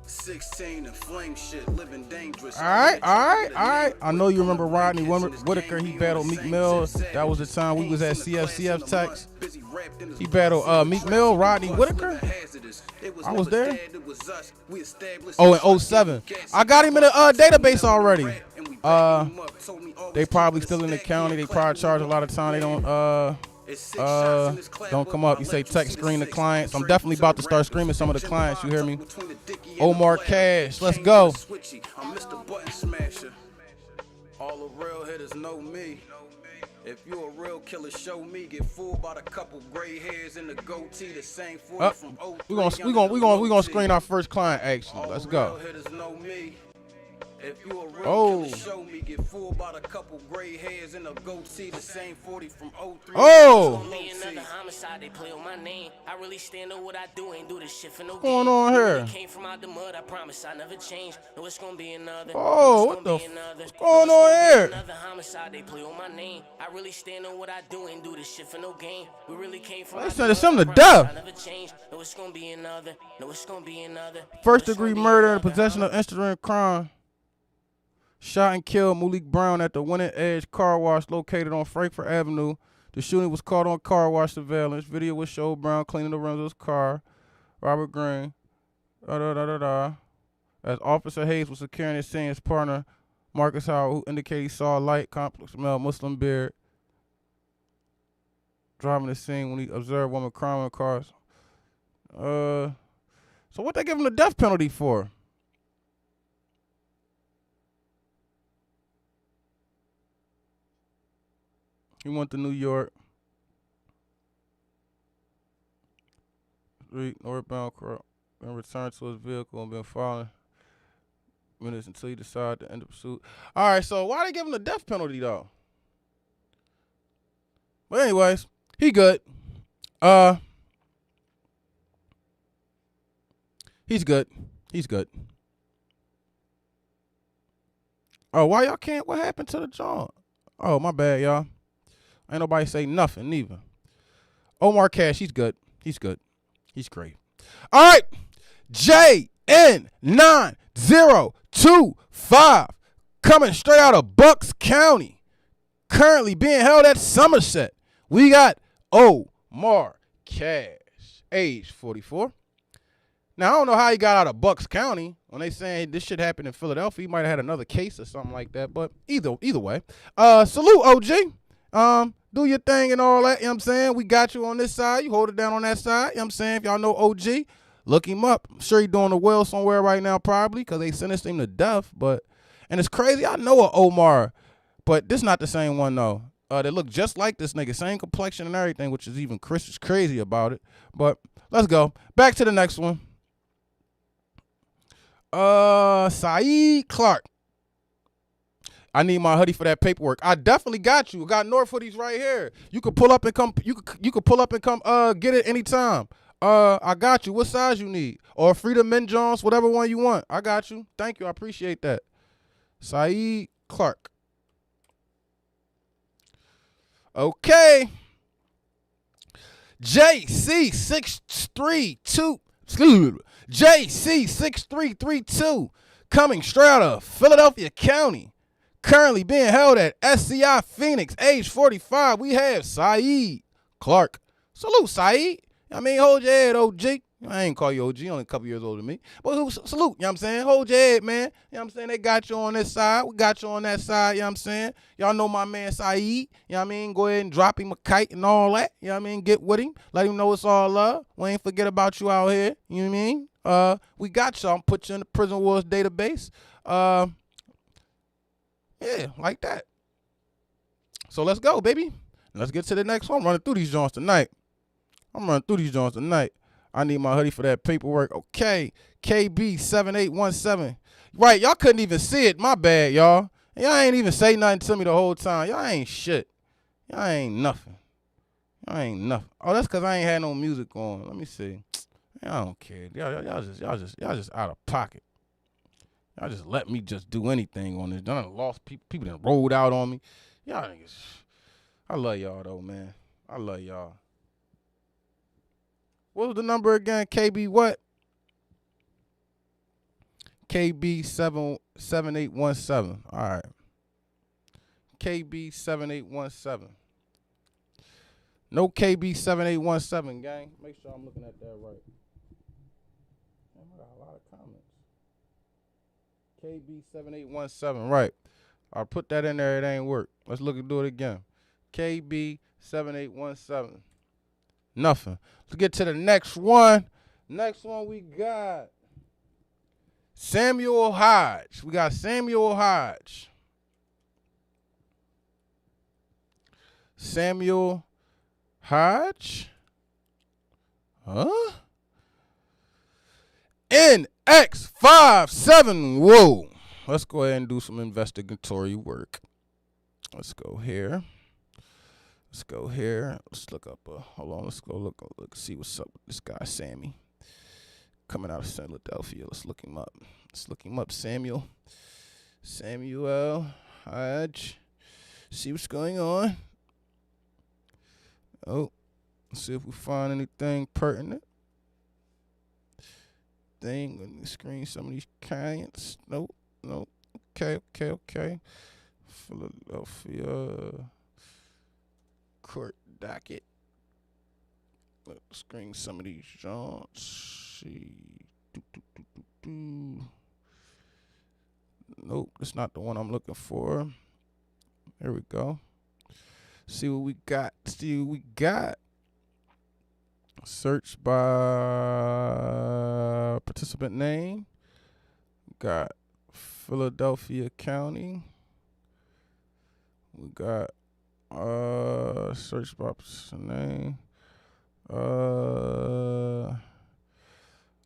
[SPEAKER 3] 16 and flame shit, living dangerous.
[SPEAKER 4] All right. I know you remember Rodney Whitaker. He battled Meek Mill. That was the time we was at CFCF Tex. He battled Meek Mill, Rodney Whitaker. I was there. Oh, in 07. I got him in the database already. They probably still in the county. They probably charge a lot of time. They don't come up. You say text screen the clients. I'm definitely about to start screaming some of the clients. You hear me? Omar Cash, let's go.
[SPEAKER 3] I'm Mr. Button Smasher. All the real hitters know me. If you a real killer, show me. Get fooled by the couple gray hairs in the goatee. The same 40 from 03.
[SPEAKER 4] We gonna screen our first client actually. Let's go.
[SPEAKER 3] If you a real killer, show me. Get fooled by the couple gray hairs in a goatee. The same 40 from 03.
[SPEAKER 4] Oh!
[SPEAKER 1] Another homicide, they play on my name. I really stand on what I do, ain't do this shit for no
[SPEAKER 4] What's going on here?
[SPEAKER 1] Came from out the mud, I promise I never change. No, it's gonna be another.
[SPEAKER 4] Oh, what the what's going on here?
[SPEAKER 1] Another homicide, they play on my name. I really stand on what I do, ain't do this shit for no gain. We really came from
[SPEAKER 4] They
[SPEAKER 1] out
[SPEAKER 4] said
[SPEAKER 1] the
[SPEAKER 4] it's
[SPEAKER 1] mud,
[SPEAKER 4] something
[SPEAKER 1] I
[SPEAKER 4] to
[SPEAKER 1] promise
[SPEAKER 4] death.
[SPEAKER 1] I never change. No, it's gonna be another. No, it's gonna be another.
[SPEAKER 4] First degree murder and possession of instrument crime. Shot and killed Malik Brown at the Winter Edge car wash located on Frankfurt Avenue. The shooting was caught on car wash surveillance. Video was showed Brown cleaning the rims of his car. Robert Green. As Officer Hayes was securing his scene, his partner, Marcus Howard, who indicated he saw a light complex male Muslim beard driving the scene when he observed woman crying in cars. So what they give him the death penalty for? He went to New York. Northbound car and returned to his vehicle and been following minutes until he decided to end the pursuit. All right, so why they give him the death penalty though? But anyways, he good. He's good. He's good. Oh, why y'all can't? What happened to the John? Oh, my bad, y'all. Ain't nobody say nothing, neither. Omar Cash, he's good. He's good. He's great. All right. JN9025 coming straight out of Bucks County. Currently being held at Somerset. We got Omar Cash, age 44. Now, I don't know how he got out of Bucks County. When they saying this shit happened in Philadelphia, he might have had another case or something like that. But either way. Salute, OG. Do your thing and all that, you know what I'm saying? We got you on this side. You hold it down on that side, you know what I'm saying? If y'all know OG, look him up. I'm sure he's doing a well somewhere right now probably because they sentenced him to death. And it's crazy. I know a Omar, but this not the same one, though. They look just like this nigga. Same complexion and everything, which is even crazy about it. But let's go. Back to the next one. Saeed Clark. I need my hoodie for that paperwork. I definitely got you. I got North hoodies right here. You could pull up and come. You could pull up and come. Get it anytime. I got you. What size you need? Or Freedom Men Jones, whatever one you want. I got you. Thank you. I appreciate that. Saeed Clark. Okay. JC6332 coming straight out of Philadelphia County. Currently being held at SCI Phoenix, age 45. We have Saeed Clark. Salute, Saeed. I mean, hold your head, OG. I ain't call you OG, only a couple years older than me. But salute, you know what I'm saying? Hold your head, man. You know what I'm saying? They got you on this side. We got you on that side, you know what I'm saying? Y'all know my man Saeed, you know what I mean? Go ahead and drop him a kite and all that, you know what I mean? Get with him. Let him know it's all love. We ain't forget about you out here, you know what I mean? We got y'all. Put you in the Prison Wars database. Yeah, like that. So let's go, baby. Let's get to the next one. I'm running through these joints tonight. I need my hoodie for that paperwork. Okay. KB7817. Right, y'all couldn't even see it. My bad, y'all. Y'all ain't even say nothing to me the whole time. Y'all ain't shit. Y'all ain't nothing. Oh, that's because I ain't had no music on. Let me see. I don't care. Y'all just out of pocket. Y'all just let me just do anything on this. Done lost people. People done rolled out on me. Y'all niggas. I love y'all though, man. I love y'all. What was the number again? KB what? KB7817. All right. KB7817. No KB7817, gang. Make sure I'm looking at that right. Damn, I got a lot of comments. KB7817, right. I'll put that in there. It ain't work. Let's look and do it again. KB7817. Nothing. Let's get to the next one. Next one we got Samuel Hodge. We got Samuel Hodge. Samuel Hodge? Huh? NX57. Whoa. Let's go ahead and do some investigatory work. Let's go here. Let's look up. Hold on. Let's go look, see what's up with this guy, Sammy. Coming out of Philadelphia. Let's look him up. Samuel Hodge. See what's going on. Oh, let's see if we find anything pertinent. Let me screen some of these clients. Nope. Okay. Philadelphia court docket. Let's screen some of these joints. See. Nope, that's not the one I'm looking for. Here we go. See what we got. Search by participant name. Got Philadelphia County. We got search by participant name.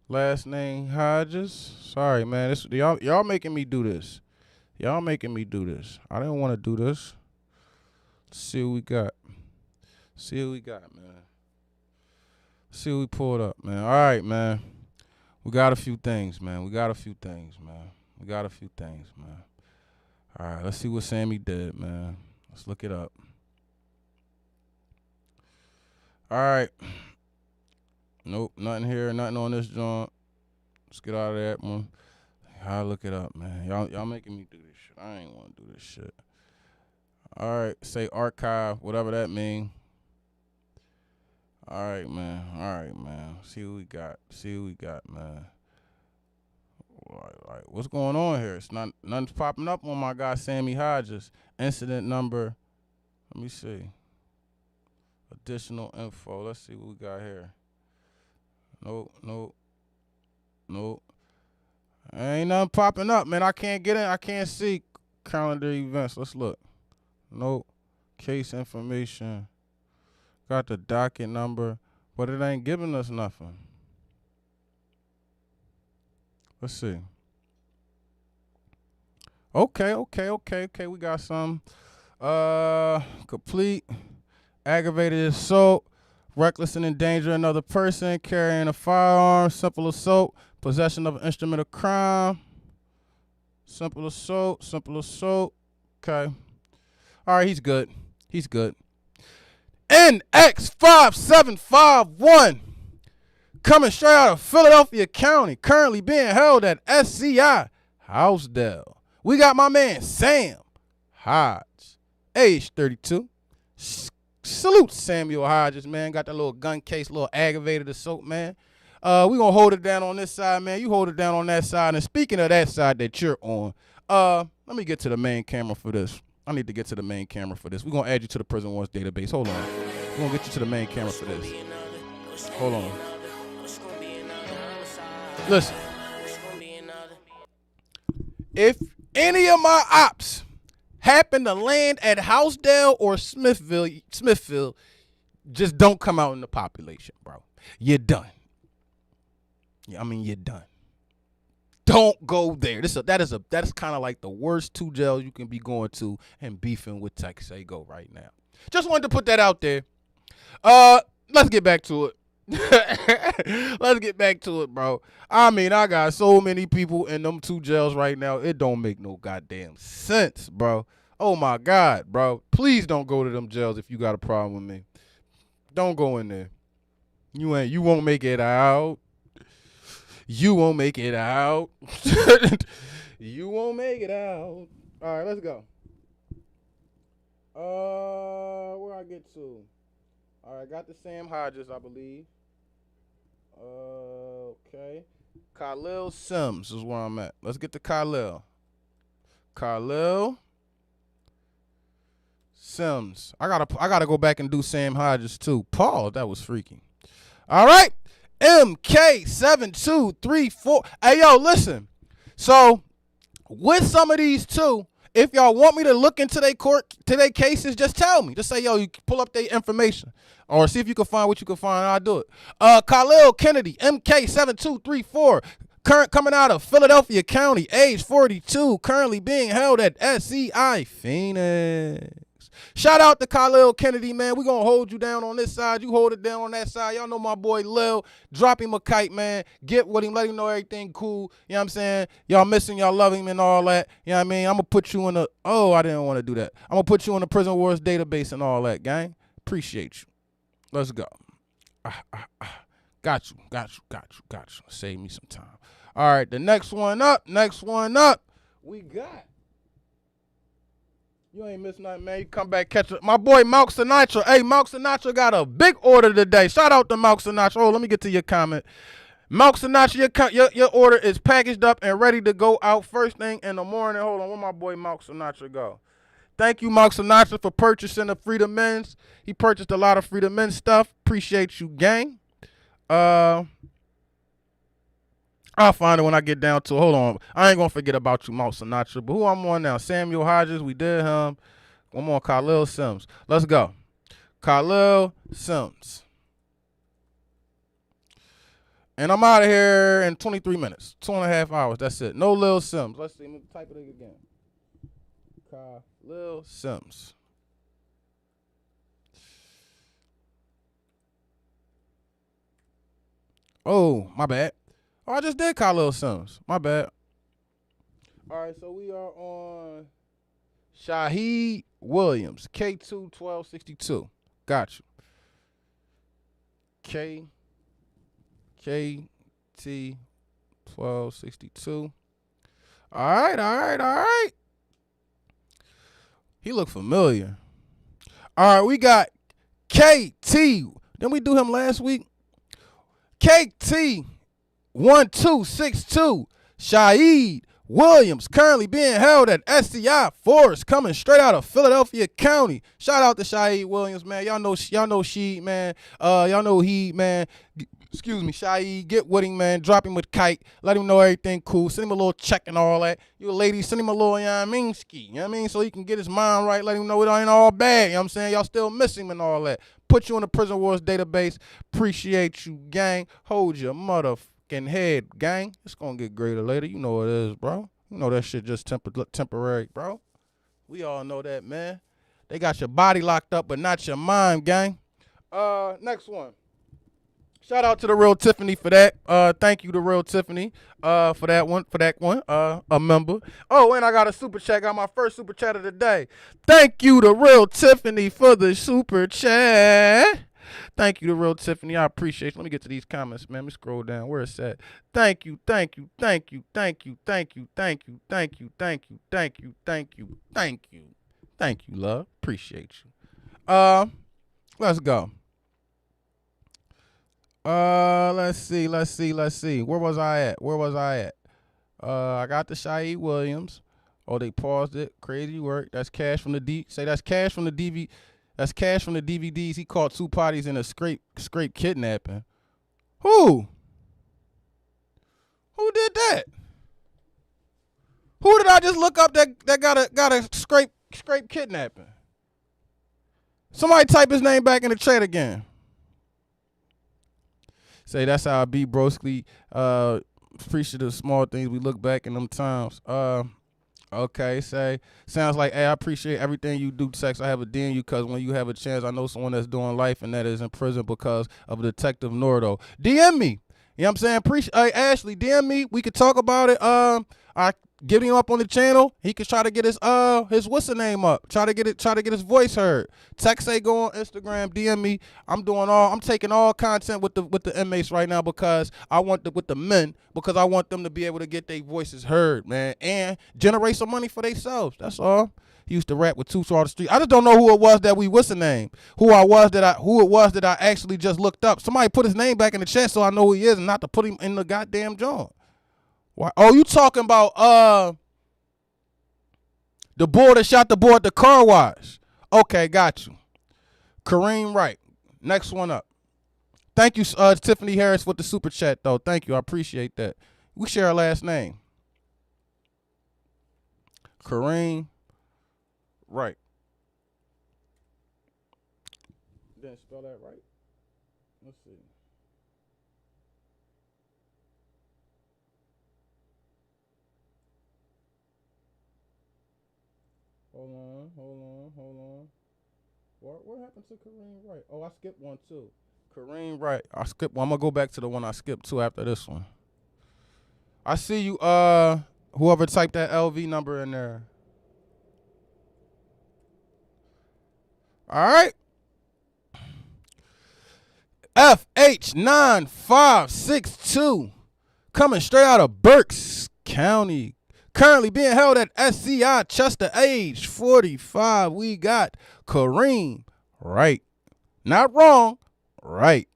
[SPEAKER 4] Last name Hodges. Sorry, man. This y'all making me do this. I didn't want to do this. Let's see what we got. Man. See what we pulled up, man. All right, man. We got a few things, man. All right, let's see what Sammy did, man. Let's look it up. All right. Nope, nothing here, nothing on this joint. Let's get out of that one. I'll look it up, man. Y'all making me do this shit. I ain't want to do this shit. All right, say archive, whatever that mean. All right, man. See what we got, man. All right, what's going on here? Nothing's popping up on my guy Sammy Hodges. Incident number. Let me see. Additional info. Let's see what we got here. Nope. Ain't nothing popping up, man. I can't get in. I can't see calendar events. Let's look. Nope. Case information. Got the docket number, but it ain't giving us nothing. Let's see. Okay. We got some. Complete aggravated assault, reckless and endangering another person, carrying a firearm, simple assault, possession of an instrument of crime, simple assault. Okay. All right, he's good. NX5751, coming straight out of Philadelphia County, currently being held at SCI Housedale. We got my man Sam Hodge, age 32. Salute Samuel Hodges, man. Got that little gun case, little aggravated assault, man. We gonna hold it down on this side, man. You hold it down on that side. And speaking of that side that you're on, let me get to the main camera for this. I need to get to the main camera for this. We're gonna add you to the Prison Wars database. Hold on. We're gonna get you to the main camera for this. Hold on. Listen. If any of my ops happen to land at Housedale or Smithfield, just don't come out in the population, bro. You're done. You're done. Don't go there. That's kind of like the worst two jails you can be going to and beefing with Tex Say Go right now. Just wanted to put that out there. Let's get back to it. Let's get back to it, bro. I got so many people in them two jails right now. It don't make no goddamn sense, bro. Oh my God, bro. Please don't go to them jails if you got a problem with me. Don't go in there. You won't make it out. You won't make it out. You won't make it out. All right, let's go. Where I get to? All right, got the Sam Hodges, I believe. Okay. Khalil Sims is where I'm at. Let's get to Khalil. Khalil Sims. I gotta go back and do Sam Hodges too. Paul, that was freaky. All right. MK7234. Hey, yo, listen. So, with some of these two, if y'all want me to look into their cases, just tell me. Just say, yo, you pull up their information. Or see if you can find what you can find, I'll do it. Khalil Kennedy, MK7234, coming out of Philadelphia County, age 42, currently being held at SCI Phoenix. Shout out to Khalil Kennedy, man. We gonna hold you down on this side. You hold it down on that side. Y'all know my boy Lil. Drop him a kite, man. Get with him. Let him know everything cool. You know what I'm saying? Y'all miss him. Y'all love him and all that. You know what I mean? I'm gonna put you in the... Oh, I didn't want to do that. I'm gonna put you in the Prison Wars database and all that, gang. Appreciate you. Let's go. Got you. Save me some time. All right, the next one up. We got... You ain't missing nothing, man. You come back, catch it. My boy, Malk Sinatra. Hey, Malk Sinatra got a big order today. Shout out to Malk Sinatra. Oh, let me get to your comment. Malk Sinatra, your order is packaged up and ready to go out first thing in the morning. Hold on, where my boy Malk Sinatra go? Thank you, Malk Sinatra, for purchasing the Freedom Men's. He purchased a lot of Freedom Men's stuff. Appreciate you, gang. I'll find it when I get down to it. Hold on. I ain't going to forget about you, Malk Sinatra. But who I'm on now? Samuel Hodges. We did him. I'm on Khalil Sims. Let's go. Khalil Sims. And I'm out of here in 23 minutes. 2.5 hours. That's it. No Lil Sims. Let's see. Let me type it again. Khalil Sims. Oh, my bad. Oh, I just did Khalil Sims. My bad. All right, so we are on Shaheed Williams, K2-1262. Got you. KT-1262. All right. He looked familiar. All right, we got KT. Didn't we do him last week? KT-1262. Shaheed Williams, currently being held at SCI Forest, coming straight out of Philadelphia County. Shout out to Shaheed Williams, man. Y'all know she, man. Y'all know he, man. Excuse me, Shaheed, get with him, man. Drop him with Kite. Let him know everything cool. Send him a little check and all that. You ladies, send him a little, you know what I mean, ski. You know what I mean? So he can get his mind right. Let him know it ain't all bad. You know what I'm saying? Y'all still miss him and all that. Put you in the Prison Wars database. Appreciate you, gang. Hold your motherfucking head, gang. It's gonna get greater later. You know what it is, bro. You know that shit just temporary, bro. We all know that, man. They got your body locked up, but not your mind, gang. Next one. Shout out to the real Tiffany for that. Thank you to real Tiffany for that one. A member. Oh, and I got a super chat. Got my first super chat of the day. Thank you to real Tiffany for the super chat. Thank you to real Tiffany. I appreciate it. Let me get to these comments, man. Let me scroll down. Where it's at. Thank you, thank you, thank you, thank you, thank you, thank you, thank you, thank you, thank you, thank you, thank you, thank you, love. Appreciate you. Let's go. Let's see. Where was I at? I got the Shaheed Williams. Oh, they paused it. Crazy work. That's cash from the that's cash from the DV. That's cash from the DVDs. He caught 2 parties in a scrape kidnapping. Who did that? Who did I just look up that got a scrape kidnapping? Somebody type his name back in the chat again. Say that's how I be, broski. Appreciate the small things we look back in them times. Okay, say sounds like, hey, I appreciate everything you do, Tex. I have a D in you because when you have a chance, I know someone that's doing life and that is in prison because of Detective Nordo. DM me. You know what I'm saying? Hey, Ashley, DM me. We could talk about it. I get him up on the channel. He could try to get his what's the name up. Try to get his voice heard. Tex Say Go on Instagram. DM me. I'm taking all content with the inmates right now because I want with the men because I want them to be able to get their voices heard, man, and generate some money for themselves. That's all. He used to rap with Two Saw the Street. I just don't know who it was that what's the name? Who it was that I actually just looked up. Somebody put his name back in the chat so I know who he is and not to put him in the goddamn joint. Why? Oh, you talking about the boy that shot the boy at the car wash. Okay, got you. Kareem Wright. Next one up. Thank you, Tiffany Harris, with the super chat, though. Thank you. I appreciate that. We share our last name. Kareem Wright. Didn't spell that right? Let's see. Hold on. What happened to Kareem Wright? Oh, I skipped one too. Kareem Wright. I skipped one. I'm gonna go back to the one I skipped too after this one. I see you, whoever typed that LV number in there. All right. FH9562. Coming straight out of Berks County. Currently being held at SCI Chester, age 45. We got Kareem Wright. Not wrong, right.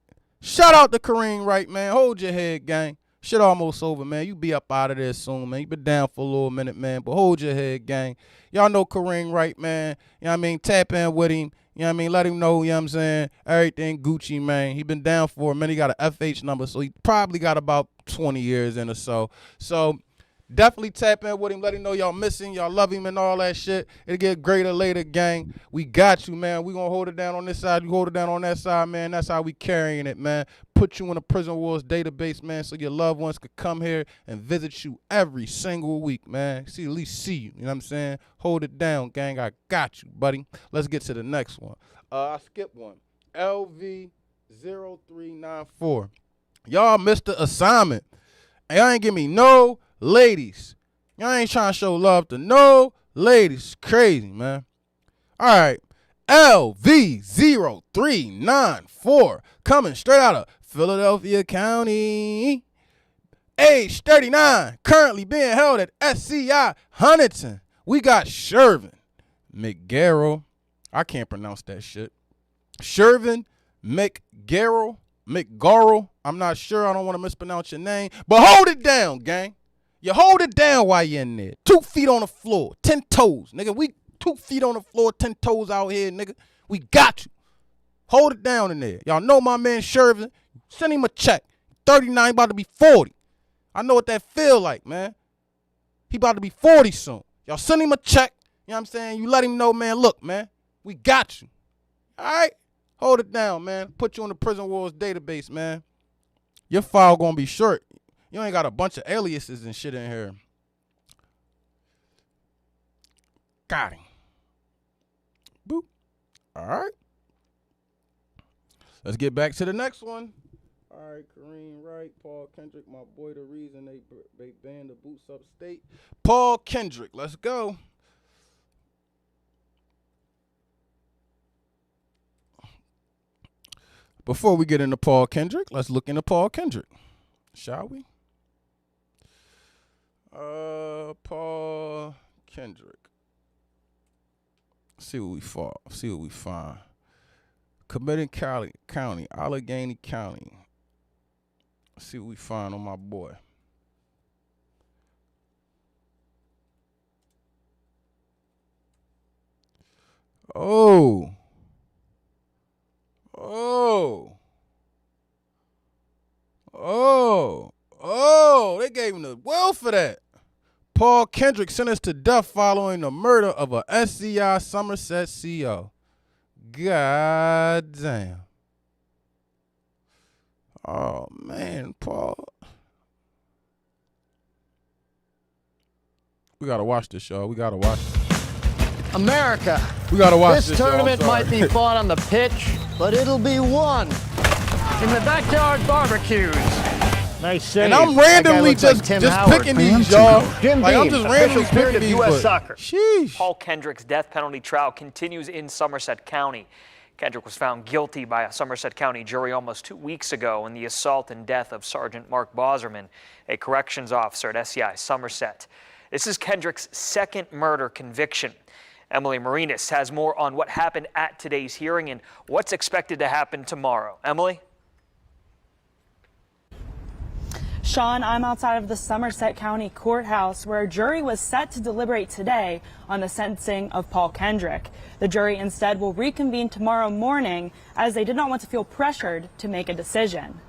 [SPEAKER 4] Shout out to Kareem Wright, man. Hold your head, gang. Shit almost over, man. You be up out of there soon, man. You been down for a little minute, man. But hold your head, gang. Y'all know Kareem Wright, man. You know what I mean? Tap in with him. You know what I mean? Let him know, you know what I'm saying? Everything Gucci, man. He been down for a minute. He got an FH number, so he probably got about 20 years in or so. So definitely tap in with him. Let him know y'all miss him. Y'all love him and all that shit. It'll get greater later, gang. We got you, man. We gonna hold it down on this side. You hold it down on that side, man. That's how we carrying it, man. Put you in a Prison Wars database, man, so your loved ones could come here and visit you every single week, man. At least see you. You know what I'm saying? Hold it down, gang. I got you, buddy. Let's get to the next one. I skipped one. LV0394. Y'all missed the assignment. And y'all ain't give me no ladies. Y'all ain't trying to show love to no ladies. Crazy, man. All right. LV0394. Coming straight out of Philadelphia County. Age 39. Currently being held at SCI Huntington. We got Shervin McGarrell. I can't pronounce that shit. Shervin McGarrell. I'm not sure. I don't want to mispronounce your name. But hold it down, gang. You hold it down while you're in there. 2 feet on the floor, 10 toes, nigga. We 2 feet on the floor, 10 toes out here, nigga. We got you. Hold it down in there. Y'all know my man Shervin. Send him a check. 39, about to be 40. I know what that feel like, man. He about to be 40 soon. Y'all send him a check. You know what I'm saying? You let him know, man, look, man, we got you. All right? Hold it down, man. Put you on the Prison Wars database, man. Your file gonna be short. You ain't got a bunch of aliases and shit in here. Got him. Boop. All right. Let's get back to the next one. All right, Kareem Wright, Paul Kendrick, my boy, the reason they banned the boots upstate. Paul Kendrick, let's go. Before we get into Paul Kendrick, let's look into Paul Kendrick, shall we? Paul Kendrick. See what we find. Committed County, Allegheny County. See what we find on my boy. Oh, they gave him the will for that. Paul Kendrick sentenced to death following the murder of a SCI Somerset CO. God damn. Oh, man, Paul. We got to watch this, y'all. We got to watch it.
[SPEAKER 2] America.
[SPEAKER 4] We got to watch
[SPEAKER 2] this tournament might be fought on the pitch, but it'll be won in the backyard barbecues. Nice save.
[SPEAKER 4] And I'm randomly just picking these, y'all.
[SPEAKER 2] Like,
[SPEAKER 4] I'm just randomly picking these.
[SPEAKER 2] U.S. Soccer.
[SPEAKER 4] Sheesh.
[SPEAKER 19] Paul Kendrick's death penalty trial continues in Somerset County. Kendrick was found guilty by a Somerset County jury almost 2 weeks ago in the assault and death of Sergeant Mark Boserman, a corrections officer at SCI Somerset. This is Kendrick's second murder conviction. Emily Marinas has more on what happened at today's hearing and what's expected to happen tomorrow. Emily?
[SPEAKER 23] Sean, I'm outside of the Somerset County Courthouse where a jury was set to deliberate today on the sentencing of Paul Kendrick. The jury instead will reconvene tomorrow morning as they did not want to feel pressured to make a decision.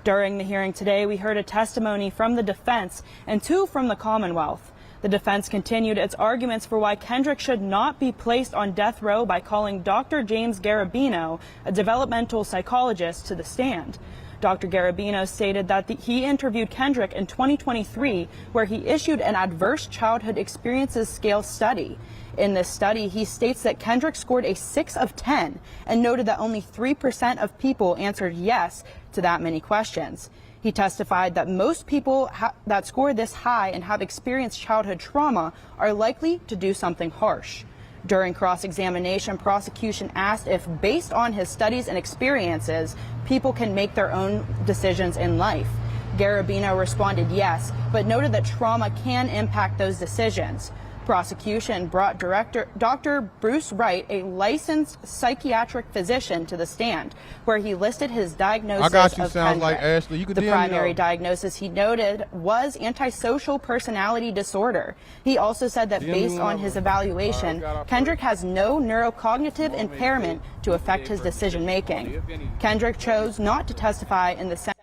[SPEAKER 23] During the hearing today, we heard a testimony from the defense and 2 from the Commonwealth. The defense continued its arguments for why Kendrick should not be placed on death row by calling Dr. James Garabino, a developmental psychologist, to the stand. Dr. Garabino stated that he interviewed Kendrick in 2023, where he issued an adverse childhood experiences scale study. In this study, he states that Kendrick scored a 6 of 10 and noted that only 3% of people answered yes to that many questions. He testified that most people that score this high and have experienced childhood trauma are likely to do something harsh. During cross-examination, prosecution asked if, based on his studies and experiences, people can make their own decisions in life. Garabino responded yes, but noted that trauma can impact those decisions. Prosecution brought Dr. Bruce Wright, a licensed psychiatric physician, to the stand, where he listed his diagnosis
[SPEAKER 4] I got you.
[SPEAKER 23] of
[SPEAKER 4] Sounds
[SPEAKER 23] Kendrick.
[SPEAKER 4] like Ashley. You could
[SPEAKER 23] The primary diagnosis he noted was antisocial personality disorder. He also said that based on his evaluation, Kendrick has no neurocognitive impairment to affect his decision making. Kendrick chose not to testify in the Senate.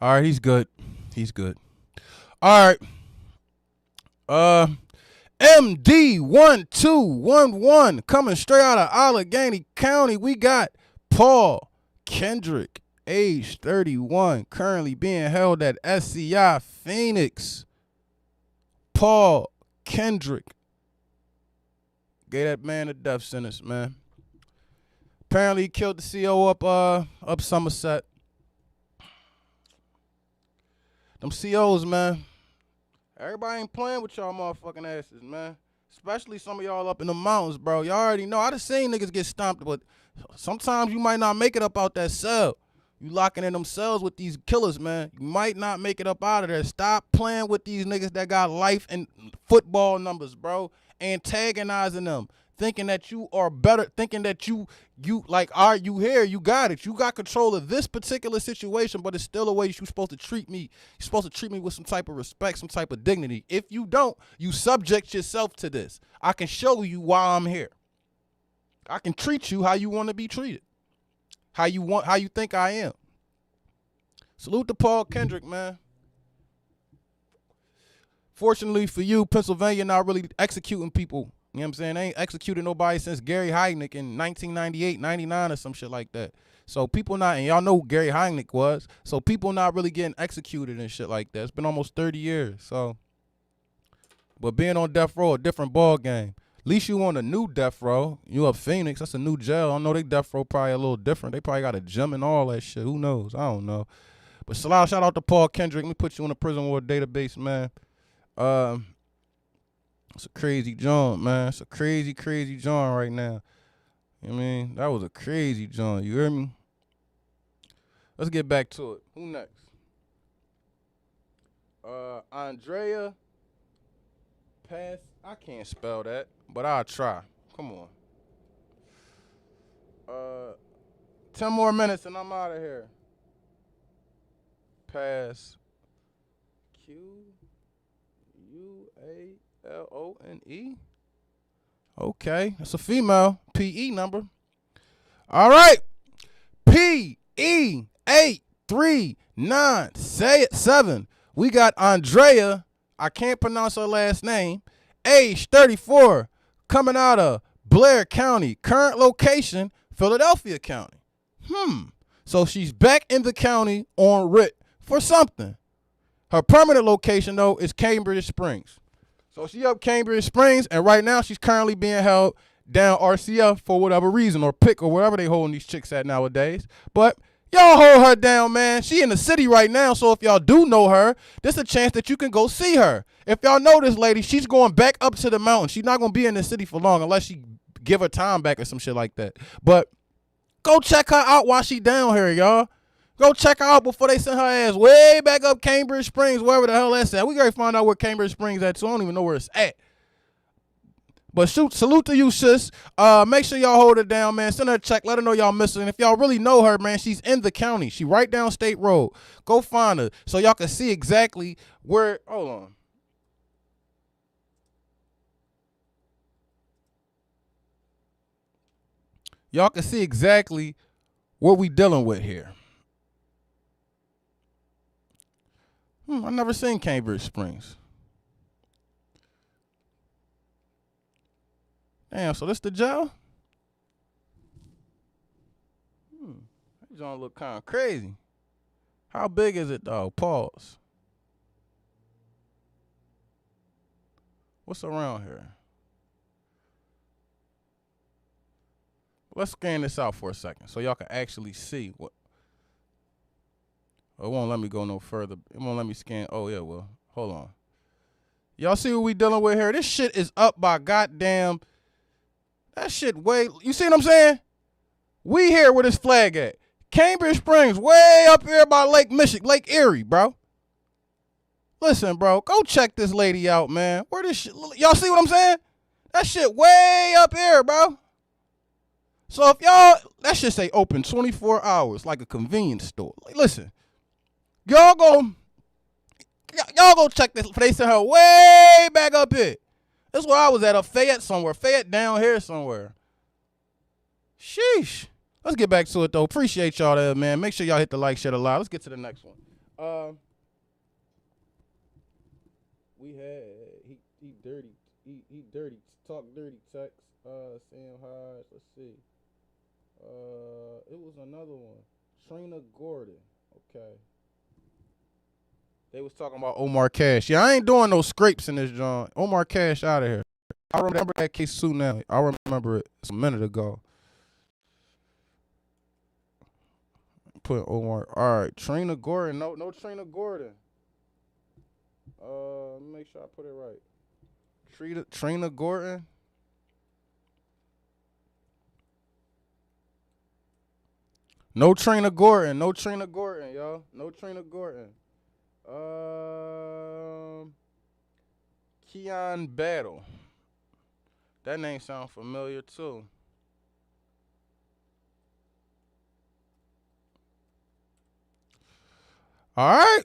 [SPEAKER 4] All right, he's good. He's good. All right. MD1211 coming straight out of Allegheny County. We got Paul Kendrick, age 31, currently being held at SCI Phoenix. Paul Kendrick gave that man a death sentence, man. Apparently he killed the CO up Somerset. Them COs, man. Everybody ain't playing with y'all motherfucking asses, man. Especially some of y'all up in the mountains, bro. Y'all already know. I done seen niggas get stomped, but sometimes you might not make it up out that cell. You locking in them cells with these killers, man. You might not make it up out of there. Stop playing with these niggas that got life and football numbers, bro. Antagonizing them. thinking that you are better, thinking that you like, all right, you here, you got it. You got control of this particular situation, but it's still a way you're supposed to treat me. You're supposed to treat me with some type of respect, some type of dignity. If you don't, you subject yourself to this. I can show you why I'm here. I can treat you how you want to be treated. How you think I am. Salute to Paul Kendrick, man. Fortunately for you, Pennsylvania not really executing people. You know what I'm saying? They ain't executed nobody since Gary Heidnick in 1998, 99 or some shit like that. So people not, and y'all know who Gary Heidnick was, so people not really getting executed and shit like that. It's been almost 30 years, so. But being on death row, a different ball game. At least you on a new death row. You up Phoenix, that's a new jail. I know they death row probably a little different. They probably got a gym and all that shit. Who knows? I don't know. But shout out to Paul Kendrick. Let me put you on the prison war database, man. It's a crazy joint, man. It's a crazy, crazy joint right now. You know what I mean? That was a crazy joint. You hear me? Let's get back to it. Who next? Andrea Pass. I can't spell that, but I'll try. Come on. 10 more minutes and I'm out of here. Pass. Q-U-A-L-O-N-E. Okay, that's a female. PE number. All right. PE839. Say it 7. We got Andrea. I can't pronounce her last name. Age 34. Coming out of Blair County. Current location, Philadelphia County. So she's back in the county on writ for something. Her permanent location, though, is Cambridge Springs. So she up Cambridge Springs, and right now she's currently being held down RCF for whatever reason, or PIC, or wherever they holding these chicks at nowadays. But y'all hold her down, man. She in the city right now, so if y'all do know her, there's a chance that you can go see her. If y'all know this lady, she's going back up to the mountain. She's not going to be in the city for long unless she give her time back or some shit like that. But go check her out while she down here, y'all. Go check her out before they send her ass way back up Cambridge Springs, wherever the hell that's at. We gotta find out where Cambridge Springs at, so I don't even know where it's at. But salute to you, sis. Make sure y'all hold her down, man. Send her a check. Let her know y'all miss her. And if y'all really know her, man, she's in the county. She right down State Road. Go find her so y'all can see exactly where. Hold on. Y'all can see exactly what we dealing with here. I never seen Cambridge Springs. Damn, so this the jail? That joint look kind of crazy. How big is it though? Pause. What's around here? Let's scan this out for a second so y'all can actually see what. It won't let me go no further. It won't let me scan. Oh, yeah, well, hold on. Y'all see what we dealing with here? This shit is up by goddamn. That shit way. You see what I'm saying? We here where this flag at. Cambridge Springs, way up here by Lake Michigan, Lake Erie, bro. Listen, bro, go check this lady out, man. Where this shit? Y'all see what I'm saying? That shit way up here, bro. So if y'all, that shit say open 24 hours like a convenience store. Like, listen. Y'all go check this. They sent her way back up here. That's where I was at, Fayette somewhere. Fayette down here somewhere. Sheesh. Let's get back to it, though. Appreciate y'all there, man. Make sure y'all hit the like, share, the like. Let's get to the next one. We had, he dirty. He dirty. Talk dirty text. Sam Hodge. Let's see. It was another one. Trina Gordon. Okay. They was talking about Omar Cash. Yeah, I ain't doing no scrapes in this joint. Omar Cash out of here. I remember that case soon now. I remember it. It's a minute ago. Put Omar. All right, Trina Gordon. No Trina Gordon. Let me make sure I put it right. Trina Gordon. No Trina Gordon. No Trina Gordon, y'all. No Trina Gordon. Keon Battle. That name sounds familiar too. All right.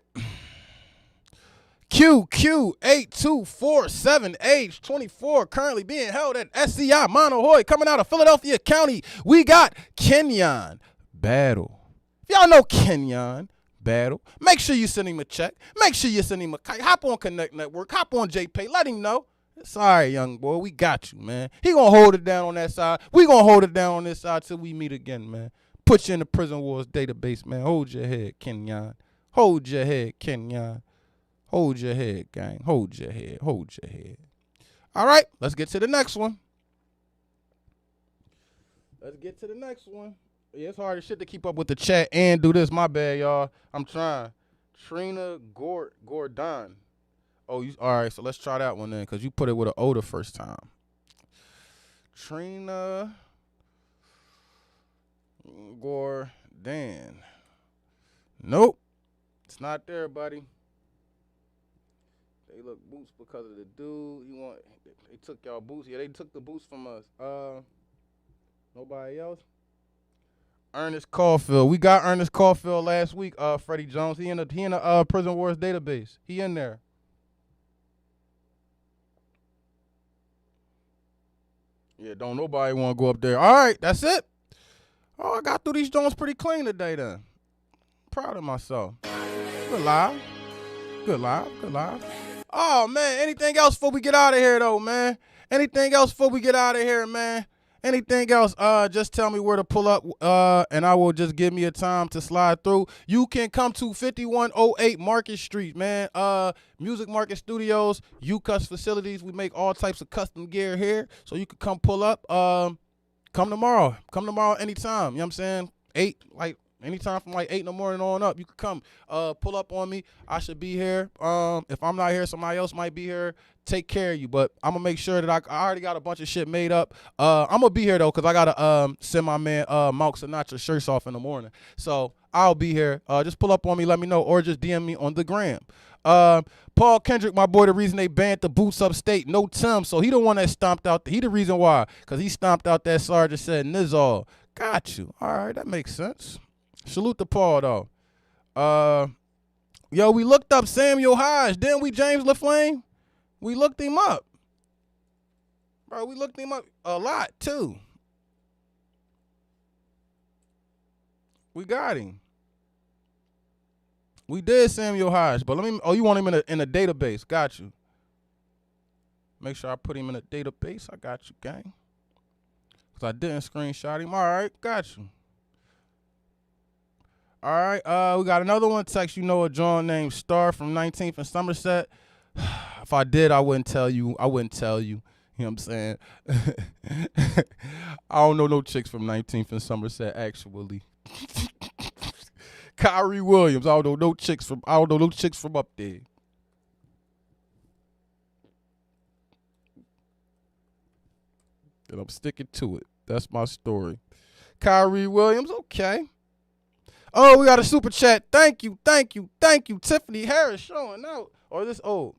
[SPEAKER 4] QQ8247 age 24, currently being held at SCI Monohoy, coming out of Philadelphia County. We got Kenyon Battle. If y'all know Kenyon Battle, make sure you send him a check. Make sure you send him a kite. Hop on Connect Network. Hop on JPay. Let him know. It's all right, young boy. We got you, man. He gonna hold it down on that side. We gonna hold it down on this side till we meet again, man. Put you in the Prison Wars database, man. Hold your head, Kenyon. Hold your head, Kenyon. Hold your head, gang. Hold your head. Hold your head. All right, let's get to the next one. Let's get to the next one. Yeah, it's hard as shit to keep up with the chat and do this. My bad, y'all. I'm trying. Trina Gordon. Oh, all right, so let's try that one then, because you put it with an O the first time. Trina Gordon. Nope. It's not there, buddy. They look boots because of the dude. They took y'all boots. Yeah, they took the boots from us. Nobody else? Ernest Caulfield. We got Ernest Caulfield last week, Freddie Jones. He in the Prison Wars database. He in there. Yeah, don't nobody want to go up there. All right, that's it. Oh, I got through these Jones pretty clean today then. Proud of myself. Good live. Good live. Good live. Oh, man, anything else before we get out of here, though, man? Anything else before we get out of here, man? Anything else, just tell me where to pull up, and I will just give me a time to slide through. You can come to 5108 Market Street, man. Music Market Studios, UCUS facilities. We make all types of custom gear here, so you can come pull up. Come tomorrow. Come tomorrow anytime. You know what I'm saying? Anytime from 8 in the morning on up, you can come pull up on me. I should be here. If I'm not here, somebody else might be here. Take care of you, but I'm going to make sure that I already got a bunch of shit made up. I'm going to be here, though, because I got to send my man Mark Sinatra shirts off in the morning. So I'll be here. Just pull up on me, let me know, or just DM me on the gram. Paul Kendrick, my boy, the reason they banned the boots upstate, no Tim, so he the one that stomped out. He the reason why, because he stomped out that Sergeant said Nizal. Got you. All right, that makes sense. Salute to Paul, though. Yo, we looked up Samuel Hodge. Didn't we, James LaFlame? We looked him up. Bro, we looked him up a lot, too. We got him. We did Samuel Hodge, but you want him in a database. Got you. Make sure I put him in a database. I got you, gang. Because I didn't screenshot him. All right, got you. All right, we got another one. Text, a John named Star from 19th and Somerset. If I did, I wouldn't tell you. You know what I'm saying? I don't know no chicks from 19th and Somerset, actually. Kyrie Williams. I don't know no chicks from up there. And I'm sticking to it. That's my story. Kyrie Williams, okay. Oh, we got a super chat. Thank you. Tiffany Harris showing out. Or is this old?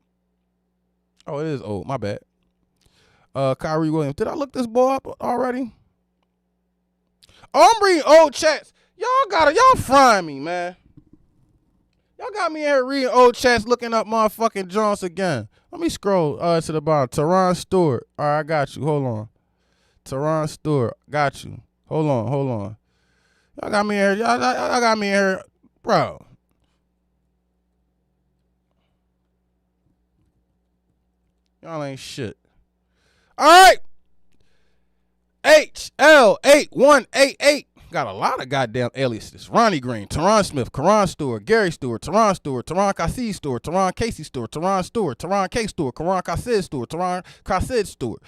[SPEAKER 4] Oh, it is old. My bad. Kyrie Williams. Did I look this boy up already? Oh, I'm reading old chats. Y'all frying me, man. Y'all got me in here reading old chats, looking up motherfucking Jones again. Let me scroll to the bottom. Teron Stewart. All right, I got you. Hold on. Teron Stewart. Got you. Hold on. Y'all got me in here. Y'all got me in here. Bro. Y'all ain't shit. All right. HL8188. Got a lot of goddamn aliases. Ronnie Green, Teron Smith, Karan Stewart, Gary Stewart, Teron Cassie Stewart, Teron Casey Stewart, Teron Stewart, Teron K Stewart, Karan Cassid Stewart, Teron Cassid Stewart.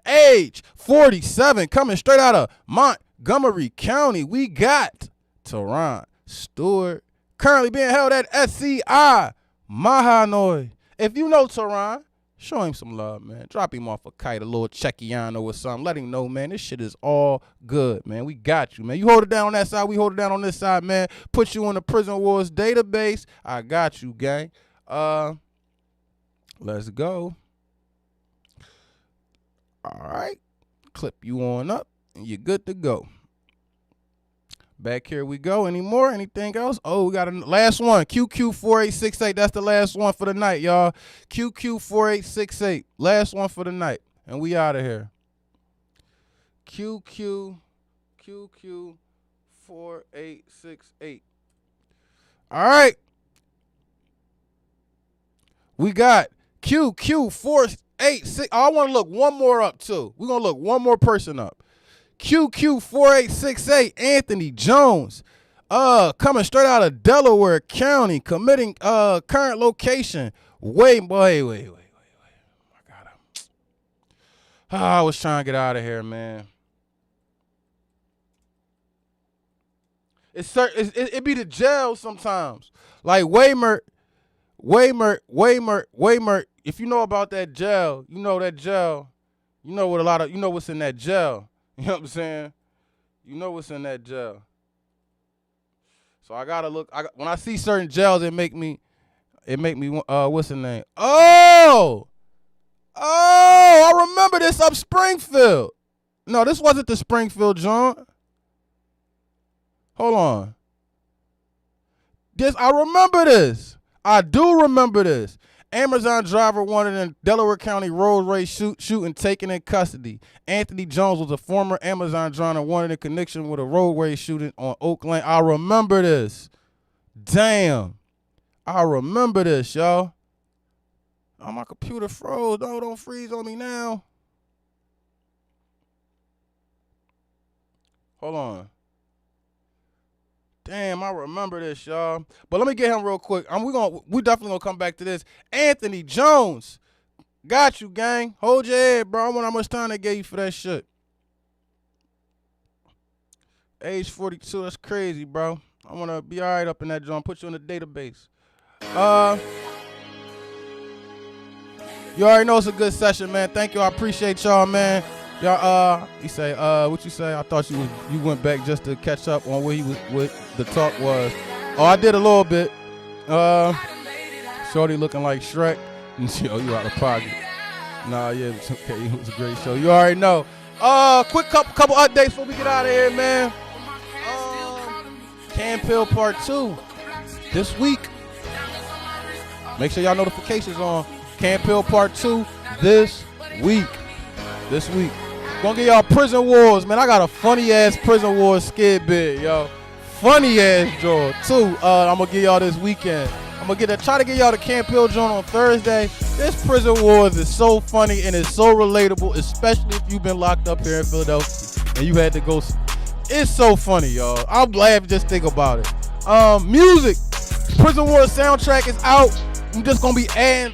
[SPEAKER 4] Age 47, coming straight out of Montgomery County. We got Teron Stewart, currently being held at SCI Mahanoy. If you know Teron, show him some love, man. Drop him off a kite, a little Cecchiano or something. Let him know, man, this shit is all good, man. We got you, man. You hold it down on that side, we hold it down on this side, man. Put you in the Prison Wars database. I got you, gang. Let's go. All right. Clip you on up, and you're good to go. Back here we go. Any more? Anything else? Oh, we got a last one. QQ4868. That's the last one for the night, y'all. QQ4868. Last one for the night. And we out of here. QQ4868. All right. We got QQ486. Oh, I want to look one more up, too. We're going to look one more person up. QQ4868, Anthony Jones, coming straight out of Delaware County, committing current location. Wait. I got him. I was trying to get out of here, man. It be the jail sometimes. Like Waymert. If you know about that jail, you know that jail. You know what you know what's in that jail. You know what I'm saying? You know what's in that jail. So I gotta look. When I see certain jails, it make me. What's the name? Oh, I remember this up Springfield. No, this wasn't the Springfield joint. Hold on. I remember this. I do remember this. Amazon driver wanted in Delaware County road rage shooting taken in custody. Anthony Jones was a former Amazon driver wanted in connection with a road rage shooting on Oak Lane. I remember this. Damn. I remember this, y'all. Oh, my computer froze. No, don't freeze on me now. Hold on. Damn, I remember this, y'all. But let me get him real quick. We definitely gonna come back to this. Anthony Jones. Got you, gang. Hold your head, bro. I wonder how much time they gave you for that shit. Age 42, that's crazy, bro. I wanna be all right up in that joint. Put you in the database. You already know it's a good session, man. Thank you. I appreciate y'all, man. Y'all, you say, what you say? I thought you went back just to catch up on what the talk was. Oh, I did a little bit. Shorty looking like Shrek. Yo, you out of pocket. Nah, yeah, it's okay. It was a great show. You already know. Quick couple updates before we get out of here, man. Can Pill Part 2 this week. Make sure y'all notifications on. Can Pill Part 2 this week. Gonna get y'all Prison Wars, man. I got a funny ass Prison Wars skid bit, yo. Funny ass joint too. I'm gonna get y'all this weekend. I'm gonna try to get y'all the Camp Hill joint on Thursday. This Prison Wars is so funny and it's so relatable, especially if you've been locked up here in Philadelphia and you had to go. It's so funny, y'all. I'm glad to just think about it. Music. Prison Wars soundtrack is out. I'm just gonna be adding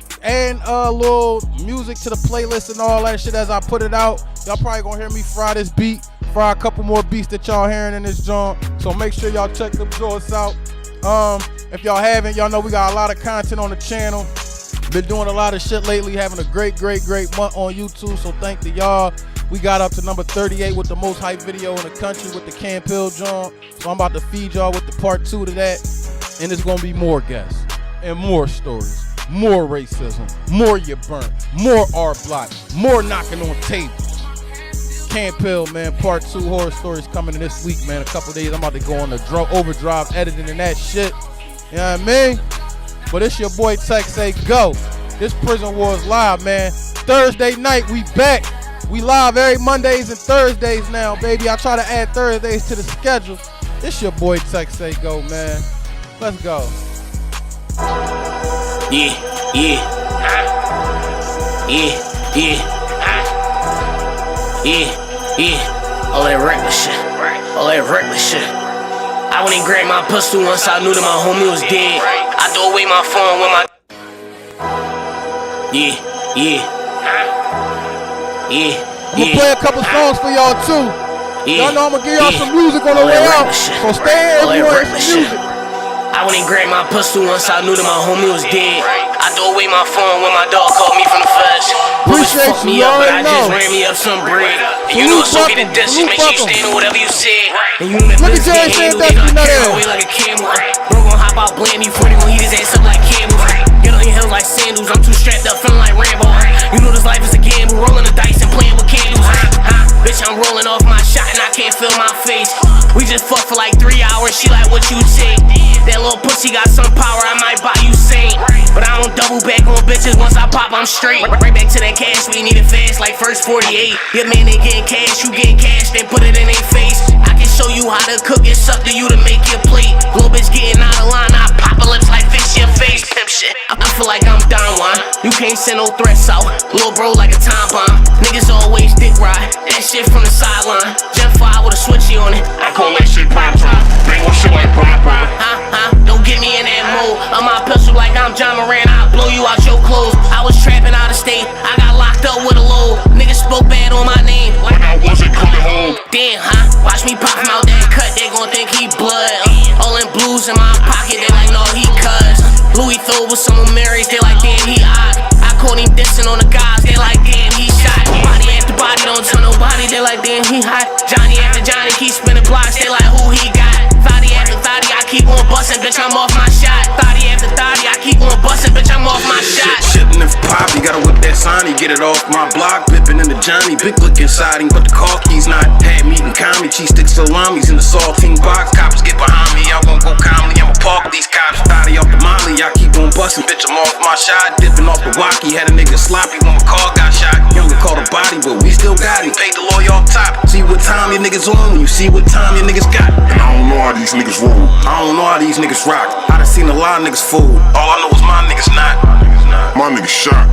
[SPEAKER 4] little music to the playlist and all that shit as I put it out. Y'all probably gonna hear me fry this beat, fry a couple more beats that y'all hearing in this joint. So make sure y'all check them joints out. If y'all haven't, y'all know we got a lot of content on the channel. Been doing a lot of shit lately, having a great month on YouTube. So thank to y'all. We got up to number 38 with the most hyped video in the country with the Camp Hill joint. So I'm about to feed y'all with the part 2 to that. And it's gonna be more guests and more stories. More racism, more you burnt, more R-Block, more knocking on tables. Camp Hill, man, part 2 horror stories coming in this week, man. A couple days, I'm about to go on the overdrive editing and that shit. You know what I mean? But it's your boy Tex Say Go. This Prison Wars live, man. Thursday night, we back. We live every Mondays and Thursdays now, baby. I try to add Thursdays to the schedule. It's your boy Tex Say Go, man. Let's go.
[SPEAKER 1] Yeah. All that reckless shit. I wouldn't even grab my pistol once I knew that my homie was dead. I threw away my phone when my
[SPEAKER 4] I'ma play a couple songs for y'all too. Y'all know I'ma give y'all some music on the way out. So stay here if you want some music.
[SPEAKER 1] I wouldn't even grab my pistol once I knew that my homie was dead. I threw away my phone when my dog called me from the feds.
[SPEAKER 4] Appreciate
[SPEAKER 1] me
[SPEAKER 4] you,
[SPEAKER 1] up, but I
[SPEAKER 4] know.
[SPEAKER 1] just ran me up some bread. And you know it's okay to diss, just make sure you stand on whatever you said. And you know
[SPEAKER 4] Look at Jerry saying that you know that.
[SPEAKER 1] away like a camel. Bro gon' hop out, blame me for it, gon' heat his ass up like camels. Get on your heels like sandals, I'm too strapped up, feeling like Rambo. You know this life is a gamble, rolling the dice and playing with candles. feel my face. We just fucked for like 3 hours, she like, what you take? That little pussy got some power, I might buy you Saint. But I don't double back on bitches, once I pop, I'm straight. Right back to that cash, we need it fast, like first 48. Your man, they getting cash, you getting cash, then put it in their face. I can show you how to cook, it's up to you to make your plate. Little bitch getting out of line, I pop her lips like fix your face. Pimp shit, I feel like I'm Don Juan. You can't send no threats out, little bro like a time bomb. Niggas always dick ride, that shit from the sideline. Gen 5 with a switchy on it, I call that shit prime time. Bang one shit like prime. Don't get me in that mode. I'm my pistol like I'm John Moran, I'll blow you out your clothes. I was trapping out of state, I got locked up with a load. Niggas spoke bad on my name, like I wasn't coming home. Damn, watch me pop him out that cut, they gon' think he blood. All in blues in my pocket, they like, no, he cuz. Louis throw with some Marys, they like, damn, he odd. I caught him dissing on the guys, they like, damn, he shot. Body after body, don't tell nobody, they like, damn, he hot. Johnny after Johnny, keep spinning blocks, they like, who he got? Thotty after thotty, I keep on bustin', bitch, I'm off my shot. Thotty after thotty, I keep on bustin', bitch, I'm off my shot.
[SPEAKER 3] Shittin' if pop, you gotta whip that sign, get it off my block. Bippin' in the Johnny, big look inside him, but the car keys not. Had meat and commie, cheese sticks, salamis in the saltine box. Cops get behind me, y'all gon' go calmly, I'ma park these cops. Thotty off the molly, I keep on bustin', bitch, I'm off my shot. Dippin' off the walkie, had a nigga sloppy when my car got shot. Younger called a body, but we still got him. Paid the lawyer off top. See what time your niggas on when you see what time your niggas got. And I don't know how these niggas roll. I don't know how these niggas rock. I done seen a lot of niggas fool. All I know is my niggas not. My niggas shot.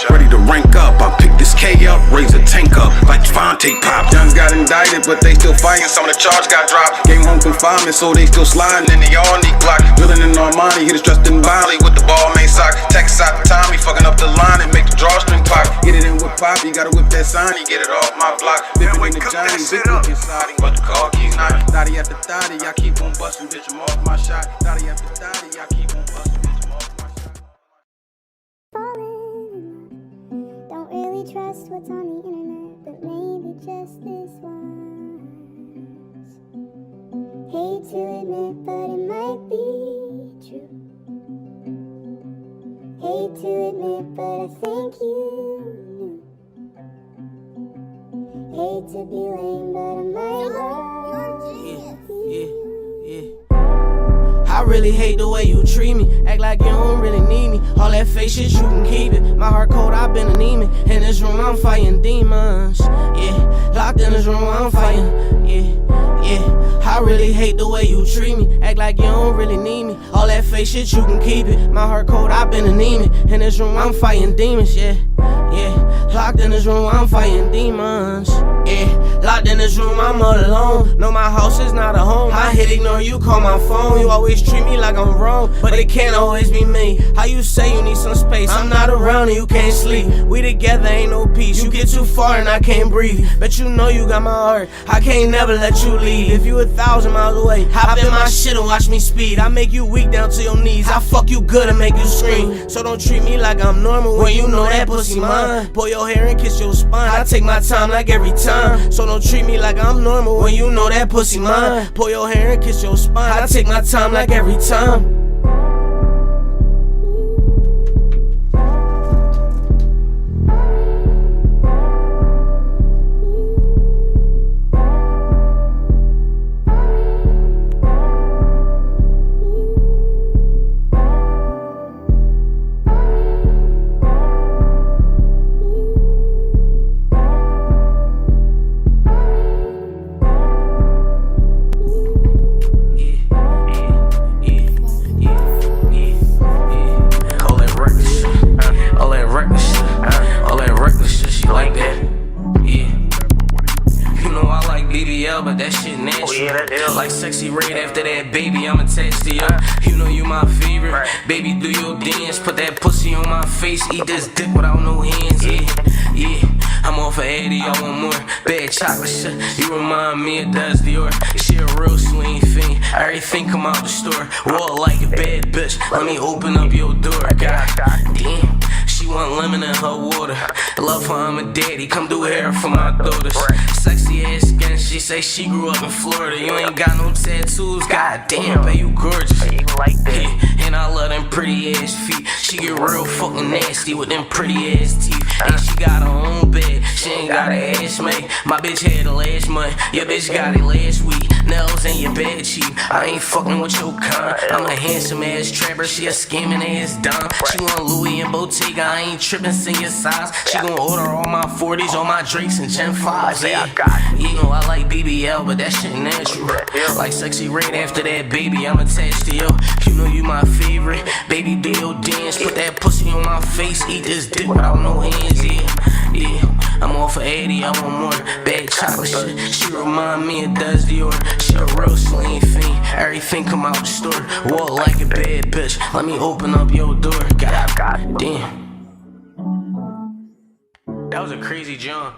[SPEAKER 3] Ready to rank up. I pick this K up, raise a tank up like Devontae Pop. Youngs got indicted, but they still fighting. Some of the charge got dropped. Came home confinement, so they still sliding. And they all need Glock. Drilling in Armani, hit us dressed in Bali with the ball main sock. Tex out the Tommy, fucking up the line and make the drawstring pop. Get it in with Pop, you gotta whip that sign, you get it off my block. Bippin' in the Johnny, big look inside him, but the car keys not. Thotty after thotty, I keep on bustin', bitch, I'm off my shot. Thotty after thotty, I keep on bustin', bitch, I'm off my shot.
[SPEAKER 5] Don't really trust what's on the internet, but maybe just this once. Hate to admit, but it might be true. Hate to admit, but I think you knew. Hate to be lame, but I might love you.
[SPEAKER 1] I really hate the way you treat me. Act like you don't really need me. All that fake shit, you can keep it. My heart cold, I've been anemic. In this room, I'm fighting demons. Yeah, locked in this room, I'm fighting. Yeah, I really hate the way you treat me. Act like you don't really need me. All that fake shit, you can keep it. My heart cold, I've been anemic. In this room, I'm fighting demons. Yeah, locked in this room, I'm fighting demons. Yeah, locked in this room, I'm all alone. No, my house is not a home. I hit ignore you, call my phone. You always treat me like I'm wrong, but it can't always be me. How you say you need some space? I'm not around and you can't sleep. We together, ain't no peace. You get too far and I can't breathe. Bet you know you got my heart, I can't never let you leave. If you 1,000 miles away, hop in my shit and watch me speed. I make you weak down to your knees. I fuck you good and make you scream. So don't treat me like I'm normal when you know that pussy mine. Pull your hair and kiss your spine. I take my time like every time. So don't treat me like I'm normal when you know that pussy mine. Pull your hair and kiss your spine. I take my time like every time. But that shit natural. Like sexy raid after that, baby, I'm attached to you. You know you my favorite. Baby, do your dance. Put that pussy on my face. Eat this dick without no hands. Yeah. I'm off of Eddie, I want more. Bad chocolate shit. You remind me of Does Dior. She a real swing fiend. Everything come out the store. Walk like a bad bitch. Let me open up your door. God damn. She want lemon in her water. Love her, I'm a daddy. Come do hair for my daughters. Sexy ass skin, she say she grew up in Florida. You ain't got no tattoos, god damn, babe, you gorgeous. And I love them pretty ass feet. She get real fucking nasty with them pretty ass teeth. And she got her own bed, she ain't got an ass mate. My bitch had it last month, your bitch got it last week. Nails in your bed cheap, I ain't fucking with your kind. I'm a handsome ass trapper, she a scamming ass dime. She want Louis and Bottega, I ain't tripping, sing your size. She gon' order all my 40s, all my Drakes and Gen 5s. Yeah, you know I like BBL, but that shit natural. Like sexy right after that, baby, I'm attached to you. You know you my favorite, baby Bill dance. Put that pussy on my face, eat this dick without no hands, yeah. I'm off of 80, I want more bad chocolate shit. She remind me of Does Dior. She a real sling fiend, everything come out the store. Walk like a bad bitch, let me open up your door. God damn. That was a crazy jump.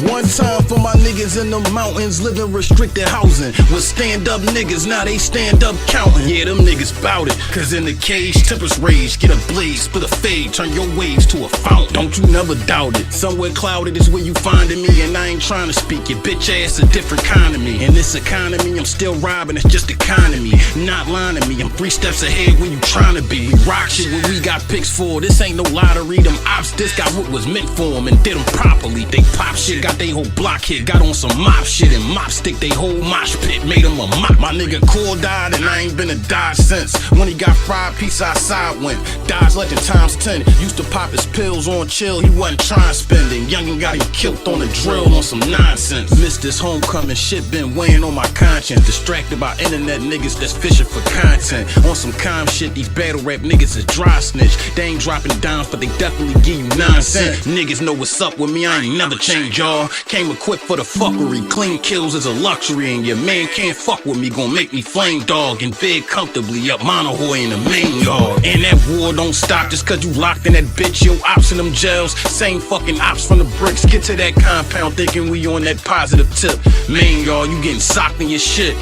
[SPEAKER 4] One time for my niggas in the mountains living restricted housing with stand-up niggas, now they stand up counting. Yeah, them niggas bout it, cause in the cage tempers rage. Get a blade, split a fade, turn your waves to a fountain. Don't you never doubt it. Somewhere clouded is where you finding me, and I ain't trying to speak. Your bitch ass a different kind of me. In this economy, I'm still robbing, it's just economy. Not lying to me, I'm 3 steps ahead where you trying to be. We rock shit when we got picks for. This ain't no lottery, them ops, this got what was meant for them and did them properly. They pop shit, got they whole block hit, got on some mop shit and mop stick they whole mosh pit, made him a mop. My nigga Core died and I ain't been a Dodge since. When he got fried, piece outside went. Dodge legend times 10. Used to pop his pills on chill, he wasn't trying spending. Youngin' got him killed on the drill on some nonsense. Missed this homecoming shit, been weighing on my conscience. Distracted by internet niggas that's fishing for content. On some calm shit, these battle rap niggas is dry snitch. They ain't dropping dimes, but they definitely give you 9 cents. Niggas know what's up with me, I ain't never changed, y'all. Came equipped for the fuckery, clean kills is a luxury, and your man can't fuck with me, gon' make me flame dog and bed comfortably up Monohoy in the main yard. And that war don't stop just cause you locked in that bitch, yo ops in them jails, same fucking ops from the bricks. Get to that compound thinking we on that positive tip. Main yard, you getting socked in your shit.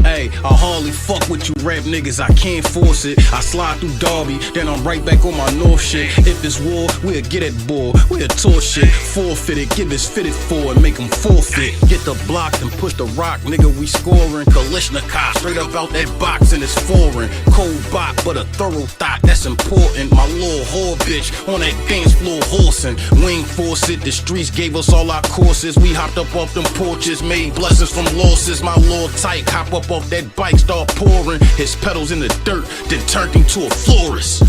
[SPEAKER 4] Hey, I hardly fuck with you rap niggas, I can't force it. I slide through Derby, then I'm right back on my north shit. If it's war, we'll get at ball, we'll tour shit. Forfeit it, give this fitted for and make them forfeit. Get the block and push the rock, nigga, we scoring. Kalishnikov, straight up out that box and it's foreign. Cold bot, but a thorough thought, that's important. My little whore bitch on that dance floor horsing. We ain't force it, the streets gave us all our courses. We hopped up off them porches, made blessings from losses. My little tyke, hop up off that bike, start pouring his pedals in the dirt, then turned him to a florist.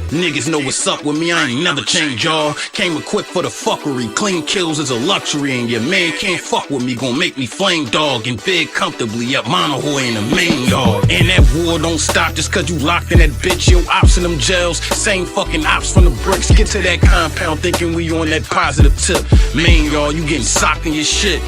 [SPEAKER 4] Niggas know what's up with me, I ain't never changed, y'all. Came equipped for the fuckery, clean kills is a luxury, and your man can't fuck with me, gon' make me flame dog and bed comfortably up Monohoy in the main yard. And that war don't stop just cause you locked in that bitch, yo ops in them jails, same fucking ops from the bricks. Get to that compound thinking we on that positive tip. Main yard, you getting socked in your shit.